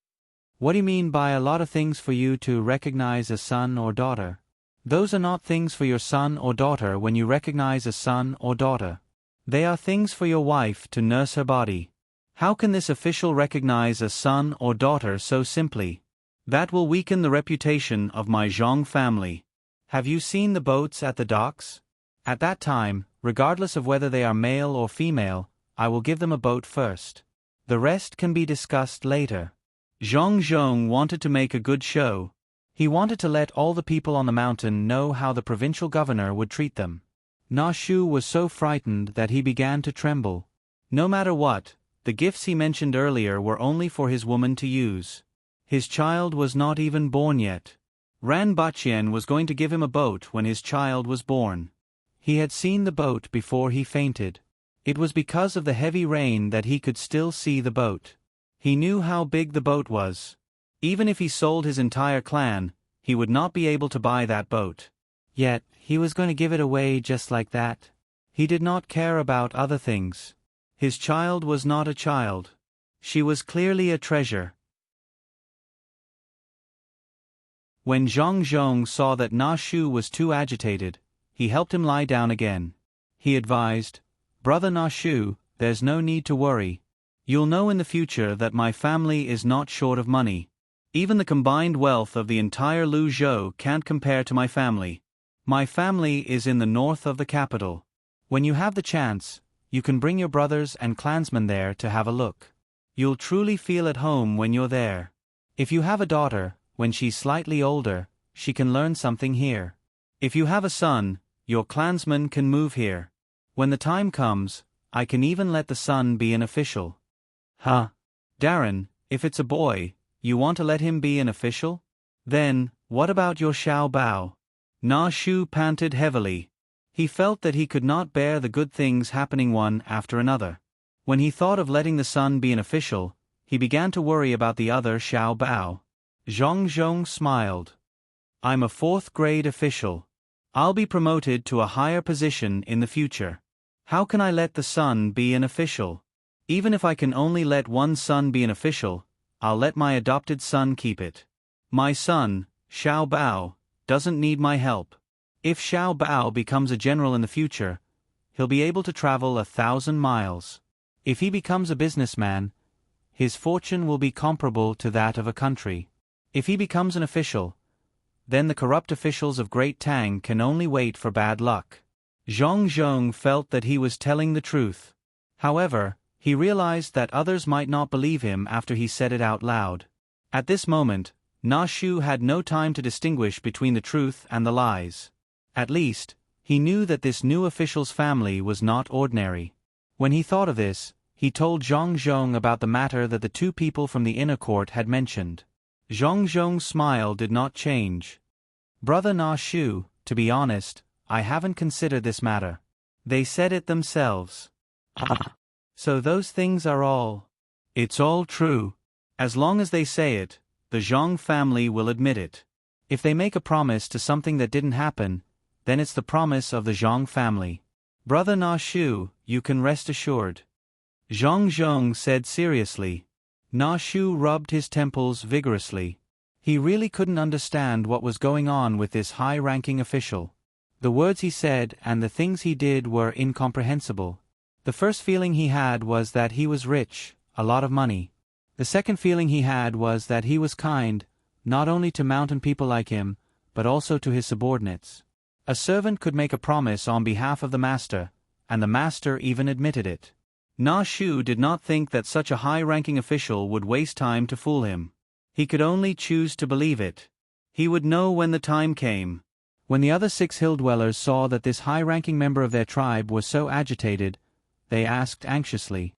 "What do you mean by a lot of things for you to recognize a son or daughter? Those are not things for your son or daughter when you recognize a son or daughter. They are things for your wife to nurse her body. How can this official recognize a son or daughter so simply? That will weaken the reputation of my Zhong family. Have you seen the boats at the docks? At that time, regardless of whether they are male or female, I will give them a boat first. The rest can be discussed later." Zhong Zhong wanted to make a good show. He wanted to let all the people on the mountain know how the provincial governor would treat them. Na Shu was so frightened that he began to tremble. No matter what, the gifts he mentioned earlier were only for his woman to use. His child was not even born yet. Ran Baqian was going to give him a boat when his child was born. He had seen the boat before he fainted. It was because of the heavy rain that he could still see the boat. He knew how big the boat was. Even if he sold his entire clan, he would not be able to buy that boat. Yet, he was going to give it away just like that. He did not care about other things. His child was not a child. She was clearly a treasure. When Zhong Zhong saw that Na Shu was too agitated, he helped him lie down again. He advised, "Brother Na Shu, there's no need to worry. You'll know in the future that my family is not short of money. Even the combined wealth of the entire Lu Zhou can't compare to my family. My family is in the north of the capital. When you have the chance, you can bring your brothers and clansmen there to have a look. You'll truly feel at home when you're there. If you have a daughter, when she's slightly older, she can learn something here. If you have a son, your clansmen can move here. When the time comes, I can even let the son be an official." "Huh? Darren, if it's a boy, you want to let him be an official? Then, what about your Xiao Bao?" Na Shu panted heavily. He felt that he could not bear the good things happening one after another. When he thought of letting the son be an official, he began to worry about the other Xiao Bao. Zhong Zhong smiled. "I'm a 4th grade official. I'll be promoted to a higher position in the future. How can I let the son be an official? Even if I can only let one son be an official, I'll let my adopted son keep it. My son, Xiao Bao, doesn't need my help. If Xiao Bao becomes a general in the future, he'll be able to travel 1,000 miles. If he becomes a businessman, his fortune will be comparable to that of a country. If he becomes an official, then the corrupt officials of Great Tang can only wait for bad luck." Zhong Zhong felt that he was telling the truth. However, he realized that others might not believe him after he said it out loud. At this moment, Na Shu had no time to distinguish between the truth and the lies. At least, he knew that this new official's family was not ordinary. When he thought of this, he told Zhang Zhong about the matter that the two people from the inner court had mentioned. Zhang Zhong's smile did not change. "Brother Na Shu, to be honest, I haven't considered this matter. They said it themselves." "Ah. So those things are all..." "It's all true. As long as they say it, the Zhang family will admit it. If they make a promise to something that didn't happen, then it's the promise of the Zhang family. Brother Na Shu, you can rest assured," Zhang Zhong said seriously. Na Shu rubbed his temples vigorously. He really couldn't understand what was going on with this high-ranking official. The words he said and the things he did were incomprehensible. The first feeling he had was that he was rich, a lot of money. The second feeling he had was that he was kind, not only to mountain people like him, but also to his subordinates. A servant could make a promise on behalf of the master, and the master even admitted it. Na Shu did not think that such a high-ranking official would waste time to fool him. He could only choose to believe it. He would know when the time came. When the other 6 hill dwellers saw that this high-ranking member of their tribe was so agitated, they asked anxiously.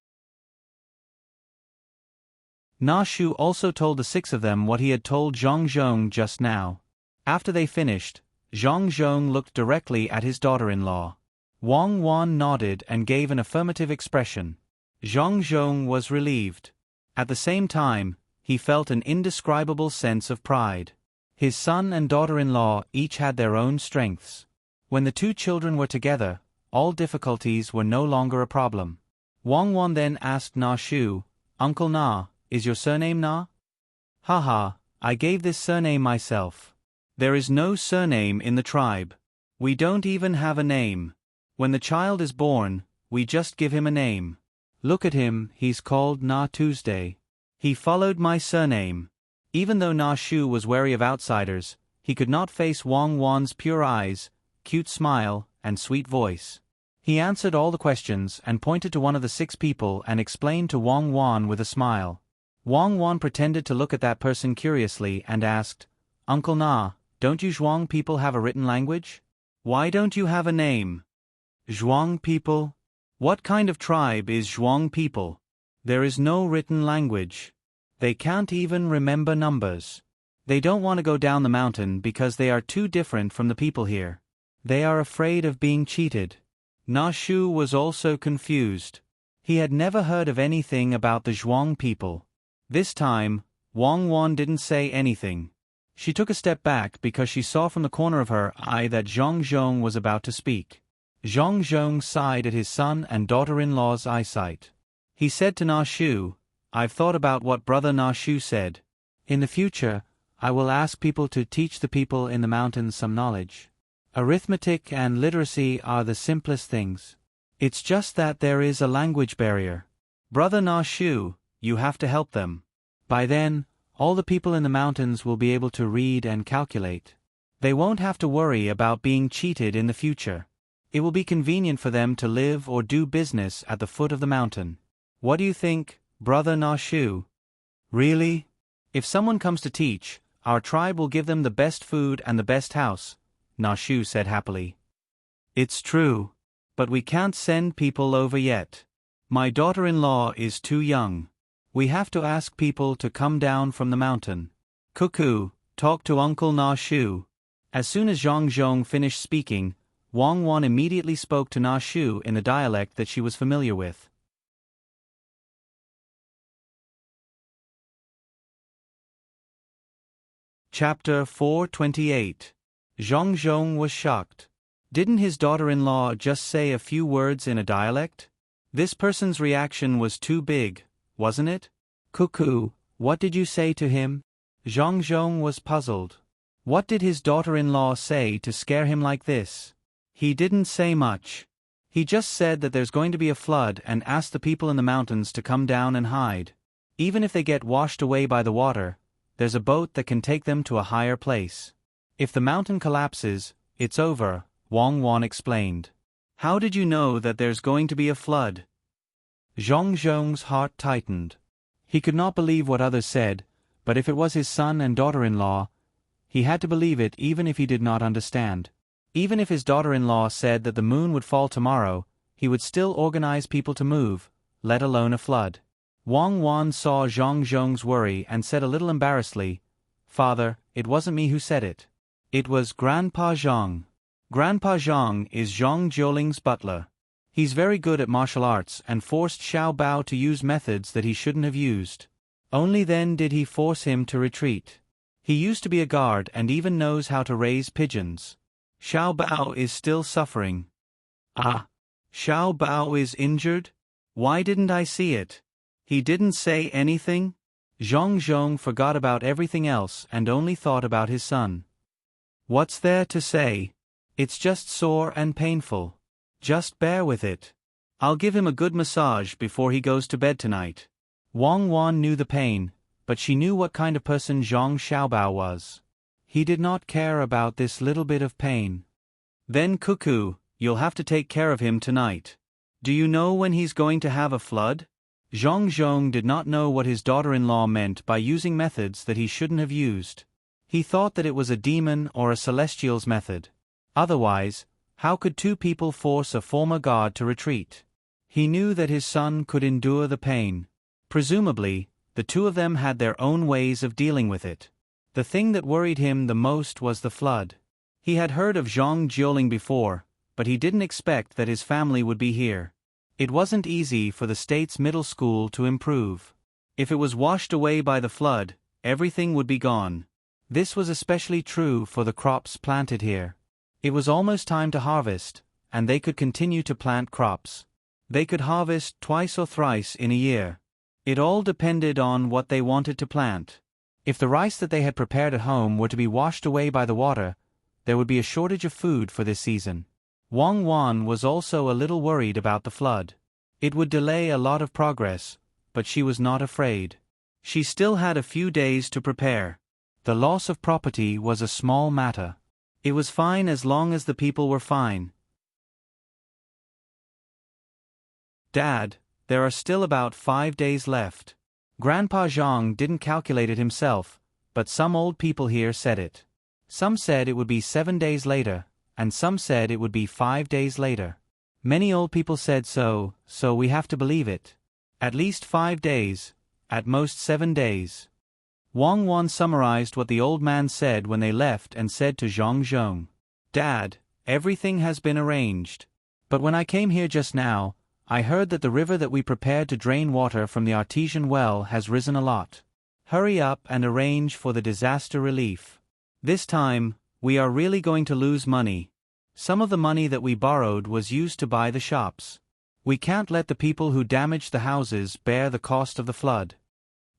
Na Shu also told the 6 of them what he had told Zhang Zhong just now. After they finished, Zhang Zhong looked directly at his daughter-in-law. Wang Wan nodded and gave an affirmative expression. Zhang Zhong was relieved. At the same time, he felt an indescribable sense of pride. His son and daughter-in-law each had their own strengths. When the 2 children were together, all difficulties were no longer a problem. Wang Wan then asked Na Shu, "Uncle Na, is your surname Na?" "Haha, I gave this surname myself. There is no surname in the tribe. We don't even have a name. When the child is born, we just give him a name. Look at him, he's called Na Tuesday. He followed my surname." Even though Na Shu was wary of outsiders, he could not face Wang Wan's pure eyes, cute smile, and sweet voice. He answered all the questions and pointed to one of the 6 people and explained to Wang Wan with a smile. Wang Wan pretended to look at that person curiously and asked, "Uncle Na, don't you Zhuang people have a written language? Why don't you have a name?" "Zhuang people? What kind of tribe is Zhuang people? There is no written language. They can't even remember numbers. They don't want to go down the mountain because they are too different from the people here. They are afraid of being cheated." Na Shu was also confused. He had never heard of anything about the Zhuang people. This time, Wang Wan didn't say anything. She took a step back because she saw from the corner of her eye that Zhang Zhong was about to speak. Zhang Zhong sighed at his son and daughter-in-law's eyesight. He said to Na Shu, "I've thought about what Brother Na Shu said. In the future, I will ask people to teach the people in the mountains some knowledge. Arithmetic and literacy are the simplest things. It's just that there is a language barrier. Brother Na Shu, you have to help them. By then, all the people in the mountains will be able to read and calculate. They won't have to worry about being cheated in the future. It will be convenient for them to live or do business at the foot of the mountain. What do you think, Brother Na Shu?" "Really? If someone comes to teach, our tribe will give them the best food and the best house," Na Shu said happily. "It's true. But we can't send people over yet. My daughter-in-law is too young. We have to ask people to come down from the mountain. Cuckoo, talk to Uncle Na Shu." As soon as Zhang Zhong finished speaking, Wang Wan immediately spoke to Na Shu in the dialect that she was familiar with. Chapter 428. Zhang Zhong was shocked. Didn't his daughter-in-law just say a few words in a dialect? This person's reaction was too big, wasn't it? "Cuckoo, what did you say to him?" Zhang Zhong was puzzled. What did his daughter-in-law say to scare him like this? He didn't say much. He just said that there's going to be a flood and asked the people in the mountains to come down and hide. Even if they get washed away by the water, there's a boat that can take them to a higher place. If the mountain collapses, it's over, Wang Wan explained. "How did you know that there's going to be a flood?" Zhong Zhong's heart tightened. He could not believe what others said, but if it was his son and daughter-in-law, he had to believe it even if he did not understand. Even if his daughter-in-law said that the moon would fall tomorrow, he would still organize people to move, let alone a flood. Wang Wan saw Zhong Zhong's worry and said a little embarrassedly, "Father, it wasn't me who said it. It was Grandpa Zhong. Grandpa Zhong is Zhong Jiuling's butler. He's very good at martial arts and forced Xiao Bao to use methods that he shouldn't have used. Only then did he force him to retreat. He used to be a guard and even knows how to raise pigeons. Xiao Bao is still suffering." "Ah, Xiao Bao is injured? Why didn't I see it? He didn't say anything?" Zhong Zhong forgot about everything else and only thought about his son. "What's there to say? It's just sore and painful. Just bear with it. I'll give him a good massage before he goes to bed tonight." Wang Wan knew the pain, but she knew what kind of person Zhong Xiaobao was. He did not care about this little bit of pain. "Then Cuckoo, you'll have to take care of him tonight. Do you know when he's going to have a flood?" Zhong Zhong did not know what his daughter-in-law meant by using methods that he shouldn't have used. He thought that it was a demon or a celestial's method. Otherwise, how could two people force a former god to retreat? He knew that his son could endure the pain. Presumably, the two of them had their own ways of dealing with it. The thing that worried him the most was the flood. He had heard of Zhong Jiuling before, but he didn't expect that his family would be here. It wasn't easy for the state's middle school to improve. If it was washed away by the flood, everything would be gone. This was especially true for the crops planted here. It was almost time to harvest, and they could continue to plant crops. They could harvest twice or thrice in a year. It all depended on what they wanted to plant. If the rice that they had prepared at home were to be washed away by the water, there would be a shortage of food for this season. Wang Wan was also a little worried about the flood. It would delay a lot of progress, but she was not afraid. She still had a few days to prepare. The loss of property was a small matter. It was fine as long as the people were fine. "Dad, there are still about 5 days left." Grandpa Zhang didn't calculate it himself, but some old people here said it. Some said it would be 7 days later, and some said it would be 5 days later. Many old people said so we have to believe it. At least 5 days, at most 7 days. Wang Wan summarized what the old man said when they left and said to Zhong Zhong, "Dad, everything has been arranged. But when I came here just now, I heard that the river that we prepared to drain water from the artesian well has risen a lot. Hurry up and arrange for the disaster relief. This time, we are really going to lose money. Some of the money that we borrowed was used to buy the shops. We can't let the people who damaged the houses bear the cost of the flood."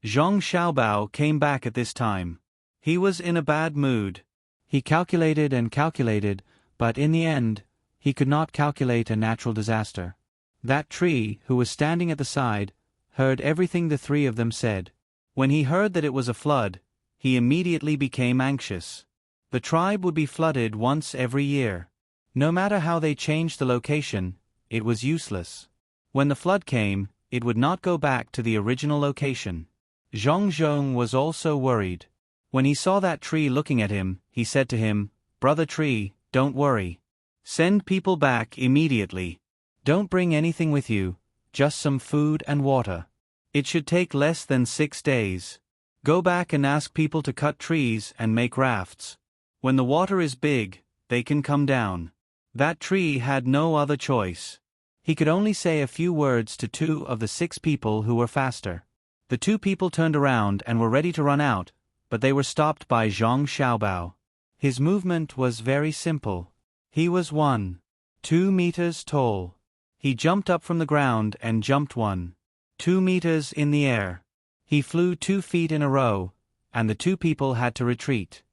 Zhong Xiaobao came back at this time. He was in a bad mood. He calculated and calculated, but in the end, he could not calculate a natural disaster. That tree, who was standing at the side, heard everything the three of them said. When he heard that it was a flood, he immediately became anxious. The tribe would be flooded once every year. No matter how they changed the location, it was useless. When the flood came, it would not go back to the original location. Zhong Zhong was also worried. When he saw that tree looking at him, he said to him, "Brother tree, don't worry. Send people back immediately. Don't bring anything with you, just some food and water. It should take less than 6 days. Go back and ask people to cut trees and make rafts. When the water is big, they can come down." That tree had no other choice. He could only say a few words to 2 of the 6 people who were faster. The 2 people turned around and were ready to run out, but they were stopped by Zhong Xiaobao. His movement was very simple. He was 1.2 meters tall. He jumped up from the ground and jumped 1.2 meters in the air. He flew 2 feet in a row, and the 2 people had to retreat.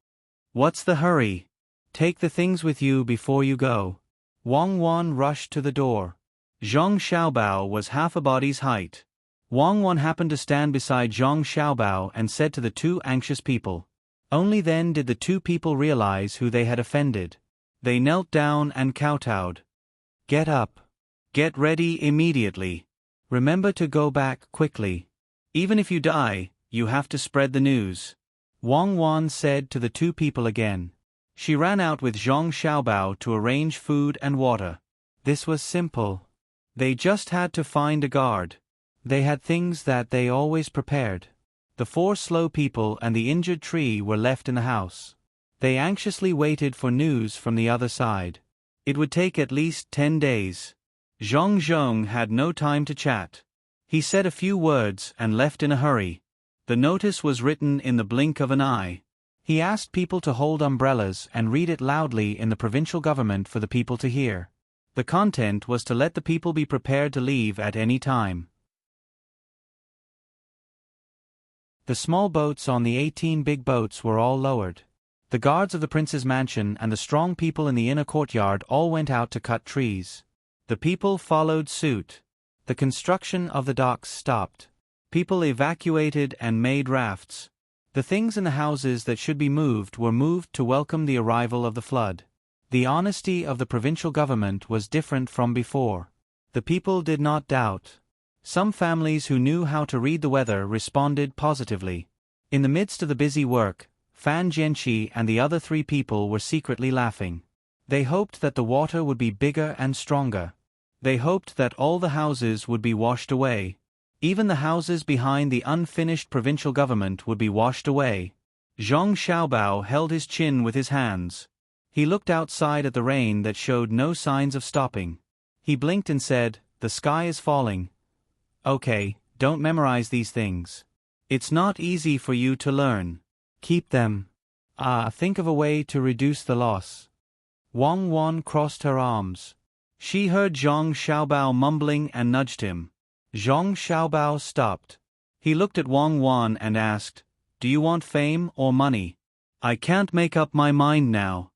"What's the hurry? Take the things with you before you go." Wang Wan rushed to the door. Zhong Xiaobao was half a body's height. Wang Wan happened to stand beside Zhong Xiaobao and said to the 2 anxious people. Only then did the 2 people realize who they had offended. They knelt down and kowtowed. "Get up. Get ready immediately. Remember to go back quickly. Even if you die, you have to spread the news. Wang Wan said to the two people again. She ran out with Zhang Xiaobao to arrange food and water. This was simple. They just had to find a guard. They had things that they always prepared. The four slow people and the injured tree were left in the house. They anxiously waited for news from the other side. It would take at least 10 days. Zhang Zhong had no time to chat. He said a few words and left in a hurry. The notice was written in the blink of an eye. He asked people to hold umbrellas and read it loudly in the provincial government for the people to hear. The content was to let the people be prepared to leave at any time. The small boats on the 18 big boats were all lowered. The guards of the prince's mansion and the strong people in the inner courtyard all went out to cut trees. The people followed suit. The construction of the docks stopped. People evacuated and made rafts. The things in the houses that should be moved were moved to welcome the arrival of the flood. The honesty of the provincial government was different from before. The people did not doubt. Some families who knew how to read the weather responded positively. In the midst of the busy work, Fan Jianqi and the other three people were secretly laughing. They hoped that the water would be bigger and stronger. They hoped that all the houses would be washed away. Even the houses behind the unfinished provincial government would be washed away. Zhang Xiaobao held his chin with his hands. He looked outside at the rain that showed no signs of stopping. He blinked and said, "The sky is falling." Okay, don't memorize these things. It's not easy for you to learn. Keep them. Think of a way to reduce the loss. Wang Wan crossed her arms. She heard Zhang Xiaobao mumbling and nudged him. Zhang Xiaobao stopped. He looked at Wang Wan and asked, "Do you want fame or money?" "I can't make up my mind now."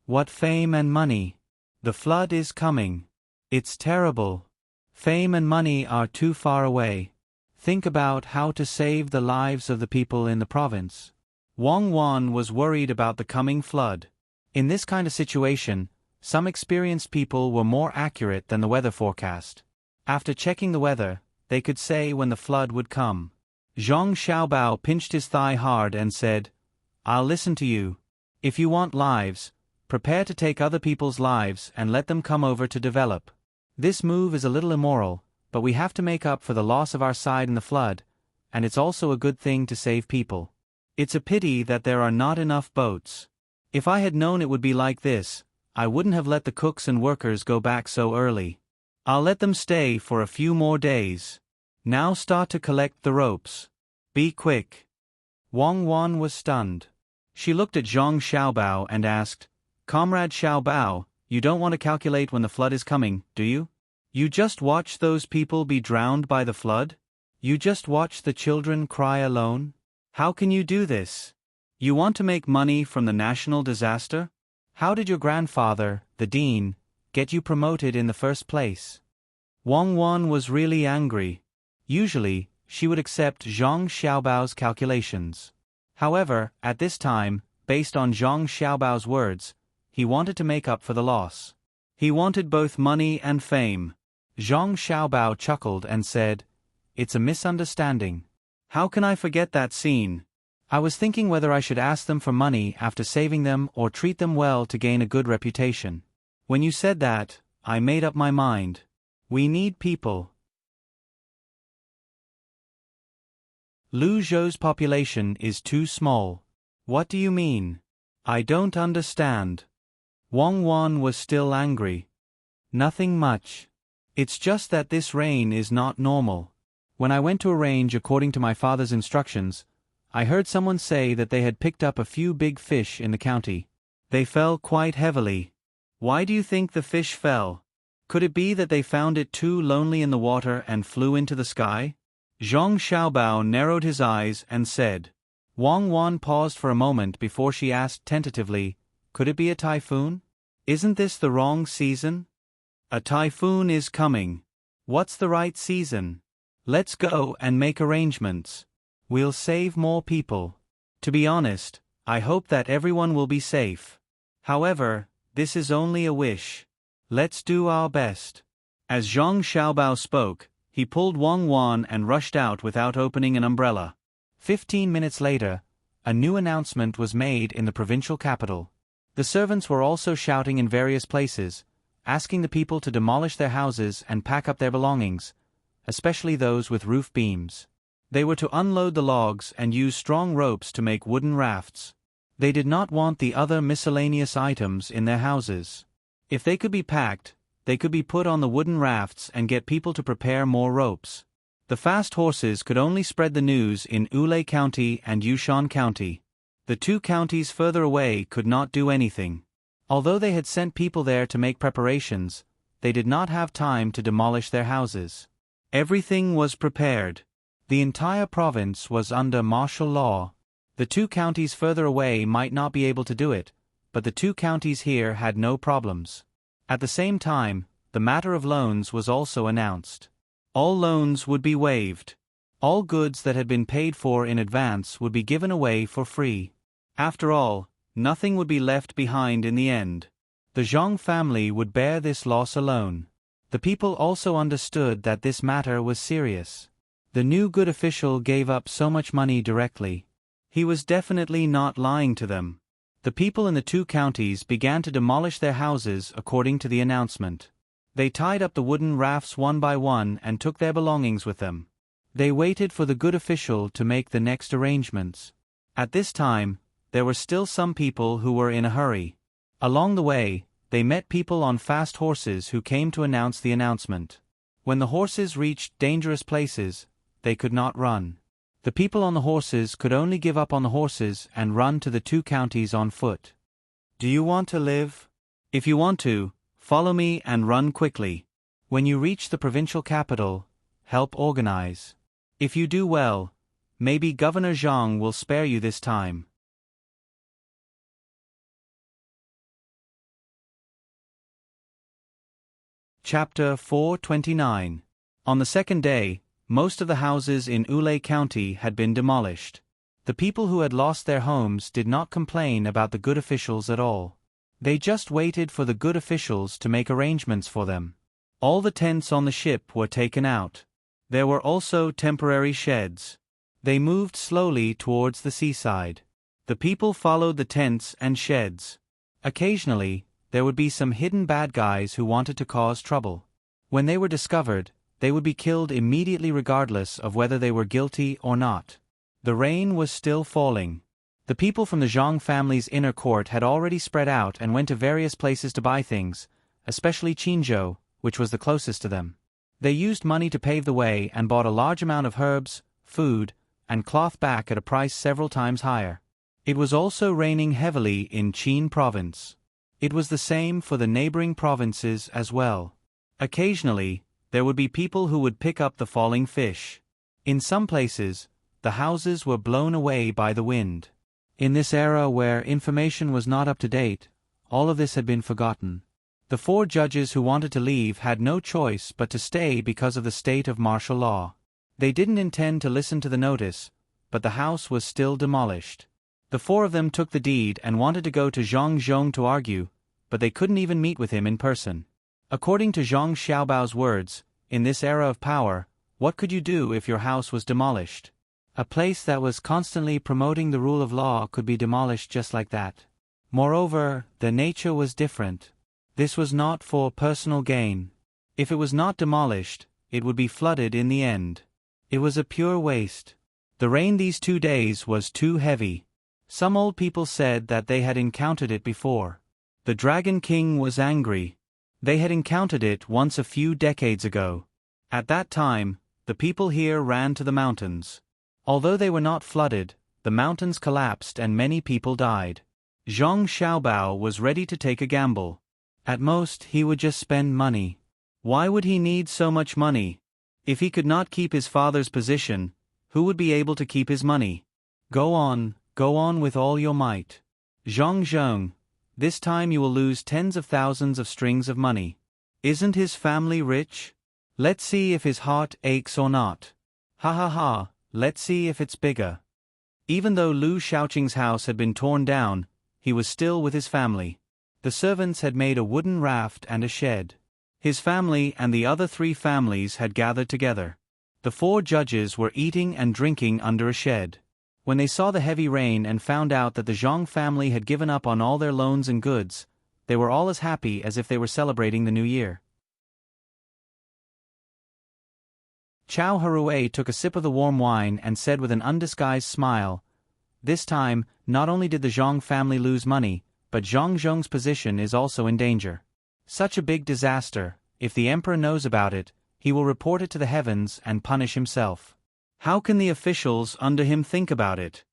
"What fame and money? The flood is coming. It's terrible. Fame and money are too far away. Think about how to save the lives of the people in the province." Wang Wan was worried about the coming flood. In this kind of situation, some experienced people were more accurate than the weather forecast. After checking the weather, they could say when the flood would come. Zhang Xiaobao pinched his thigh hard and said, "I'll listen to you. If you want lives, prepare to take other people's lives and let them come over to develop. This move is a little immoral, but we have to make up for the loss of our side in the flood, and it's also a good thing to save people. It's a pity that there are not enough boats. If I had known it would be like this, I wouldn't have let the cooks and workers go back so early. I'll let them stay for a few more days. Now start to collect the ropes. Be quick." Wang Wan was stunned. She looked at Zhang Xiaobao and asked, "Comrade Xiaobao, you don't want to calculate when the flood is coming, do you? You just watch those people be drowned by the flood? You just watch the children cry alone? How can you do this? You want to make money from the national disaster? How did your grandfather, the dean, get you promoted in the first place?" Wang Wan was really angry. Usually, she would accept Zhang Xiaobao's calculations. However, at this time, based on Zhang Xiaobao's words, he wanted to make up for the loss. He wanted both money and fame. Zhang Xiaobao chuckled and said, "It's a misunderstanding. How can I forget that scene? I was thinking whether I should ask them for money after saving them or treat them well to gain a good reputation. When you said that, I made up my mind. We need people." Lu Zhou's population is too small. What do you mean? I don't understand. Wang Wan was still angry. Nothing much. It's just that this rain is not normal. When I went to arrange according to my father's instructions, I heard someone say that they had picked up a few big fish in the county. They fell quite heavily. Why do you think the fish fell? Could it be that they found it too lonely in the water and flew into the sky? Zhang Xiaobao narrowed his eyes and said. Wang Wan paused for a moment before she asked tentatively, "Could it be a typhoon? Isn't this the wrong season?" "A typhoon is coming. What's the right season? Let's go and make arrangements. We'll save more people. To be honest, I hope that everyone will be safe. However, this is only a wish. Let's do our best." As Zhang Xiaobao spoke, He pulled Wang Wan and rushed out without opening an umbrella. 15 minutes later, a new announcement was made in the provincial capital. The servants were also shouting in various places, asking the people to demolish their houses and pack up their belongings, especially those with roof beams. They were to unload the logs and use strong ropes to make wooden rafts. They did not want the other miscellaneous items in their houses. If they could be packed, they could be put on the wooden rafts and get people to prepare more ropes. The fast horses could only spread the news in Ulay County and Yushan County. The two counties further away could not do anything. Although they had sent people there to make preparations, they did not have time to demolish their houses. Everything was prepared. The entire province was under martial law. The two counties further away might not be able to do it, but the two counties here had no problems. At the same time, the matter of loans was also announced. All loans would be waived. All goods that had been paid for in advance would be given away for free. After all, nothing would be left behind in the end. The Zhang family would bear this loss alone. The people also understood that this matter was serious. The new good official gave up so much money directly. He was definitely not lying to them. The people in the two counties began to demolish their houses according to the announcement. They tied up the wooden rafts one by one and took their belongings with them. They waited for the good official to make the next arrangements. At this time, there were still some people who were in a hurry. Along the way, they met people on fast horses who came to announce the announcement. When the horses reached dangerous places, they could not run. The people on the horses could only give up on the horses and run to the two counties on foot. Do you want to live? If you want to, follow me and run quickly. When you reach the provincial capital, help organize. If you do well, maybe Governor Zhang will spare you this time. Chapter 429. On the second day, most of the houses in Ulay County had been demolished. The people who had lost their homes did not complain about the good officials at all. They just waited for the good officials to make arrangements for them. All the tents on the ship were taken out. There were also temporary sheds. They moved slowly towards the seaside. The people followed the tents and sheds. Occasionally, there would be some hidden bad guys who wanted to cause trouble. When they were discovered, they would be killed immediately regardless of whether they were guilty or not. The rain was still falling. The people from the Zhang family's inner court had already spread out and went to various places to buy things, especially Qinzhou, which was the closest to them. They used money to pave the way and bought a large amount of herbs, food, and cloth back at a price several times higher. It was also raining heavily in Qin province. It was the same for the neighboring provinces as well. Occasionally, there would be people who would pick up the falling fish. In some places, the houses were blown away by the wind. In this era where information was not up to date, all of this had been forgotten. The 4 judges who wanted to leave had no choice but to stay because of the state of martial law. They didn't intend to listen to the notice, but the house was still demolished. The 4 of them took the deed and wanted to go to Zhang Zhong to argue, but they couldn't even meet with him in person. According to Zhang Xiaobao's words, in this era of power, what could you do if your house was demolished? A place that was constantly promoting the rule of law could be demolished just like that. Moreover, the nature was different. This was not for personal gain. If it was not demolished, it would be flooded in the end. It was a pure waste. The rain these 2 days was too heavy. Some old people said that they had encountered it before. The Dragon King was angry. They had encountered it once a few decades ago. At that time, the people here ran to the mountains. Although they were not flooded, the mountains collapsed and many people died. Zhang Xiaobao was ready to take a gamble. At most, he would just spend money. Why would he need so much money? If he could not keep his father's position, who would be able to keep his money? Go on with all your might. Zhang Zhong, this time you will lose tens of thousands of strings of money. Isn't his family rich? Let's see if his heart aches or not. Ha ha ha, let's see if it's bigger. Even though Lu Shaoqing's house had been torn down, he was still with his family. The servants had made a wooden raft and a shed. His family and the other 3 families had gathered together. The 4 judges were eating and drinking under a shed. When they saw the heavy rain and found out that the Zhang family had given up on all their loans and goods, they were all as happy as if they were celebrating the new year. Chow Harue took a sip of the warm wine and said with an undisguised smile, "This time, not only did the Zhang family lose money, but Zhang Zhong's position is also in danger. Such a big disaster, if the emperor knows about it, he will report it to the heavens and punish himself. How can the officials under him think about it?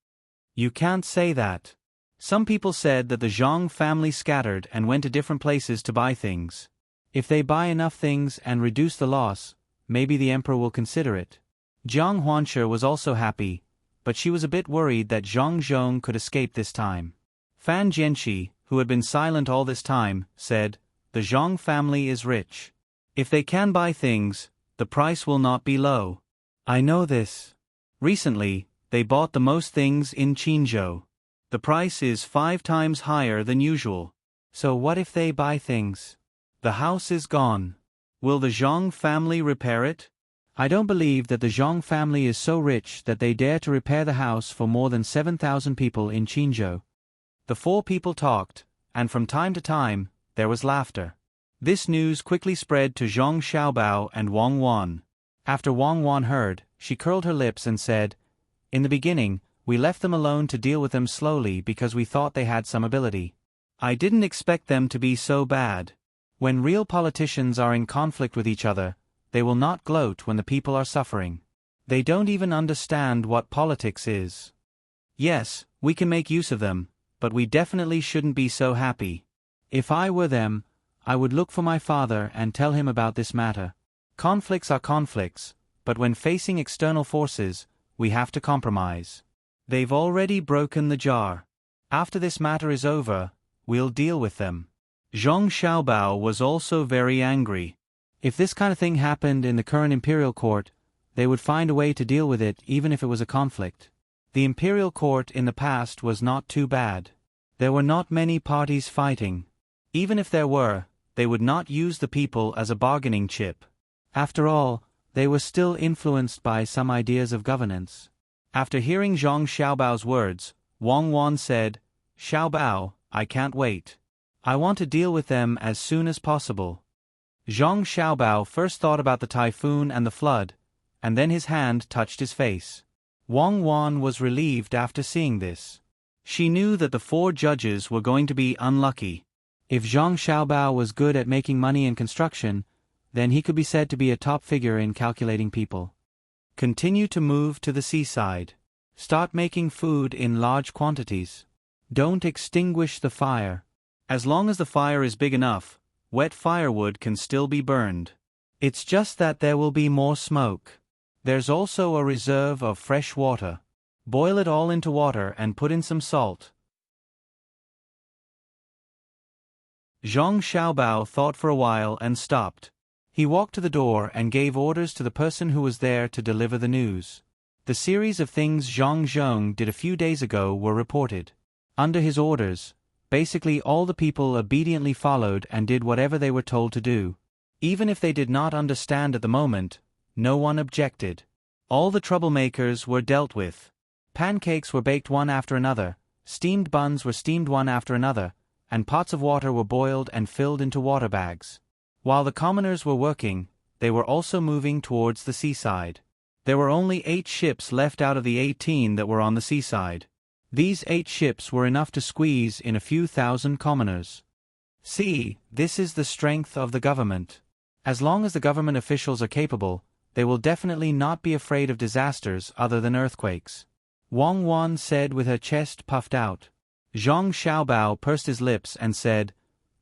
You can't say that. Some people said that the Zhang family scattered and went to different places to buy things. If they buy enough things and reduce the loss, maybe the emperor will consider it." Jiang Huanshe was also happy, but she was a bit worried that Zhang Zhong could escape this time. Fan Jianxi, who had been silent all this time, said, "The Zhang family is rich. If they can buy things, the price will not be low. I know this. Recently, they bought the most things in Qinzhou. The price is 5 times higher than usual. So what if they buy things? The house is gone. Will the Zhang family repair it? I don't believe that the Zhang family is so rich that they dare to repair the house for more than 7,000 people in Qinzhou." The 4 people talked, and from time to time, there was laughter. This news quickly spread to Zhang Xiaobao and Wang Wan. After Wang Wan heard, she curled her lips and said, "In the beginning, we left them alone to deal with them slowly because we thought they had some ability. I didn't expect them to be so bad. When real politicians are in conflict with each other, they will not gloat when the people are suffering. They don't even understand what politics is. Yes, we can make use of them, but we definitely shouldn't be so happy. If I were them, I would look for my father and tell him about this matter. Conflicts are conflicts, but when facing external forces, we have to compromise. They've already broken the jar. After this matter is over, we'll deal with them." Zhang Xiaobao was also very angry. If this kind of thing happened in the current imperial court, they would find a way to deal with it even if it was a conflict. The imperial court in the past was not too bad. There were not many parties fighting. Even if there were, they would not use the people as a bargaining chip. After all, they were still influenced by some ideas of governance. After hearing Zhang Xiaobao's words, Wang Wan said, "Xiaobao, I can't wait. I want to deal with them as soon as possible." Zhang Xiaobao first thought about the typhoon and the flood, and then his hand touched his face. Wang Wan was relieved after seeing this. She knew that the 4 judges were going to be unlucky. If Zhang Xiaobao was good at making money in construction, then he could be said to be a top figure in calculating people. Continue to move to the seaside. Start making food in large quantities. Don't extinguish the fire. As long as the fire is big enough, wet firewood can still be burned. It's just that there will be more smoke. There's also a reserve of fresh water. Boil it all into water and put in some salt. Zhang Xiaobao thought for a while and stopped. He walked to the door and gave orders to the person who was there to deliver the news. The series of things Zhang Zhong did a few days ago were reported. Under his orders, basically all the people obediently followed and did whatever they were told to do. Even if they did not understand at the moment, no one objected. All the troublemakers were dealt with. Pancakes were baked one after another, steamed buns were steamed one after another, and pots of water were boiled and filled into water bags. While the commoners were working, they were also moving towards the seaside. There were only 8 ships left out of the 18 that were on the seaside. These 8 ships were enough to squeeze in a few thousand commoners. See, this is the strength of the government. As long as the government officials are capable, they will definitely not be afraid of disasters other than earthquakes. Wang Wan said with her chest puffed out. Zhang Xiaobao pursed his lips and said,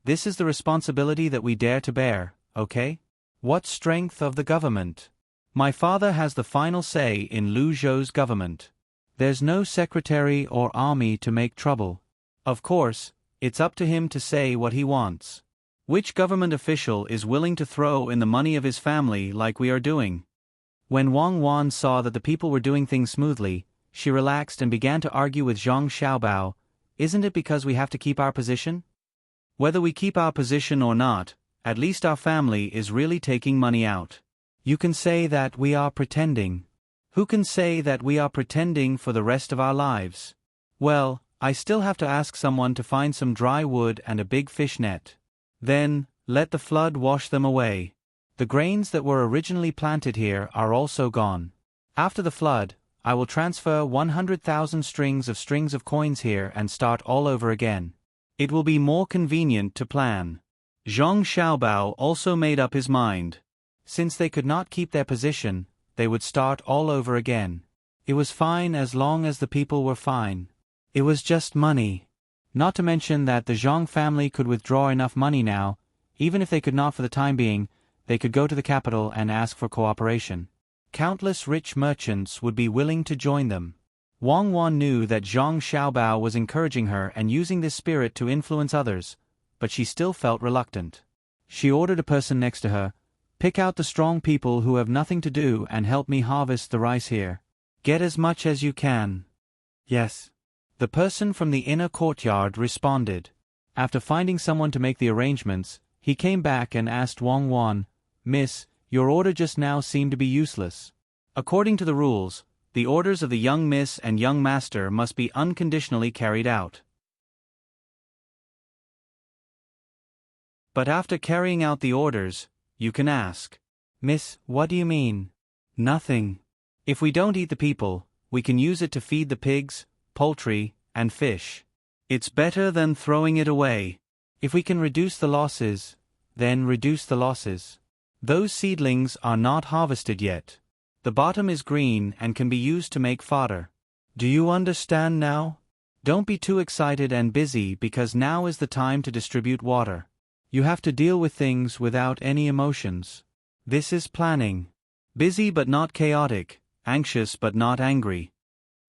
"This is the responsibility that we dare to bear, okay? What strength of the government? My father has the final say in Lu Zhou's government. There's no secretary or army to make trouble. Of course, it's up to him to say what he wants. Which government official is willing to throw in the money of his family like we are doing?" When Wang Wan saw that the people were doing things smoothly, she relaxed and began to argue with Zhang Xiaobao, "Isn't it because we have to keep our position? Whether we keep our position or not, At least our family is really taking money out. You can say that we are pretending. Who can say that we are pretending for the rest of our lives? Well, I still have to ask someone to find some dry wood and a big fish net. Then, let the flood wash them away. The grains that were originally planted here are also gone. After the flood, I will transfer 100,000 strings of coins here and start all over again. It will be more convenient to plan. Zhang Xiaobao also made up his mind. Since they could not keep their position, they would start all over again. It was fine as long as the people were fine. It was just money. Not to mention that the Zhang family could withdraw enough money now. Even if they could not for the time being, they could go to the capital and ask for cooperation. Countless rich merchants would be willing to join them. Wang Wan knew that Zhang Xiaobao was encouraging her and using this spirit to influence others, but she still felt reluctant. She ordered a person next to her, "Pick out the strong people who have nothing to do and help me harvest the rice here. Get as much as you can." "Yes." The person from the inner courtyard responded. After finding someone to make the arrangements, he came back and asked Wang Wan, "Miss, your order just now seemed to be useless. According to the rules, the orders of the young miss and young master must be unconditionally carried out. But after carrying out the orders, you can ask, 'Miss, what do you mean?' Nothing. If we don't eat the people, we can use it to feed the pigs, poultry, and fish. It's better than throwing it away. If we can reduce the losses, then reduce the losses. Those seedlings are not harvested yet. The bottom is green and can be used to make fodder. Do you understand now? Don't be too excited and busy because now is the time to distribute water. You have to deal with things without any emotions. This is planning. Busy but not chaotic, anxious but not angry."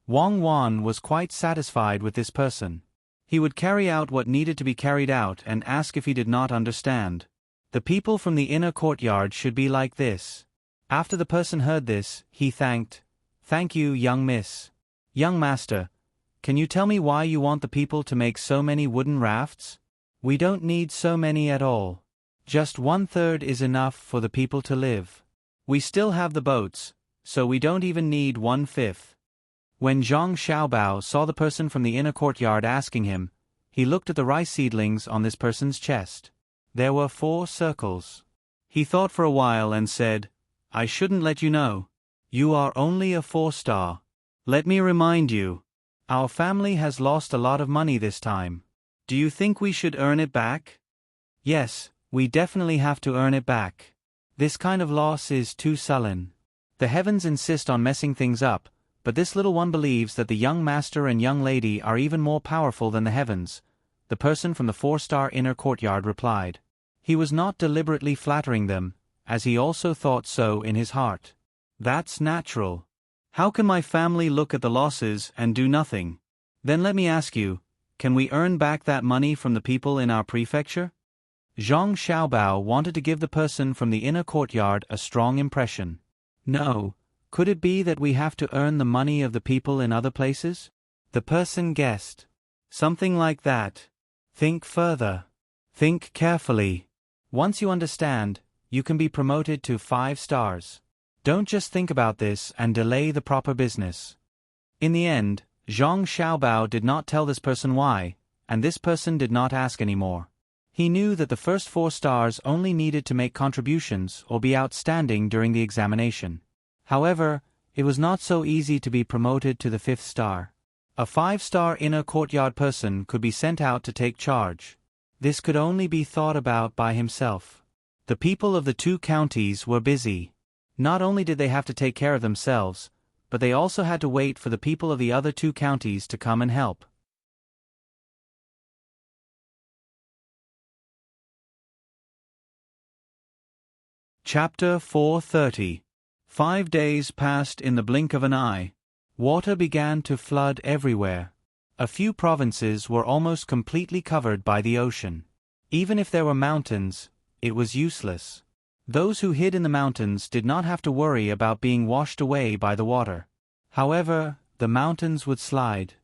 Wang Wan was quite satisfied with this person. He would carry out what needed to be carried out and ask if he did not understand. The people from the inner courtyard should be like this. After the person heard this, he thanked, "Thank you, young miss. Young master, can you tell me why you want the people to make so many wooden rafts? We don't need so many at all. Just 1/3 is enough for the people to live. We still have the boats, so we don't even need 1/5. When Zhang Xiaobao saw the person from the inner courtyard asking him, he looked at the rice seedlings on this person's chest. There were 4 circles. He thought for a while and said, "I shouldn't let you know. You are only a 4-star. Let me remind you. Our family has lost a lot of money this time. Do you think we should earn it back?" "Yes, we definitely have to earn it back. This kind of loss is too sullen. The heavens insist on messing things up, but this little one believes that the young master and young lady are even more powerful than the heavens," the person from the 4-star inner courtyard replied. He was not deliberately flattering them, as he also thought so in his heart. "That's natural. How can my family look at the losses and do nothing? Then let me ask you, can we earn back that money from the people in our prefecture?" Zhang Xiaobao wanted to give the person from the inner courtyard a strong impression. "No, could it be that we have to earn the money of the people in other places?" The person guessed. "Something like that. Think further. Think carefully. Once you understand, you can be promoted to 5 stars. Don't just think about this and delay the proper business." In the end, Zhang Xiaobao did not tell this person why, and this person did not ask anymore. He knew that the first 4 stars only needed to make contributions or be outstanding during the examination. However, it was not so easy to be promoted to the 5th star. A 5-star inner courtyard person could be sent out to take charge. This could only be thought about by himself. The people of the 2 counties were busy. Not only did they have to take care of themselves, but they also had to wait for the people of the other 2 counties to come and help. Chapter 430. 5 days passed in the blink of an eye. Water began to flood everywhere. A few provinces were almost completely covered by the ocean. Even if there were mountains, it was useless. Those who hid in the mountains did not have to worry about being washed away by the water. However, the mountains would slide.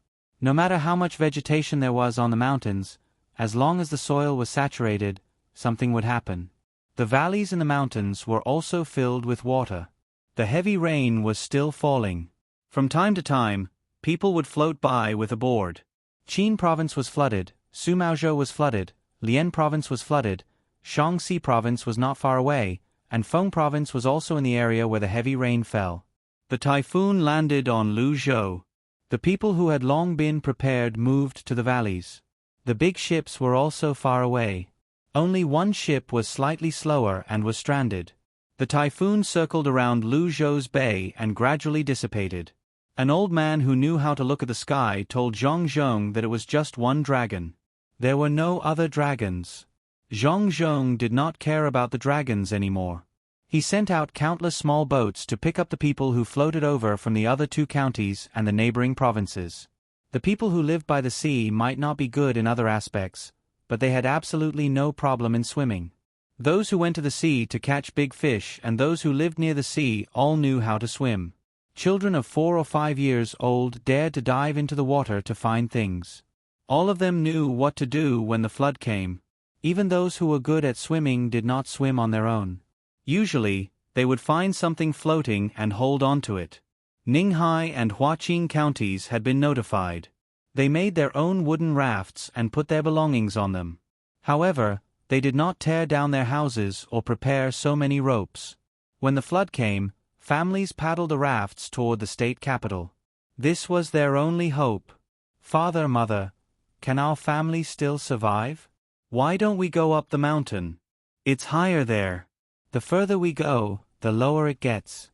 No matter how much vegetation there was on the mountains, as long as the soil was saturated, something would happen. The valleys and the mountains were also filled with water. The heavy rain was still falling. From time to time, people would float by with a board. Qin province was flooded, Sumaozhou was flooded, Lian province was flooded, Shaanxi province was not far away, and Feng province was also in the area where the heavy rain fell. The typhoon landed on Luzhou. The people who had long been prepared moved to the valleys. The big ships were also far away. Only one ship was slightly slower and was stranded. The typhoon circled around Luzhou's bay and gradually dissipated. An old man who knew how to look at the sky told Zhang Zhong that it was just one dragon. There were no other dragons. Zhang Zhong did not care about the dragons anymore. He sent out countless small boats to pick up the people who floated over from the other 2 counties and the neighboring provinces. The people who lived by the sea might not be good in other aspects, but they had absolutely no problem in swimming. Those who went to the sea to catch big fish and those who lived near the sea all knew how to swim. Children of 4 or 5 years old dared to dive into the water to find things. All of them knew what to do when the flood came. Even those who were good at swimming did not swim on their own. Usually, they would find something floating and hold on to it. Ninghai and Huaqing counties had been notified. They made their own wooden rafts and put their belongings on them. However, they did not tear down their houses or prepare so many ropes. When the flood came, families paddled the rafts toward the state capital. This was their only hope. Father, mother, can our family still survive? Why don't we go up the mountain? It's higher there. The further we go, the lower it gets.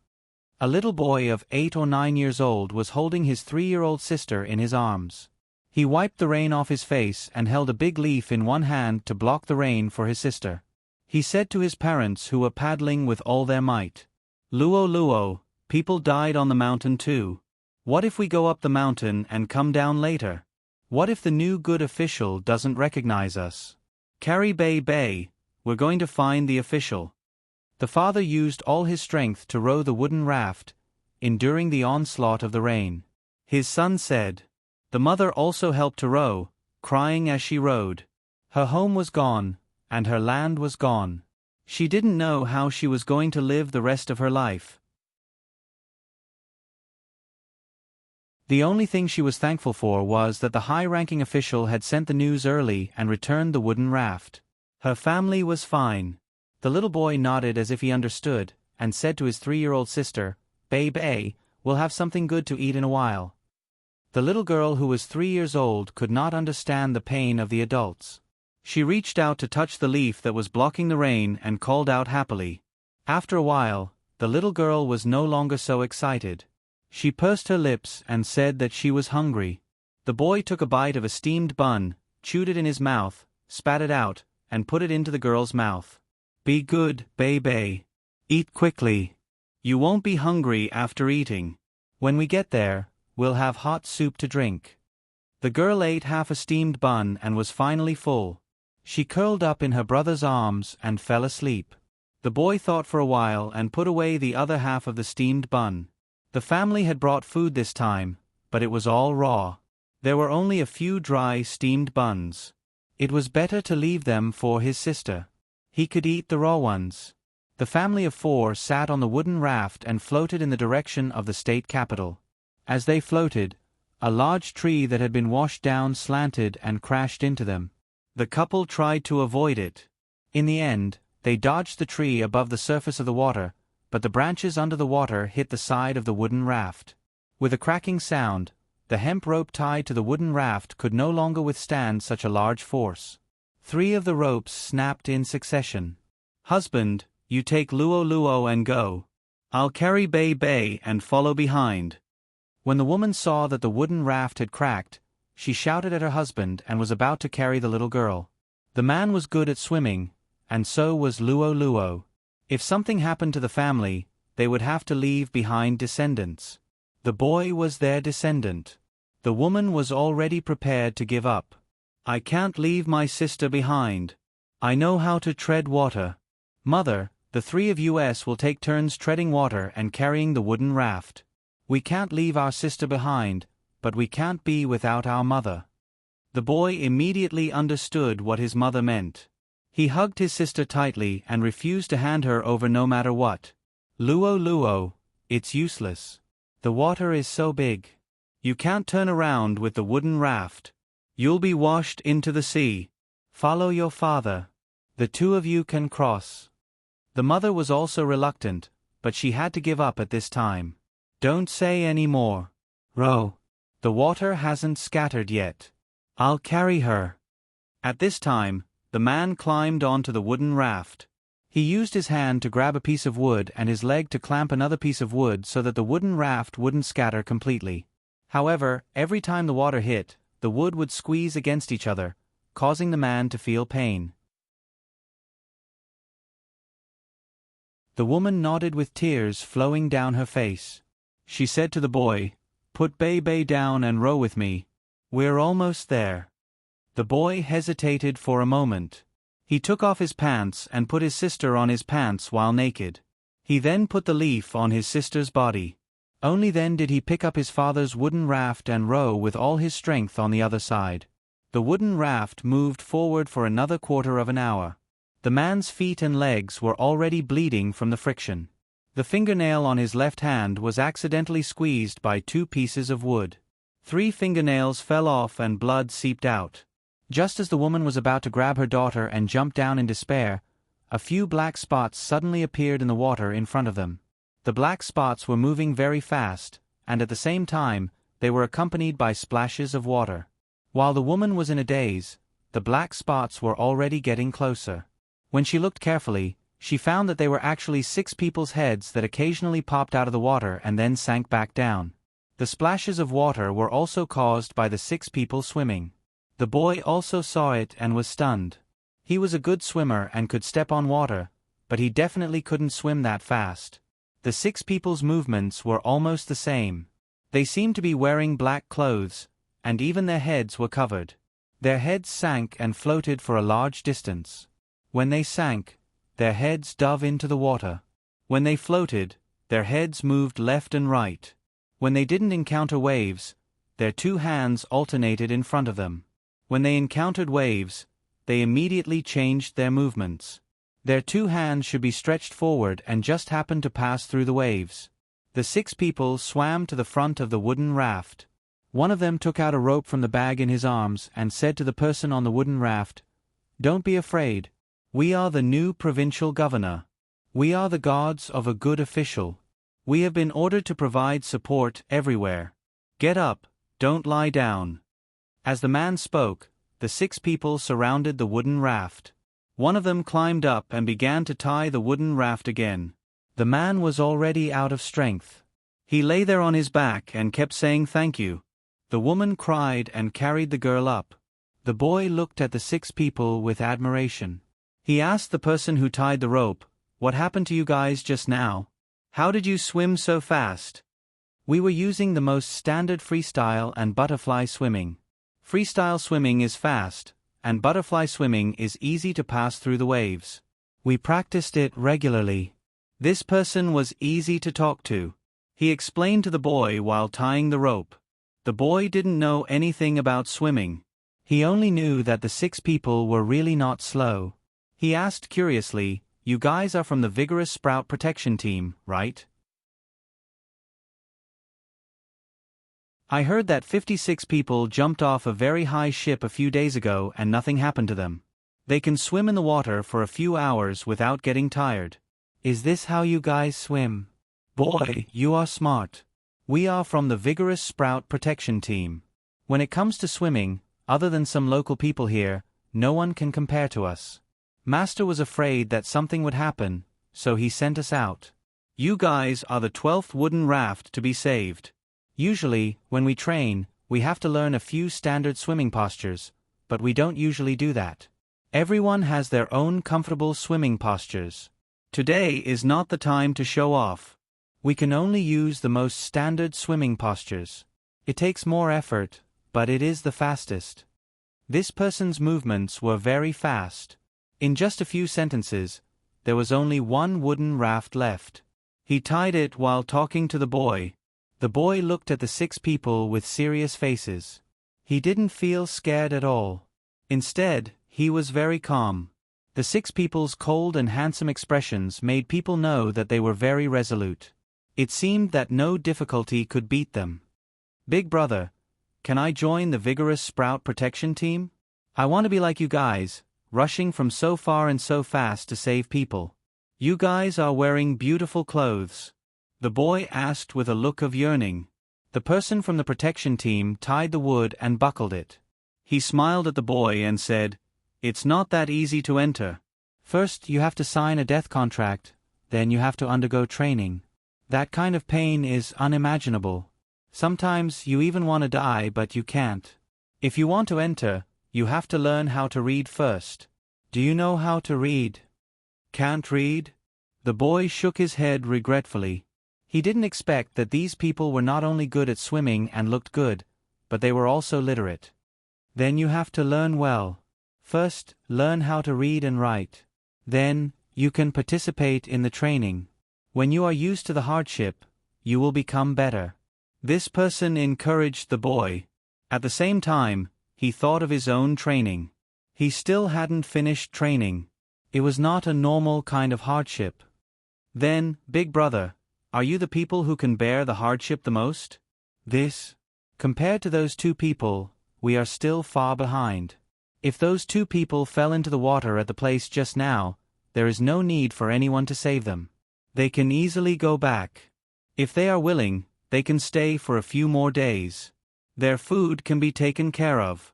A little boy of 8 or 9 years old was holding his 3-year-old sister in his arms. He wiped the rain off his face and held a big leaf in one hand to block the rain for his sister. He said to his parents who were paddling with all their might, "Luo Luo, people died on the mountain too. What if we go up the mountain and come down later? What if the new good official doesn't recognize us? Carry Bei Bei, we're going to find the official." The father used all his strength to row the wooden raft, enduring the onslaught of the rain. His son said. The mother also helped to row, crying as she rowed. Her home was gone, and her land was gone. She didn't know how she was going to live the rest of her life. The only thing she was thankful for was that the high-ranking official had sent the news early and returned the wooden raft. Her family was fine. The little boy nodded as if he understood, and said to his 3-year-old sister, "Bei Bei, we'll have something good to eat in a while." The little girl who was 3 years old could not understand the pain of the adults. She reached out to touch the leaf that was blocking the rain and called out happily. After a while, the little girl was no longer so excited. She pursed her lips and said that she was hungry. The boy took a bite of a steamed bun, chewed it in his mouth, spat it out, and put it into the girl's mouth. "Be good, Bei Bei. Eat quickly. You won't be hungry after eating. When we get there, we'll have hot soup to drink." The girl ate half a steamed bun and was finally full. She curled up in her brother's arms and fell asleep. The boy thought for a while and put away the other half of the steamed bun. The family had brought food this time, but it was all raw. There were only a few dry steamed buns. It was better to leave them for his sister. He could eat the raw ones. The family of 4 sat on the wooden raft and floated in the direction of the state capital. As they floated, a large tree that had been washed down slanted and crashed into them. The couple tried to avoid it. In the end, they dodged the tree above the surface of the water, but the branches under the water hit the side of the wooden raft. With a cracking sound, the hemp rope tied to the wooden raft could no longer withstand such a large force. 3 of the ropes snapped in succession. "Husband, you take Luo Luo and go. I'll carry Bei Bei and follow behind." When the woman saw that the wooden raft had cracked, she shouted at her husband and was about to carry the little girl. The man was good at swimming, and so was Luo Luo. If something happened to the family, they would have to leave behind descendants. The boy was their descendant. The woman was already prepared to give up. "I can't leave my sister behind. I know how to tread water. Mother, the 3 of us will take turns treading water and carrying the wooden raft. We can't leave our sister behind, but we can't be without our mother." The boy immediately understood what his mother meant. He hugged his sister tightly and refused to hand her over no matter what. Luo Luo, it's useless. The water is so big. You can't turn around with the wooden raft. You'll be washed into the sea. Follow your father. The two of you can cross. The mother was also reluctant, but she had to give up at this time. Don't say any more. Row. The water hasn't scattered yet. I'll carry her. At this time, the man climbed onto the wooden raft. He used his hand to grab a piece of wood and his leg to clamp another piece of wood so that the wooden raft wouldn't scatter completely. However, every time the water hit, the wood would squeeze against each other, causing the man to feel pain. The woman nodded with tears flowing down her face. She said to the boy, "Put Bei down and row with me. We're almost there." The boy hesitated for a moment. He took off his pants and put his sister on his pants while naked. He then put the leaf on his sister's body. Only then did he pick up his father's wooden raft and row with all his strength on the other side. The wooden raft moved forward for another quarter of an hour. The man's feet and legs were already bleeding from the friction. The fingernail on his left hand was accidentally squeezed by 2 pieces of wood. 3 fingernails fell off and blood seeped out. Just as the woman was about to grab her daughter and jump down in despair, a few black spots suddenly appeared in the water in front of them. The black spots were moving very fast, and at the same time, they were accompanied by splashes of water. While the woman was in a daze, the black spots were already getting closer. When she looked carefully, she found that they were actually 6 people's heads that occasionally popped out of the water and then sank back down. The splashes of water were also caused by the 6 people swimming. The boy also saw it and was stunned. He was a good swimmer and could step on water, but he definitely couldn't swim that fast. The 6 people's movements were almost the same. They seemed to be wearing black clothes, and even their heads were covered. Their heads sank and floated for a large distance. When they sank, their heads dove into the water. When they floated, their heads moved left and right. When they didn't encounter waves, their 2 hands alternated in front of them. When they encountered waves, they immediately changed their movements. Their 2 hands should be stretched forward and just happened to pass through the waves. The 6 people swam to the front of the wooden raft. One of them took out a rope from the bag in his arms and said to the person on the wooden raft, "Don't be afraid. We are the new provincial governor. We are the guards of a good official. We have been ordered to provide support everywhere. Get up, don't lie down." As the man spoke, the 6 people surrounded the wooden raft. One of them climbed up and began to tie the wooden raft again. The man was already out of strength. He lay there on his back and kept saying thank you. The woman cried and carried the girl up. The boy looked at the 6 people with admiration. He asked the person who tied the rope, "What happened to you guys just now? How did you swim so fast?" "We were using the most standard freestyle and butterfly swimming. Freestyle swimming is fast, and butterfly swimming is easy to pass through the waves. We practiced it regularly." This person was easy to talk to. He explained to the boy while tying the rope. The boy didn't know anything about swimming. He only knew that the 6 people were really not slow. He asked curiously, "You guys are from the Vigorous Sprout Protection Team, right?" "I heard that 56 people jumped off a very high ship a few days ago and nothing happened to them. They can swim in the water for a few hours without getting tired." "Is this how you guys swim?" "Boy, you are smart. We are from the Vigorous Sprout Protection Team. When it comes to swimming, other than some local people here, no one can compare to us. Master was afraid that something would happen, so he sent us out. You guys are the 12th wooden raft to be saved. Usually, when we train, we have to learn a few standard swimming postures, but we don't usually do that. Everyone has their own comfortable swimming postures. Today is not the time to show off. We can only use the most standard swimming postures. It takes more effort, but it is the fastest." This person's movements were very fast. In just a few sentences, there was only 1 wooden raft left. He tied it while talking to the boy. The boy looked at the 6 people with serious faces. He didn't feel scared at all. Instead, he was very calm. The 6 people's cold and handsome expressions made people know that they were very resolute. It seemed that no difficulty could beat them. Big brother, can I join the vigorous sprout protection team? I want to be like you guys, rushing from so far and so fast to save people. You guys are wearing beautiful clothes. The boy asked with a look of yearning. The person from the protection team tied the wood and buckled it. He smiled at the boy and said, "It's not that easy to enter. First you have to sign a death contract, then you have to undergo training. That kind of pain is unimaginable. Sometimes you even want to die but you can't. If you want to enter, you have to learn how to read first. Do you know how to read?" "Can't read?" The boy shook his head regretfully. He didn't expect that these people were not only good at swimming and looked good, but they were also literate. "Then you have to learn well. First, learn how to read and write. Then, you can participate in the training. When you are used to the hardship, you will become better." This person encouraged the boy. At the same time, he thought of his own training. He still hadn't finished training. It was not a normal kind of hardship. "Then, big brother, are you the people who can bear the hardship the most?" Compared to those 2 people, we are still far behind. If those 2 people fell into the water at the place just now, there is no need for anyone to save them. They can easily go back. If they are willing, they can stay for a few more days. Their food can be taken care of.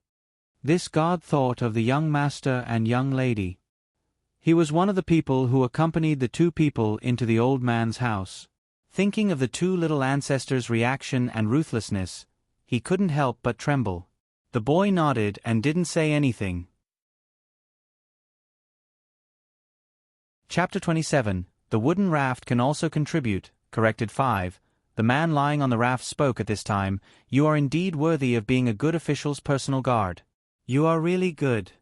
This God thought of the young master and young lady. He was one of the people who accompanied the 2 people into the old man's house. Thinking of the 2 little ancestors' reaction and ruthlessness, he couldn't help but tremble. The boy nodded and didn't say anything. Chapter 27. The wooden raft can also contribute, corrected 5. The man lying on the raft spoke at this time. "You are indeed worthy of being a good official's personal guard. You are really good.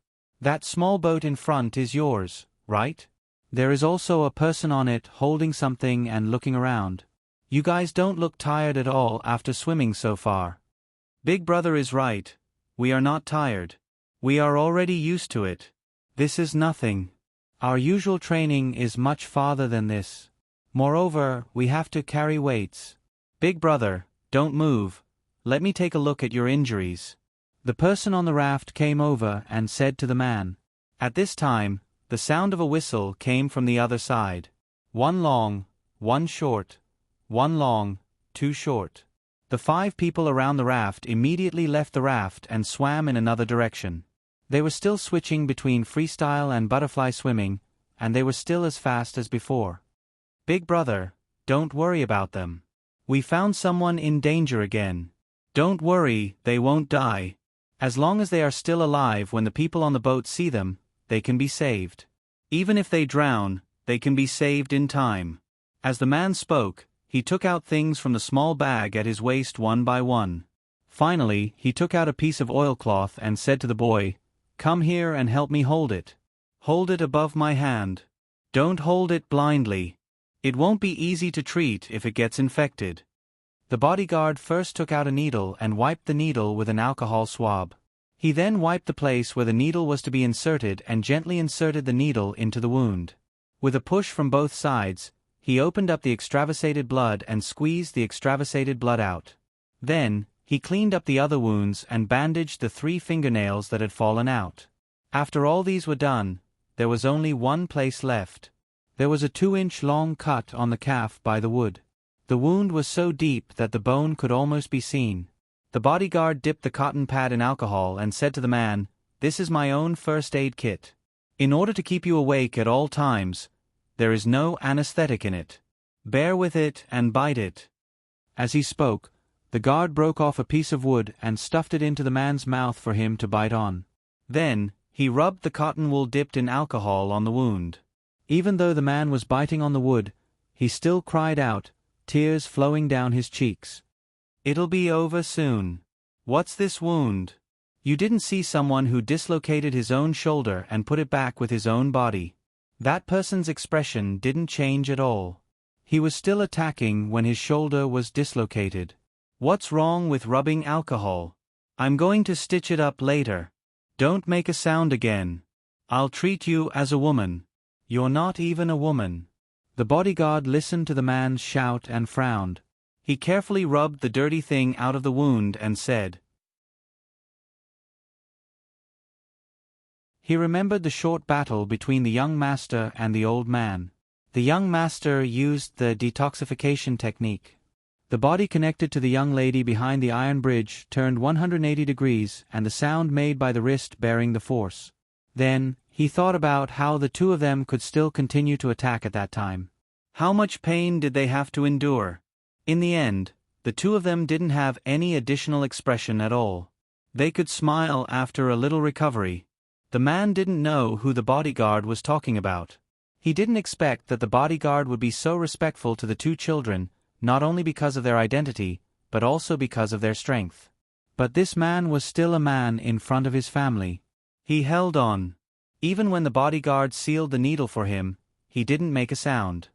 That small boat in front is yours, right? There is also a person on it holding something and looking around. You guys don't look tired at all after swimming so far." Big brother is right. We are not tired. We are already used to it. This is nothing. Our usual training is much farther than this. Moreover, we have to carry weights. Big brother, don't move. Let me take a look at your injuries. The person on the raft came over and said to the man. At this time, the sound of a whistle came from the other side. 1 long, 1 short, 1 long, 2 short. The 5 people around the raft immediately left the raft and swam in another direction. They were still switching between freestyle and butterfly swimming, and they were still as fast as before. Big brother, don't worry about them. We found someone in danger again. Don't worry, they won't die. As long as they are still alive when the people on the boat see them, they can be saved. Even if they drown, they can be saved in time. As the man spoke, he took out things from the small bag at his waist one by one. Finally, he took out a piece of oilcloth and said to the boy, "Come here and help me hold it. Hold it above my hand. Don't hold it blindly. It won't be easy to treat if it gets infected." The bodyguard first took out a needle and wiped the needle with an alcohol swab. He then wiped the place where the needle was to be inserted and gently inserted the needle into the wound. With a push from both sides, he opened up the extravasated blood and squeezed the extravasated blood out. Then, he cleaned up the other wounds and bandaged the 3 fingernails that had fallen out. After all these were done, there was only one place left. There was a 2-inch long cut on the calf by the wood. The wound was so deep that the bone could almost be seen. The bodyguard dipped the cotton pad in alcohol and said to the man, "This is my own first aid kit. In order to keep you awake at all times, there is no anesthetic in it. Bear with it and bite it." As he spoke, the guard broke off a piece of wood and stuffed it into the man's mouth for him to bite on. Then, he rubbed the cotton wool dipped in alcohol on the wound. Even though the man was biting on the wood, he still cried out, tears flowing down his cheeks. "It'll be over soon. What's this wound?" You didn't see someone who dislocated his own shoulder and put it back with his own body. That person's expression didn't change at all. He was still attacking when his shoulder was dislocated. "What's wrong with rubbing alcohol? I'm going to stitch it up later. Don't make a sound again. I'll treat you as a woman. You're not even a woman. The bodyguard listened to the man's shout and frowned. He carefully rubbed the dirty thing out of the wound and said. He remembered the short battle between the young master and the old man. The young master used the detoxification technique. The body connected to the young lady behind the iron bridge turned 180 degrees and the sound made by the wrist bearing the force. Then, he thought about how the two of them could still continue to attack at that time. How much pain did they have to endure? In the end, the two of them didn't have any additional expression at all. They could smile after a little recovery. The man didn't know who the bodyguard was talking about. He didn't expect that the bodyguard would be so respectful to the two children, not only because of their identity, but also because of their strength. But this man was still a man in front of his family. He held on. Even when the bodyguard sealed the needle for him, he didn't make a sound.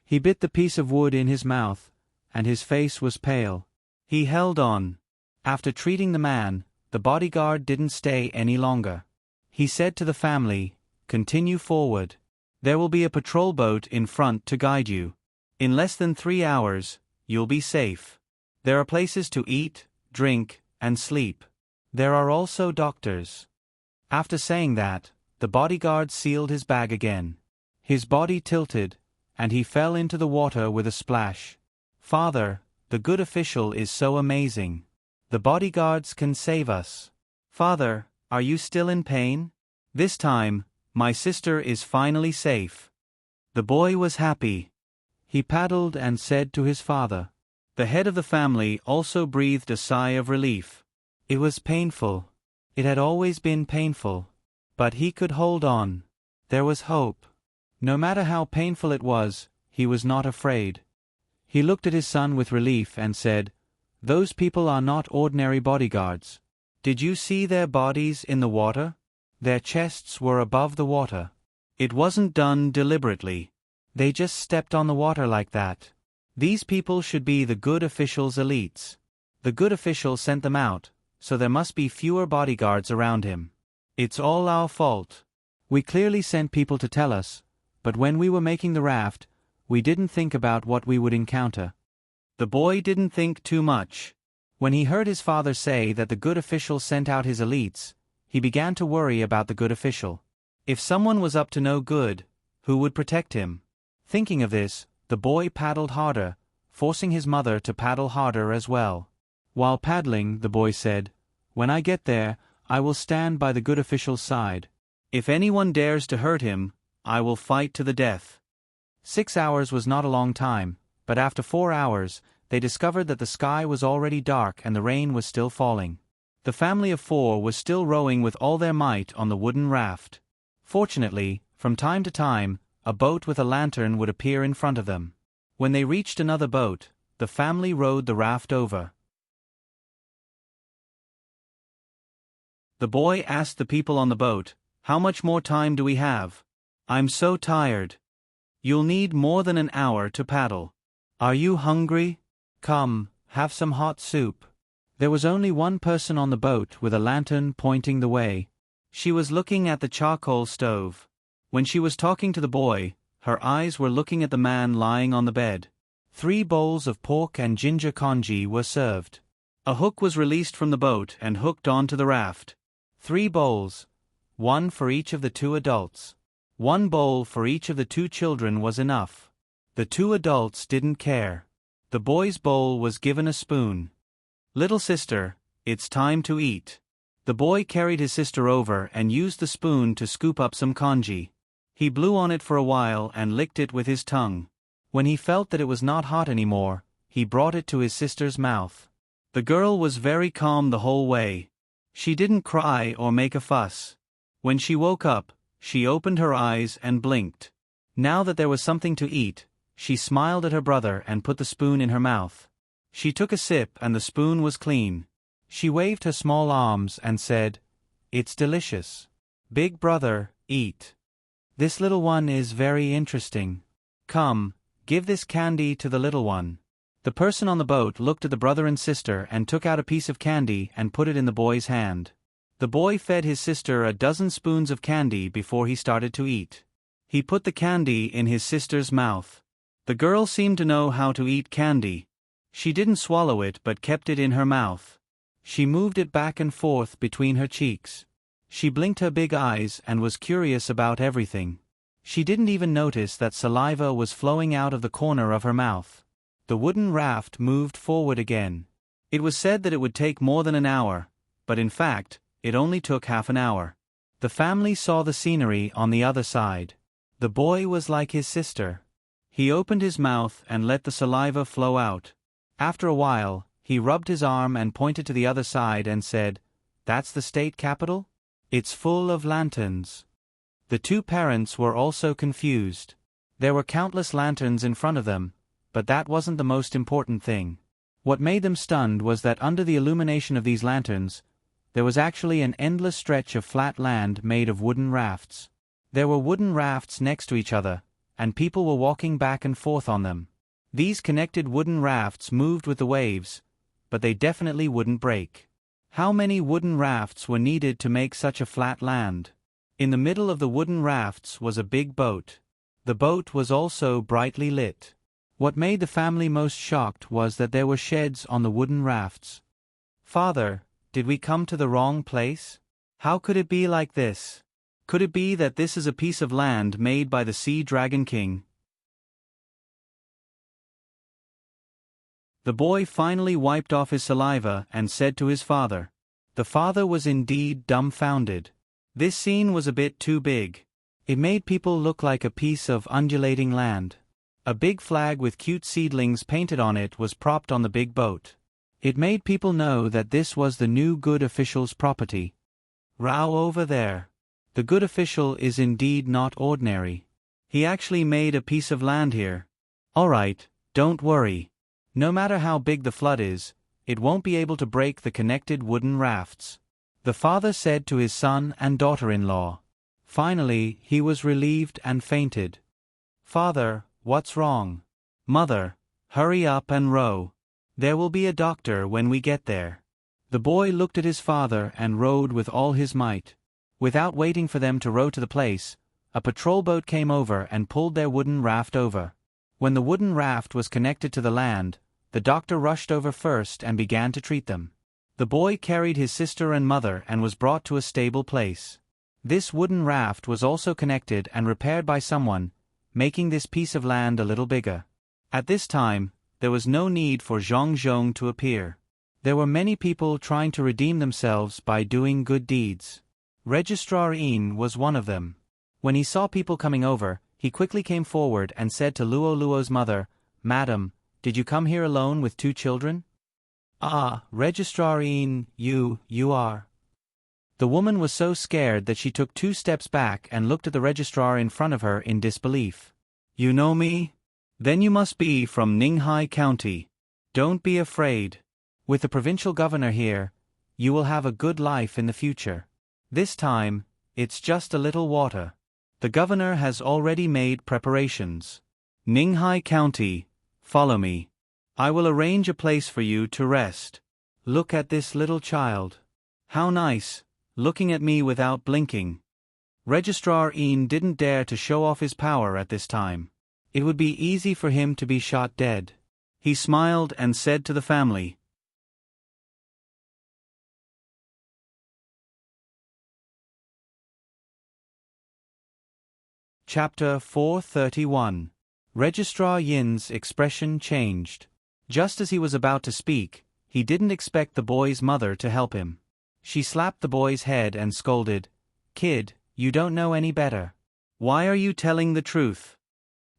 He bit the piece of wood in his mouth, and his face was pale. He held on. After treating the man, the bodyguard didn't stay any longer. He said to the family, "Continue forward. There will be a patrol boat in front to guide you. In less than 3 hours, you'll be safe. There are places to eat, drink, and sleep. There are also doctors." After saying that, the bodyguard sealed his bag again. His body tilted, and he fell into the water with a splash. "Father, the good official is so amazing. The bodyguards can save us. Father, are you still in pain? This time, my sister is finally safe." The boy was happy. He paddled and said to his father. The head of the family also breathed a sigh of relief. It was painful. It had always been painful. But he could hold on. There was hope. No matter how painful it was, he was not afraid. He looked at his son with relief and said, "Those people are not ordinary bodyguards. Did you see their bodies in the water? Their chests were above the water. It wasn't done deliberately. They just stepped on the water like that. These people should be the good official's elites. The good official sent them out, so there must be fewer bodyguards around him. It's all our fault. We clearly sent people to tell us, but when we were making the raft, we didn't think about what we would encounter." The boy didn't think too much. When he heard his father say that the good official sent out his elites, he began to worry about the good official. If someone was up to no good, who would protect him? Thinking of this, the boy paddled harder, forcing his mother to paddle harder as well. While paddling, the boy said, "When I get there, I will stand by the good official's side. If anyone dares to hurt him, I will fight to the death." 6 hours was not a long time, but after 4 hours, they discovered that the sky was already dark and the rain was still falling. The family of 4 was still rowing with all their might on the wooden raft. Fortunately, from time to time, a boat with a lantern would appear in front of them. When they reached another boat, the family rowed the raft over. The boy asked the people on the boat, "How much more time do we have? I'm so tired." "You'll need more than an hour to paddle. Are you hungry? Come, have some hot soup." There was only one person on the boat with a lantern pointing the way. She was looking at the charcoal stove. When she was talking to the boy, her eyes were looking at the man lying on the bed. 3 bowls of pork and ginger congee were served. A hook was released from the boat and hooked onto the raft. 3 bowls, 1 for each of the 2 adults. 1 bowl for each of the 2 children was enough. The 2 adults didn't care. The boy's bowl was given a spoon. "Little sister, it's time to eat." The boy carried his sister over and used the spoon to scoop up some congee. He blew on it for a while and licked it with his tongue. When he felt that it was not hot anymore, he brought it to his sister's mouth. The girl was very calm the whole way. She didn't cry or make a fuss. When she woke up, she opened her eyes and blinked. Now that there was something to eat, she smiled at her brother and put the spoon in her mouth. She took a sip and the spoon was clean. She waved her small arms and said, "It's delicious. Big brother, eat. This little one is very interesting. Come, give this candy to the little one." The person on the boat looked at the brother and sister and took out a piece of candy and put it in the boy's hand. The boy fed his sister a dozen spoons of candy before he started to eat. He put the candy in his sister's mouth. The girl seemed to know how to eat candy. She didn't swallow it but kept it in her mouth. She moved it back and forth between her cheeks. She blinked her big eyes and was curious about everything. She didn't even notice that saliva was flowing out of the corner of her mouth. The wooden raft moved forward again. It was said that it would take more than an hour, but in fact, it only took half an hour. The family saw the scenery on the other side. The boy was like his sister. He opened his mouth and let the saliva flow out. After a while, he rubbed his arm and pointed to the other side and said, "That's the state capital? It's full of lanterns." The two parents were also confused. There were countless lanterns in front of them, but that wasn't the most important thing. What made them stunned was that under the illumination of these lanterns, there was actually an endless stretch of flat land made of wooden rafts. There were wooden rafts next to each other, and people were walking back and forth on them. These connected wooden rafts moved with the waves, but they definitely wouldn't break. How many wooden rafts were needed to make such a flat land? In the middle of the wooden rafts was a big boat. The boat was also brightly lit. What made the family most shocked was that there were sheds on the wooden rafts. "Father, did we come to the wrong place? How could it be like this? Could it be that this is a piece of land made by the Sea Dragon King?" The boy finally wiped off his saliva and said to his father. The father was indeed dumbfounded. This scene was a bit too big. It made people look like a piece of undulating land. A big flag with cute seedlings painted on it was propped on the big boat. It made people know that this was the new good official's property. Row over there. The good official is indeed not ordinary. He actually made a piece of land here. Alright, don't worry. No matter how big the flood is, it won't be able to break the connected wooden rafts. The father said to his son and daughter-in-law. Finally, he was relieved and fainted. "Father, what's wrong?" "Mother, hurry up and row. There will be a doctor when we get there." The boy looked at his father and rowed with all his might. Without waiting for them to row to the place, a patrol boat came over and pulled their wooden raft over. When the wooden raft was connected to the land, the doctor rushed over first and began to treat them. The boy carried his sister and mother and was brought to a stable place. This wooden raft was also connected and repaired by someone, making this piece of land a little bigger. At this time, there was no need for Zhong Zhong to appear. There were many people trying to redeem themselves by doing good deeds. Registrar Yin was one of them. When he saw people coming over, he quickly came forward and said to Luo Luo's mother, "Madam, did you come here alone with 2 children?" "Ah, Registrar Yin, you are." The woman was so scared that she took 2 steps back and looked at the registrar in front of her in disbelief. "You know me? Then you must be from Ninghai County. Don't be afraid. With the provincial governor here, you will have a good life in the future. This time, it's just a little water. The governor has already made preparations. Ninghai County, follow me. I will arrange a place for you to rest. Look at this little child. How nice, looking at me without blinking." Registrar Yin didn't dare to show off his power at this time. It would be easy for him to be shot dead. He smiled and said to the family. Chapter 431. Registrar Yin's expression changed. Just as he was about to speak, he didn't expect the boy's mother to help him. She slapped the boy's head and scolded, "Kid, you don't know any better. Why are you telling the truth?"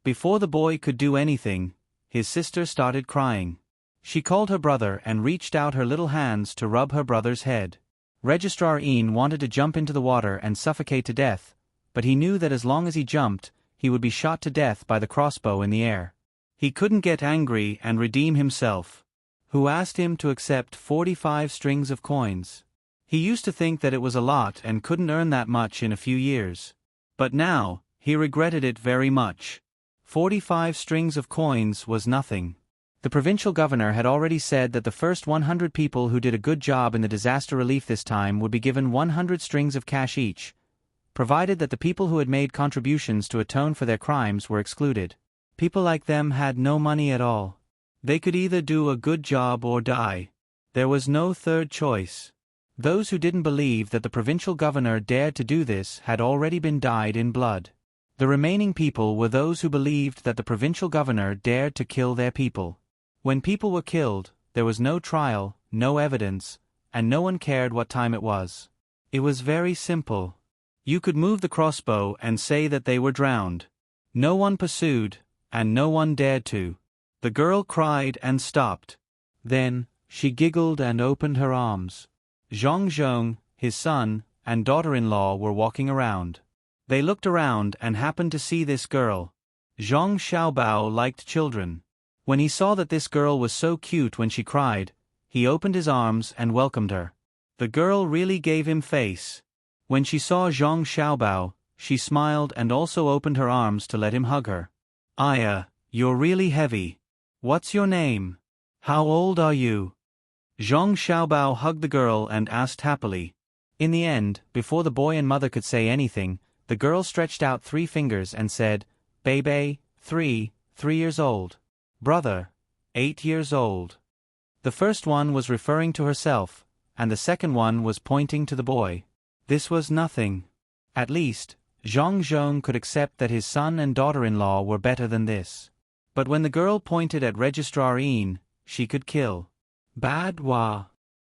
Before the boy could do anything, his sister started crying. She called her brother and reached out her little hands to rub her brother's head. Registrar Yin wanted to jump into the water and suffocate to death, but he knew that as long as he jumped, he would be shot to death by the crossbow in the air. He couldn't get angry and redeem himself. Who asked him to accept 45 strings of coins? He used to think that it was a lot and couldn't earn that much in a few years. But now, he regretted it very much. 45 strings of coins was nothing. The provincial governor had already said that the first 100 people who did a good job in the disaster relief this time would be given 100 strings of cash each, provided that the people who had made contributions to atone for their crimes were excluded. People like them had no money at all. They could either do a good job or die. There was no third choice. Those who didn't believe that the provincial governor dared to do this had already been dyed in blood. The remaining people were those who believed that the provincial governor dared to kill their people. When people were killed, there was no trial, no evidence, and no one cared what time it was. It was very simple. You could move the crossbow and say that they were drowned. No one pursued, and no one dared to. The girl cried and stopped. Then, she giggled and opened her arms. Zhang Zhong, his son, and daughter-in-law were walking around. They looked around and happened to see this girl. Zhang Xiaobao liked children. When he saw that this girl was so cute when she cried, he opened his arms and welcomed her. The girl really gave him face. When she saw Zhang Xiaobao, she smiled and also opened her arms to let him hug her. "Aya, you're really heavy. What's your name? How old are you?" Zhang Xiaobao hugged the girl and asked happily. In the end, before the boy and mother could say anything, the girl stretched out 3 fingers and said, "Baby, 3 years old. Brother, 8 years old." The first one was referring to herself, and the second one was pointing to the boy. This was nothing. At least, Zhang Zhong could accept that his son and daughter-in-law were better than this. But when the girl pointed at Registrar Yin, she could kill. Bad wa.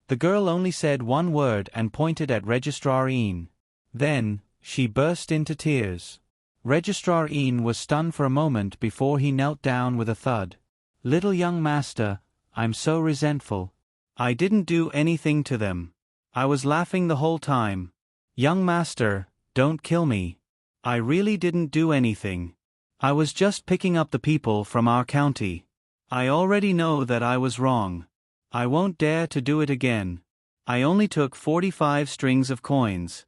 The girl only said one word and pointed at Registrar Yin. Then, she burst into tears. Registrar Yin was stunned for a moment before he knelt down with a thud. "Little young master, I'm so resentful. I didn't do anything to them. I was laughing the whole time. Young master, don't kill me. I really didn't do anything. I was just picking up the people from our county. I already know that I was wrong. I won't dare to do it again. I only took 45 strings of coins.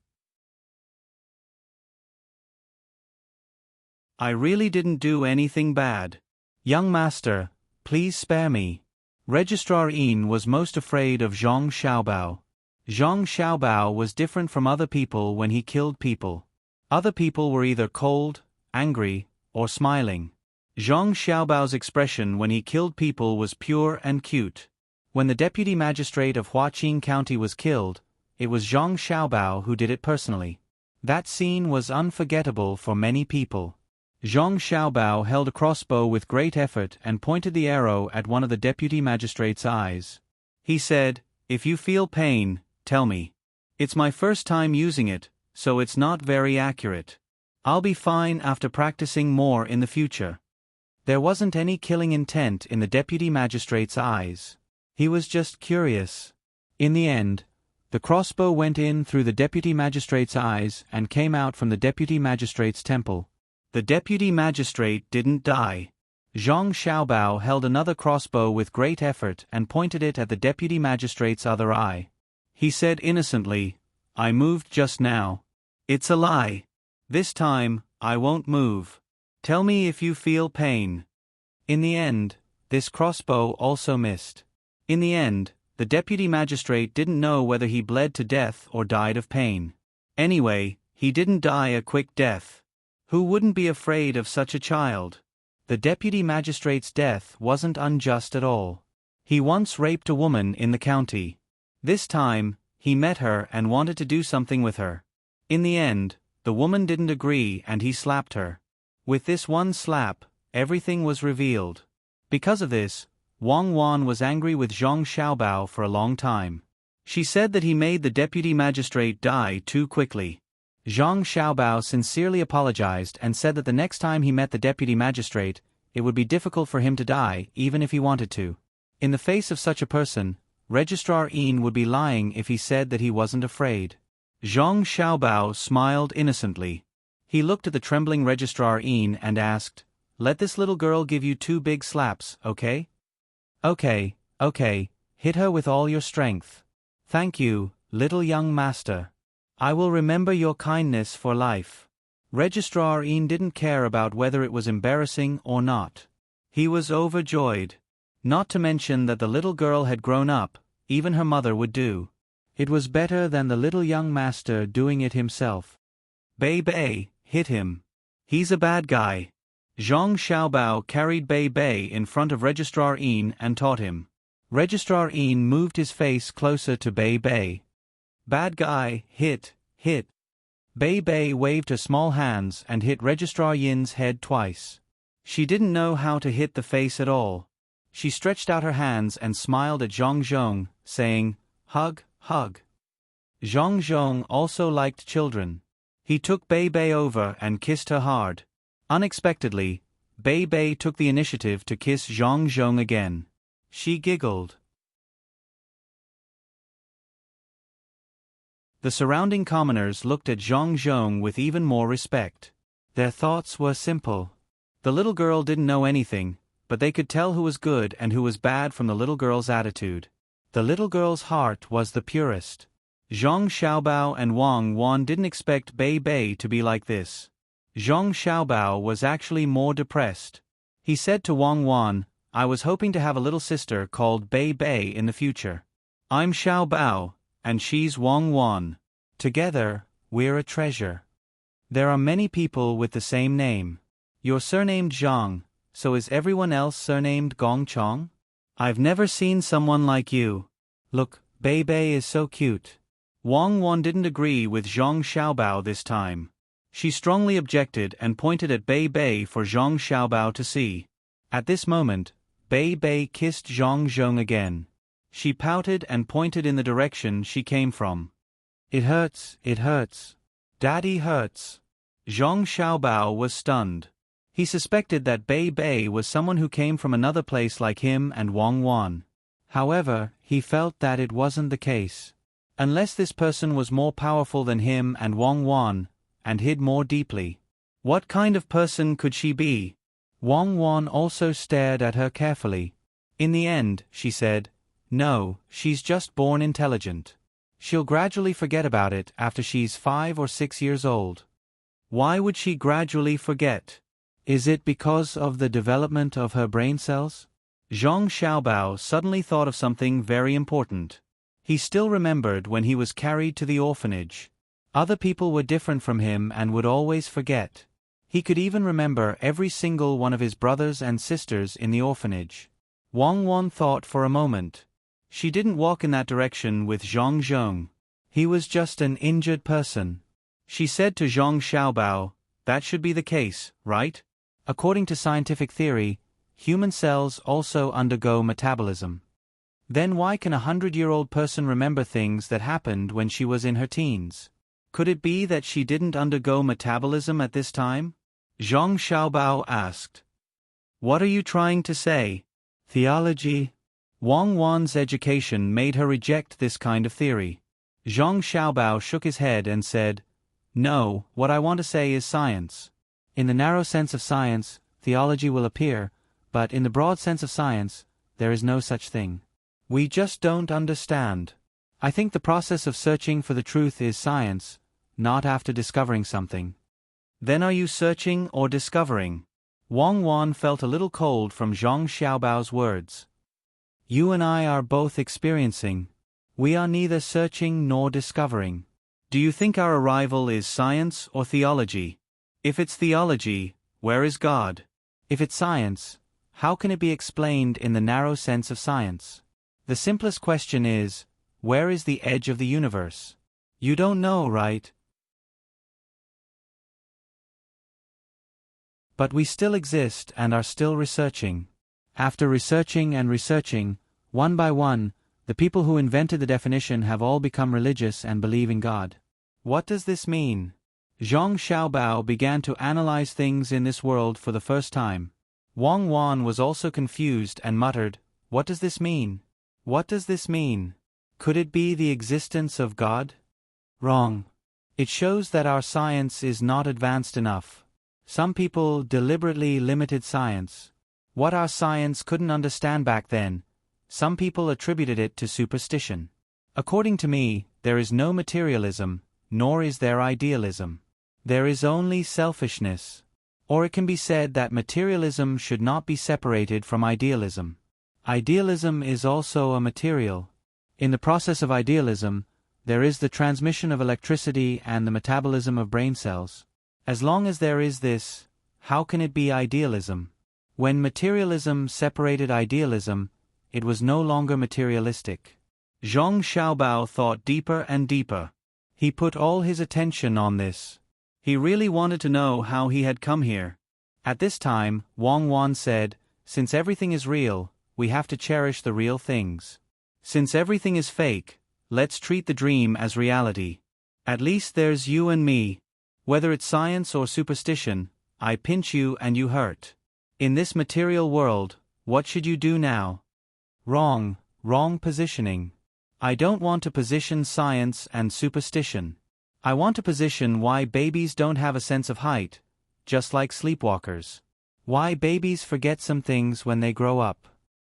I really didn't do anything bad. Young master, please spare me." Registrar Yin was most afraid of Zhang Xiaobao. Zhang Xiaobao was different from other people when he killed people. Other people were either cold, angry, or smiling. Zhang Xiaobao's expression when he killed people was pure and cute. When the deputy magistrate of Huaqing County was killed, it was Zhang Xiaobao who did it personally. That scene was unforgettable for many people. Zhang Xiaobao held a crossbow with great effort and pointed the arrow at one of the deputy magistrate's eyes. He said, "If you feel pain, tell me. It's my first time using it, so it's not very accurate. I'll be fine after practicing more in the future." There wasn't any killing intent in the deputy magistrate's eyes. He was just curious. In the end, the crossbow went in through the deputy magistrate's eyes and came out from the deputy magistrate's temple. The deputy magistrate didn't die. Zhang Xiaobao held another crossbow with great effort and pointed it at the deputy magistrate's other eye. He said innocently, "I moved just now. It's a lie. This time, I won't move. Tell me if you feel pain." In the end, this crossbow also missed. In the end, the deputy magistrate didn't know whether he bled to death or died of pain. Anyway, he didn't die a quick death. Who wouldn't be afraid of such a child? The deputy magistrate's death wasn't unjust at all. He once raped a woman in the county. This time, he met her and wanted to do something with her. In the end, the woman didn't agree and he slapped her. With this one slap, everything was revealed. Because of this, Wang Wan was angry with Zhang Xiaobao for a long time. She said that he made the deputy magistrate die too quickly. Zhang Xiaobao sincerely apologized and said that the next time he met the deputy magistrate, it would be difficult for him to die even if he wanted to. In the face of such a person, Registrar Yin would be lying if he said that he wasn't afraid. Zhang Xiaobao smiled innocently. He looked at the trembling Registrar Yin and asked, "Let this little girl give you 2 big slaps, okay?" Okay, hit her with all your strength. Thank you, little young master. I will remember your kindness for life." Registrar Yin didn't care about whether it was embarrassing or not. He was overjoyed. Not to mention that the little girl had grown up, even her mother would do. It was better than the little young master doing it himself. Bei Bei, hit him. He's a bad guy. Zhang Xiaobao carried Bei Bei in front of Registrar Yin and taught him. Registrar Yin moved his face closer to Bei Bei. Bad guy, hit, hit. Bei Bei waved her small hands and hit Registrar Yin's head twice. She didn't know how to hit the face at all. She stretched out her hands and smiled at Zhang Zhong, saying, "Hug, hug." Zhang Zhong also liked children. He took Bei Bei over and kissed her hard. Unexpectedly, Bei Bei took the initiative to kiss Zhang Zhong again. She giggled. The surrounding commoners looked at Zhang Zhong with even more respect. Their thoughts were simple. The little girl didn't know anything, but they could tell who was good and who was bad from the little girl's attitude. The little girl's heart was the purest. Zhang Xiaobao and Wang Wan didn't expect Bei Bei to be like this. Zhang Xiaobao was actually more depressed. He said to Wang Wan, "I was hoping to have a little sister called Bei Bei in the future. I'm Xiaobao, and she's Wang Wan. Together, we're a treasure. There are many people with the same name. You're surnamed Zhang, so is everyone else surnamed Gongchong? I've never seen someone like you. Look, Bei Bei is so cute." Wang Wan didn't agree with Zhang Xiaobao this time. She strongly objected and pointed at Bei Bei for Zhang Xiaobao to see. At this moment, Bei Bei kissed Zhang Zhong again. She pouted and pointed in the direction she came from. It hurts, Daddy hurts." Zhang Xiaobao was stunned. He suspected that Bei Bei was someone who came from another place like him and Wang Wan. However, he felt that it wasn't the case. Unless this person was more powerful than him and Wang Wan, and hid more deeply. What kind of person could she be? Wang Wan also stared at her carefully. In the end, she said, "No, she's just born intelligent. She'll gradually forget about it after she's 5 or 6 years old." Why would she gradually forget? Is it because of the development of her brain cells? Zhang Xiaobao suddenly thought of something very important. He still remembered when he was carried to the orphanage. Other people were different from him and would always forget. He could even remember every single one of his brothers and sisters in the orphanage. Wang Wan thought for a moment. She didn't walk in that direction with Zhang Zhong. He was just an injured person. She said to Zhang Xiaobao, "That should be the case, right? According to scientific theory, human cells also undergo metabolism. Then why can a 100-year-old person remember things that happened when she was in her teens? Could it be that she didn't undergo metabolism at this time?" Zhang Xiaobao asked. "What are you trying to say?" "Theology." Wang Wan's education made her reject this kind of theory. Zhang Xiaobao shook his head and said, "No, what I want to say is science. In the narrow sense of science, theology will appear, but in the broad sense of science, there is no such thing. We just don't understand. I think the process of searching for the truth is science, not after discovering something." "Then are you searching or discovering?" Wang Wan felt a little cold from Zhang Xiaobao's words. "You and I are both experiencing. We are neither searching nor discovering. Do you think our arrival is science or theology? If it's theology, where is God? If it's science, how can it be explained in the narrow sense of science? The simplest question is, where is the edge of the universe? You don't know, right? But we still exist and are still researching. After researching and researching, one by one, the people who invented the definition have all become religious and believe in God. What does this mean?" Zhang Xiaobao began to analyze things in this world for the first time. Wang Wan was also confused and muttered, "What does this mean? What does this mean? Could it be the existence of God?" Wrong. It shows that our science is not advanced enough. Some people deliberately limited science. What our science couldn't understand back then, some people attributed it to superstition. According to me, there is no materialism, nor is there idealism. There is only selfishness. Or it can be said that materialism should not be separated from idealism. Idealism is also a material. In the process of idealism, there is the transmission of electricity and the metabolism of brain cells. As long as there is this, how can it be idealism? When materialism separated idealism, it was no longer materialistic. Zhang Xiaobao thought deeper and deeper. He put all his attention on this. He really wanted to know how he had come here. At this time, Wang Wan said, "Since everything is real, we have to cherish the real things. Since everything is fake, let's treat the dream as reality. At least there's you and me. Whether it's science or superstition, I pinch you and you hurt. In this material world, what should you do now?" Wrong positioning. I don't want to position science and superstition. I want to position why babies don't have a sense of height, just like sleepwalkers. Why babies forget some things when they grow up.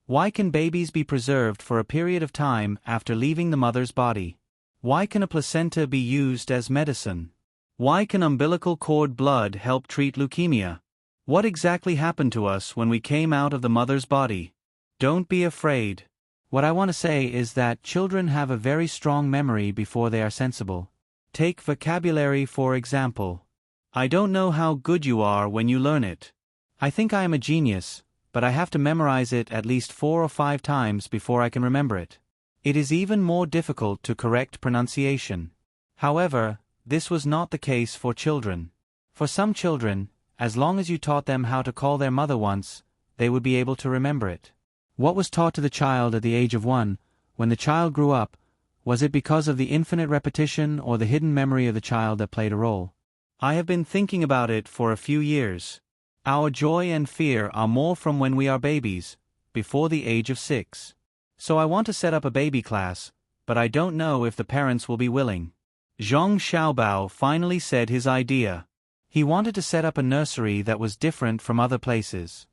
Why can babies be preserved for a period of time after leaving the mother's body? Why can a placenta be used as medicine? Why can umbilical cord blood help treat leukemia? What exactly happened to us when we came out of the mother's body? Don't be afraid. What I want to say is that children have a very strong memory before they are sensible. Take vocabulary for example. I don't know how good you are when you learn it. I think I am a genius, but I have to memorize it at least 4 or 5 times before I can remember it. It is even more difficult to correct pronunciation. However, this was not the case for children. For some children, as long as you taught them how to call their mother once, they would be able to remember it. What was taught to the child at the age of 1, when the child grew up, was it because of the infinite repetition or the hidden memory of the child that played a role? I have been thinking about it for a few years. Our joy and fear are more from when we are babies, before the age of 6. So I want to set up a baby class, but I don't know if the parents will be willing. Zhang Xiaobao finally said his idea. He wanted to set up a nursery that was different from other places.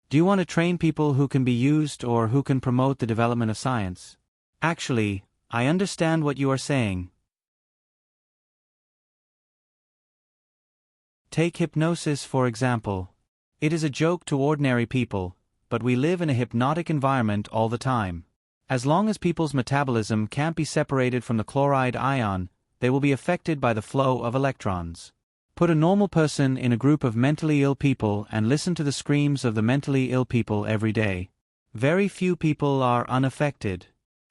Do you want to train people who can be used or who can promote the development of science? Actually, I understand what you are saying. Take hypnosis for example. It is a joke to ordinary people, but we live in a hypnotic environment all the time. As long as people's metabolism can't be separated from the chloride ion, they will be affected by the flow of electrons. Put a normal person in a group of mentally ill people and listen to the screams of the mentally ill people every day. Very few people are unaffected.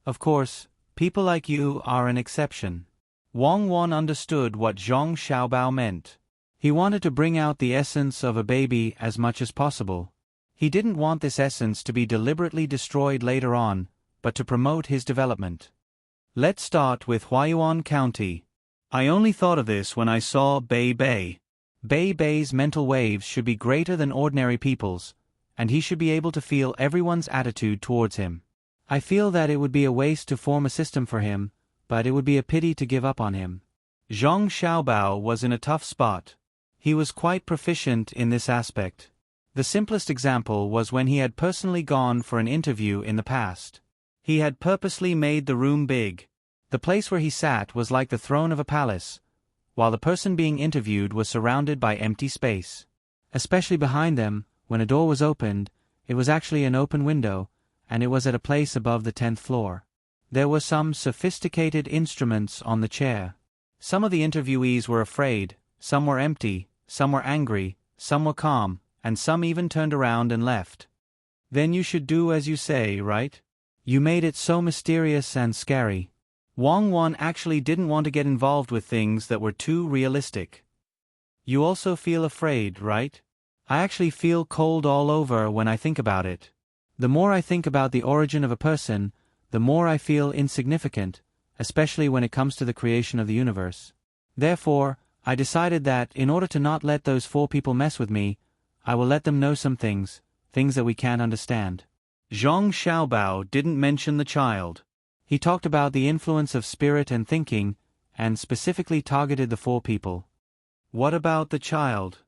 Of course, people like you are an exception. Wang Wan understood what Zhang Xiaobao meant. He wanted to bring out the essence of a baby as much as possible. He didn't want this essence to be deliberately destroyed later on, but to promote his development. Let's start with Huayuan County. I only thought of this when I saw Bei Bei. Bei Bei's mental waves should be greater than ordinary people's, and he should be able to feel everyone's attitude towards him. I feel that it would be a waste to form a system for him, but it would be a pity to give up on him. Zhang Xiaobao was in a tough spot. He was quite proficient in this aspect. The simplest example was when he had personally gone for an interview in the past. He had purposely made the room big. The place where he sat was like the throne of a palace, while the person being interviewed was surrounded by empty space. Especially behind them, when a door was opened, it was actually an open window, and it was at a place above the 10th floor. There were some sophisticated instruments on the chair. Some of the interviewees were afraid, some were empty, some were angry, some were calm, and some even turned around and left. Then you should do as you say, right? You made it so mysterious and scary. Wang Wan actually didn't want to get involved with things that were too realistic. You also feel afraid, right? I actually feel cold all over when I think about it. The more I think about the origin of a person, the more I feel insignificant, especially when it comes to the creation of the universe. Therefore, I decided that in order to not let those 4 people mess with me, I will let them know some things that we can't understand. Zhang Xiaobao didn't mention the child. He talked about the influence of spirit and thinking, and specifically targeted the 4 people. What about the child?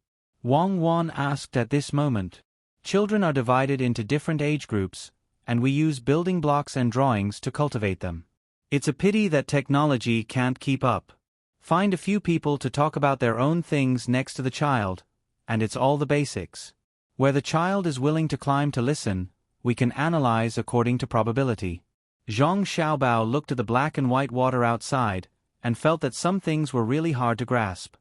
Wang Wan asked at this moment. Children are divided into different age groups, and we use building blocks and drawings to cultivate them. It's a pity that technology can't keep up. Find a few people to talk about their own things next to the child, and it's all the basics. Where the child is willing to climb to listen, we can analyze according to probability. Zhang Xiaobao looked at the black and white water outside, and felt that some things were really hard to grasp.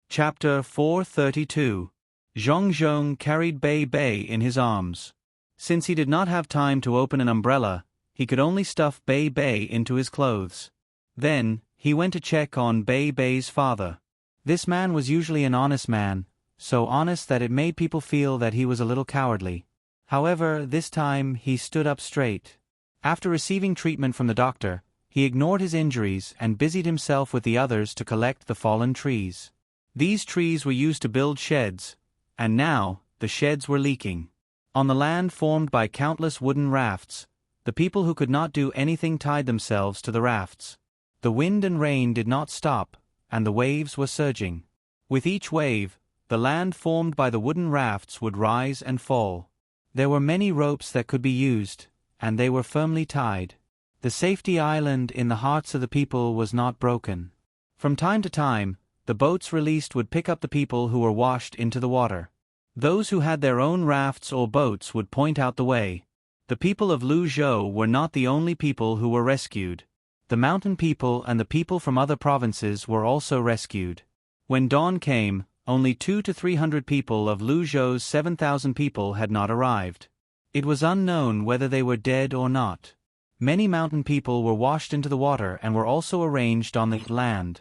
Chapter 432. Zhong Zhong carried Bei Bei in his arms. Since he did not have time to open an umbrella, he could only stuff Bei Bei into his clothes. Then, he went to check on Bei Bei's father. This man was usually an honest man, so honest that it made people feel that he was a little cowardly. However, this time he stood up straight. After receiving treatment from the doctor, he ignored his injuries and busied himself with the others to collect the fallen trees. These trees were used to build sheds, and now, the sheds were leaking. On the land formed by countless wooden rafts, the people who could not do anything tied themselves to the rafts. The wind and rain did not stop, and the waves were surging. With each wave, the land formed by the wooden rafts would rise and fall. There were many ropes that could be used, and they were firmly tied. The safety island in the hearts of the people was not broken. From time to time, the boats released would pick up the people who were washed into the water. Those who had their own rafts or boats would point out the way. The people of Luzhou were not the only people who were rescued. The mountain people and the people from other provinces were also rescued. When dawn came, only 200 to 300 people of Luzhou's 7,000 people had not arrived. It was unknown whether they were dead or not. Many mountain people were washed into the water and were also arranged on the land.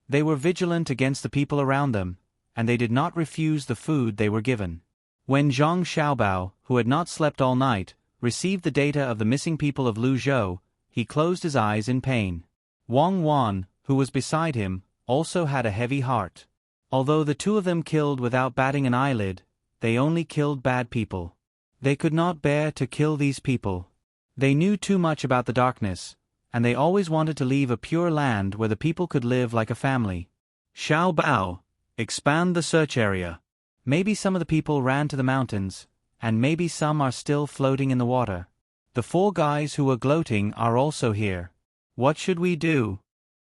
They were vigilant against the people around them, and they did not refuse the food they were given. When Zhang Xiaobao, who had not slept all night, received the data of the missing people of Luzhou, he closed his eyes in pain. Wang Wan, who was beside him, also had a heavy heart. Although the two of them killed without batting an eyelid, they only killed bad people. They could not bear to kill these people. They knew too much about the darkness, and they always wanted to leave a pure land where the people could live like a family. Xiaobao, expand the search area. Maybe some of the people ran to the mountains, and maybe some are still floating in the water. The 4 guys who were gloating are also here. What should we do?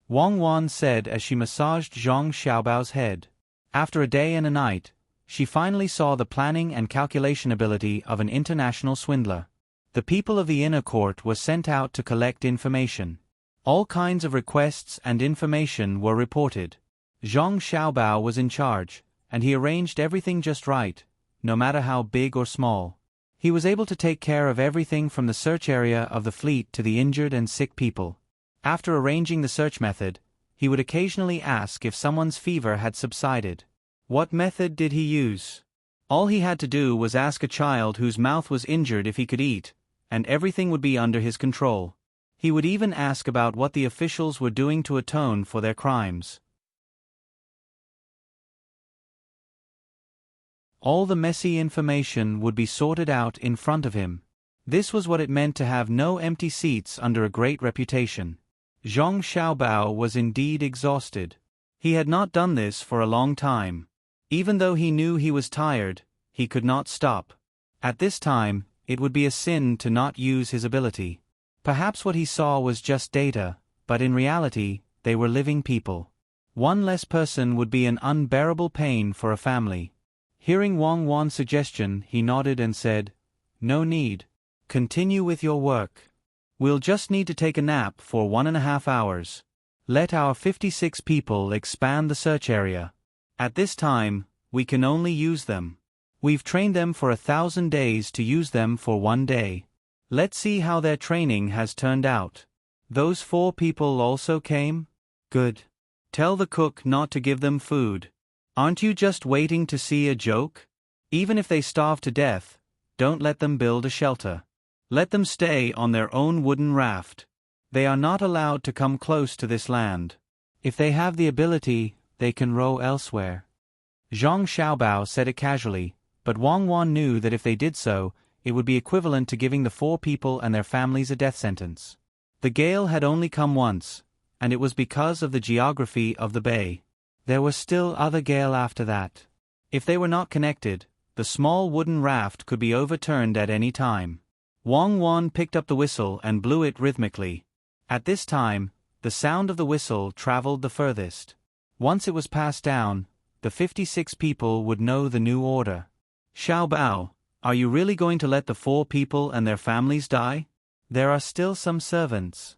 Wang Wan said as she massaged Zhang Xiaobao's head. After a day and a night, she finally saw the planning and calculation ability of an international swindler. The people of the inner court were sent out to collect information. All kinds of requests and information were reported. Zhang Xiaobao was in charge, and he arranged everything just right, no matter how big or small. He was able to take care of everything from the search area of the fleet to the injured and sick people. After arranging the search method, he would occasionally ask if someone's fever had subsided. What method did he use? All he had to do was ask a child whose mouth was injured if he could eat, and everything would be under his control. He would even ask about what the officials were doing to atone for their crimes. All the messy information would be sorted out in front of him. This was what it meant to have no empty seats under a great reputation. Zhang Xiaobao was indeed exhausted. He had not done this for a long time. Even though he knew he was tired, he could not stop. At this time, it would be a sin to not use his ability. Perhaps what he saw was just data, but in reality, they were living people. One less person would be an unbearable pain for a family. Hearing Wang Wan's suggestion, he nodded and said, "No need. Continue with your work. We'll just need to take a nap for 1.5 hours. Let our 56 people expand the search area. At this time, we can only use them. We've trained them for 1,000 days to use them for 1 day. Let's see how their training has turned out." Those 4 people also came? Good. Tell the cook not to give them food. Aren't you just waiting to see a joke? Even if they starve to death, don't let them build a shelter. Let them stay on their own wooden raft. They are not allowed to come close to this land. If they have the ability, they can row elsewhere. Zhang Xiaobao said it casually, but Wang Wan knew that if they did so, it would be equivalent to giving the 4 people and their families a death sentence. The gale had only come once, and it was because of the geography of the bay. There was still other gale after that. If they were not connected, the small wooden raft could be overturned at any time. Wang Wan picked up the whistle and blew it rhythmically. At this time, the sound of the whistle traveled the furthest. Once it was passed down, the 56 people would know the new order. Xiaobao, are you really going to let the 4 people and their families die? There are still some servants.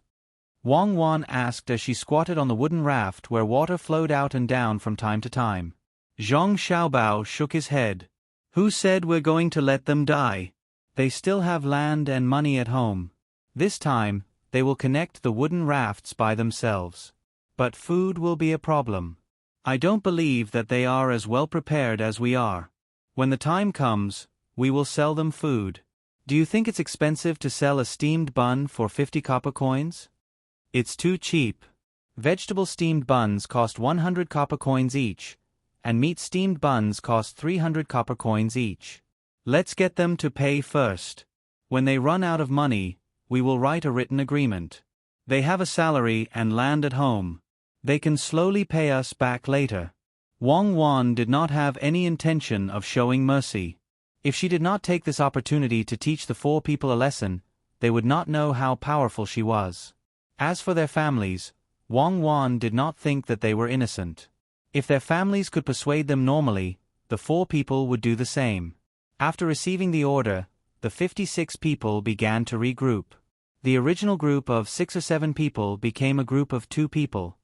Wang Wan asked as she squatted on the wooden raft where water flowed out and down from time to time. Zhang Xiaobao shook his head. Who said we're going to let them die? They still have land and money at home. This time, they will connect the wooden rafts by themselves. But food will be a problem. I don't believe that they are as well prepared as we are. When the time comes, we will sell them food. Do you think it's expensive to sell a steamed bun for 50 copper coins? It's too cheap. Vegetable steamed buns cost 100 copper coins each, and meat steamed buns cost 300 copper coins each. Let's get them to pay first. When they run out of money, we will write a written agreement. They have a salary and land at home. They can slowly pay us back later. Wang Wan did not have any intention of showing mercy. If she did not take this opportunity to teach the 4 people a lesson, they would not know how powerful she was. As for their families, Wang Wan did not think that they were innocent. If their families could persuade them normally, the 4 people would do the same. After receiving the order, the 56 people began to regroup. The original group of 6 or 7 people became a group of 2 people.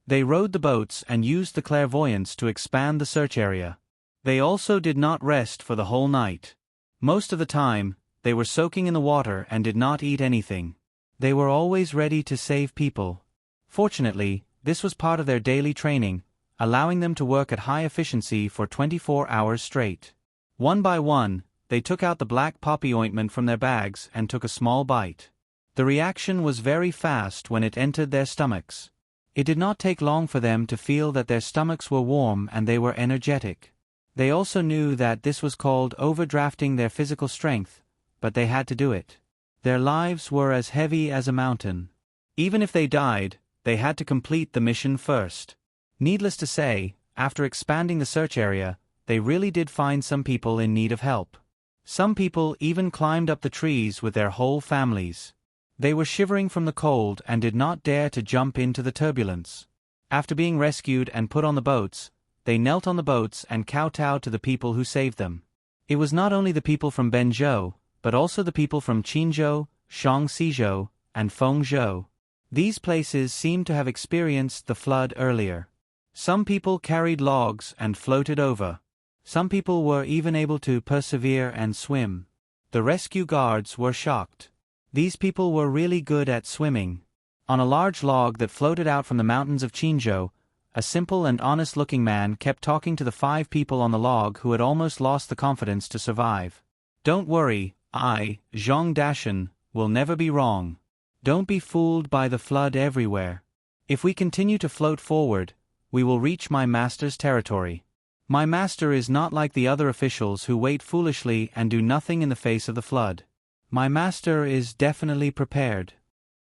They rowed the boats and used the clairvoyance to expand the search area. They also did not rest for the whole night. Most of the time, they were soaking in the water and did not eat anything. They were always ready to save people. Fortunately, this was part of their daily training, allowing them to work at high efficiency for 24 hours straight. One by one, they took out the black poppy ointment from their bags and took a small bite. The reaction was very fast when it entered their stomachs. It did not take long for them to feel that their stomachs were warm and they were energetic. They also knew that this was called overdrafting their physical strength, but they had to do it. Their lives were as heavy as a mountain. Even if they died, they had to complete the mission first. Needless to say, after expanding the search area, they really did find some people in need of help. Some people even climbed up the trees with their whole families. They were shivering from the cold and did not dare to jump into the turbulence. After being rescued and put on the boats, they knelt on the boats and kowtowed to the people who saved them. It was not only the people from Benzhou, but also the people from Qinzhou, Shaanxizhou, and Fengzhou. These places seemed to have experienced the flood earlier. Some people carried logs and floated over. Some people were even able to persevere and swim. The rescue guards were shocked. These people were really good at swimming. On a large log that floated out from the mountains of Qinzhou, a simple and honest-looking man kept talking to the 5 people on the log who had almost lost the confidence to survive. Don't worry, I, Zhang Dashan, will never be wrong. Don't be fooled by the flood everywhere. If we continue to float forward, we will reach my master's territory. My master is not like the other officials who wait foolishly and do nothing in the face of the flood. My master is definitely prepared.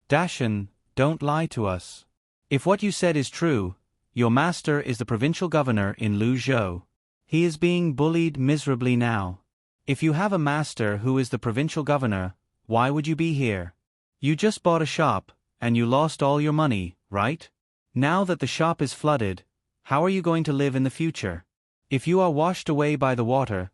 Dashan, don't lie to us. If what you said is true, your master is the provincial governor in Luzhou. He is being bullied miserably now. If you have a master who is the provincial governor, why would you be here? You just bought a shop, and you lost all your money, right? Now that the shop is flooded, how are you going to live in the future? If you are washed away by the water,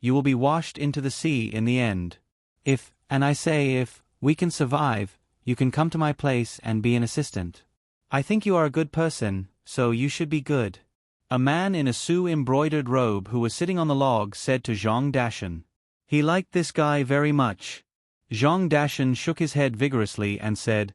you will be washed into the sea in the end. If, and I say if, we can survive, you can come to my place and be an assistant. I think you are a good person, so you should be good. A man in a Sioux-embroidered robe who was sitting on the log said to Zhang Dashan. He liked this guy very much. Zhang Dashan shook his head vigorously and said,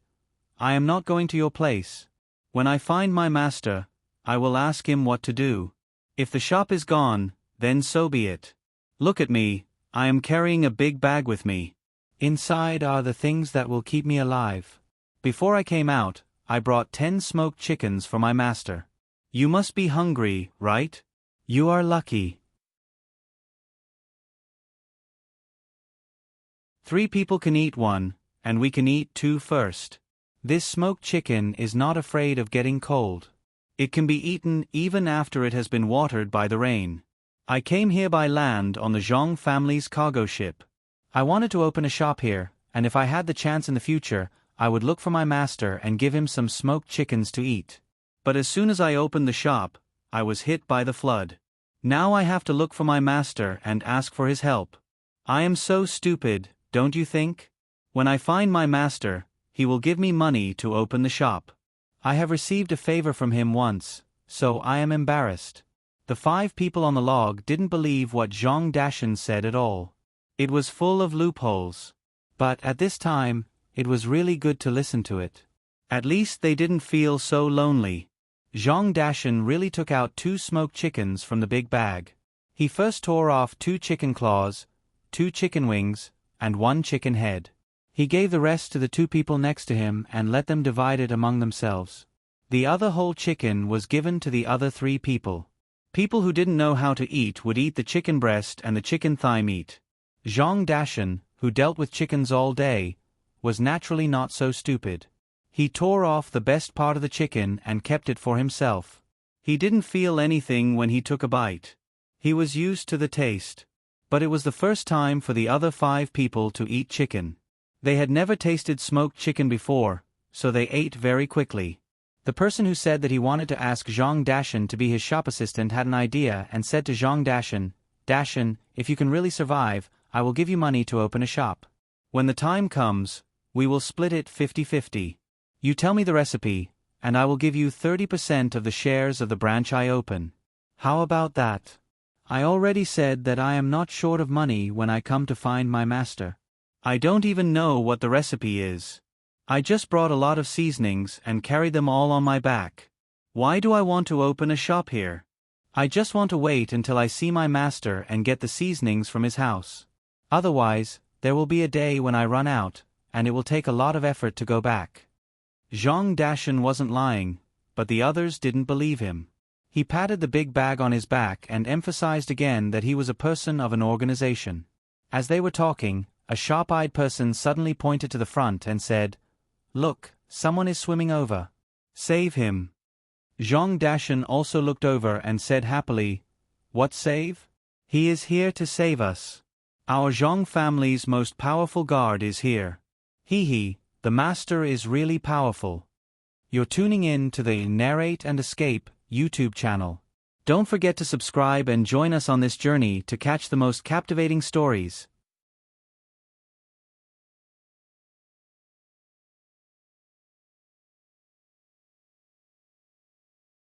I am not going to your place. When I find my master, I will ask him what to do. If the shop is gone, then so be it. Look at me, I am carrying a big bag with me. Inside are the things that will keep me alive. Before I came out, I brought 10 smoked chickens for my master. You must be hungry, right? You are lucky. 3 people can eat one, and we can eat 2 first. This smoked chicken is not afraid of getting cold. It can be eaten even after it has been watered by the rain. I came here by land on the Zhang family's cargo ship. I wanted to open a shop here, and if I had the chance in the future, I would look for my master and give him some smoked chickens to eat. But as soon as I opened the shop, I was hit by the flood. Now I have to look for my master and ask for his help. I am so stupid, don't you think? When I find my master, he will give me money to open the shop. I have received a favor from him once, so I am embarrassed. The 5 people on the log didn't believe what Zhang Dashan said at all. It was full of loopholes. But at this time, it was really good to listen to it. At least they didn't feel so lonely. Zhang Dashan really took out 2 smoked chickens from the big bag. He first tore off 2 chicken claws, 2 chicken wings, and 1 chicken head. He gave the rest to the 2 people next to him and let them divide it among themselves. The other whole chicken was given to the other 3 people. People who didn't know how to eat would eat the chicken breast and the chicken thigh meat. Zhang Dashan, who dealt with chickens all day, was naturally not so stupid. He tore off the best part of the chicken and kept it for himself. He didn't feel anything when he took a bite. He was used to the taste. But it was the first time for the other 5 people to eat chicken. They had never tasted smoked chicken before, so they ate very quickly. The person who said that he wanted to ask Zhang Dashan to be his shop assistant had an idea and said to Zhang Dashan, "Dashan, if you can really survive, I will give you money to open a shop. When the time comes, we will split it 50-50. You tell me the recipe, and I will give you 30% of the shares of the branch I open. How about that? I already said that I am not short of money when I come to find my master. I don't even know what the recipe is. I just brought a lot of seasonings and carried them all on my back. Why do I want to open a shop here? I just want to wait until I see my master and get the seasonings from his house. Otherwise, there will be a day when I run out, and it will take a lot of effort to go back." Zhang Dashan wasn't lying, but the others didn't believe him. He patted the big bag on his back and emphasized again that he was a person of an organization. As they were talking, a sharp-eyed person suddenly pointed to the front and said, "Look, someone is swimming over. Save him." Zhang Dashan also looked over and said happily, "What save? He is here to save us. Our Zhang family's most powerful guard is here. Hee, the master is really powerful." You're tuning in to the Narrate and Escape YouTube channel. Don't forget to subscribe and join us on this journey to catch the most captivating stories.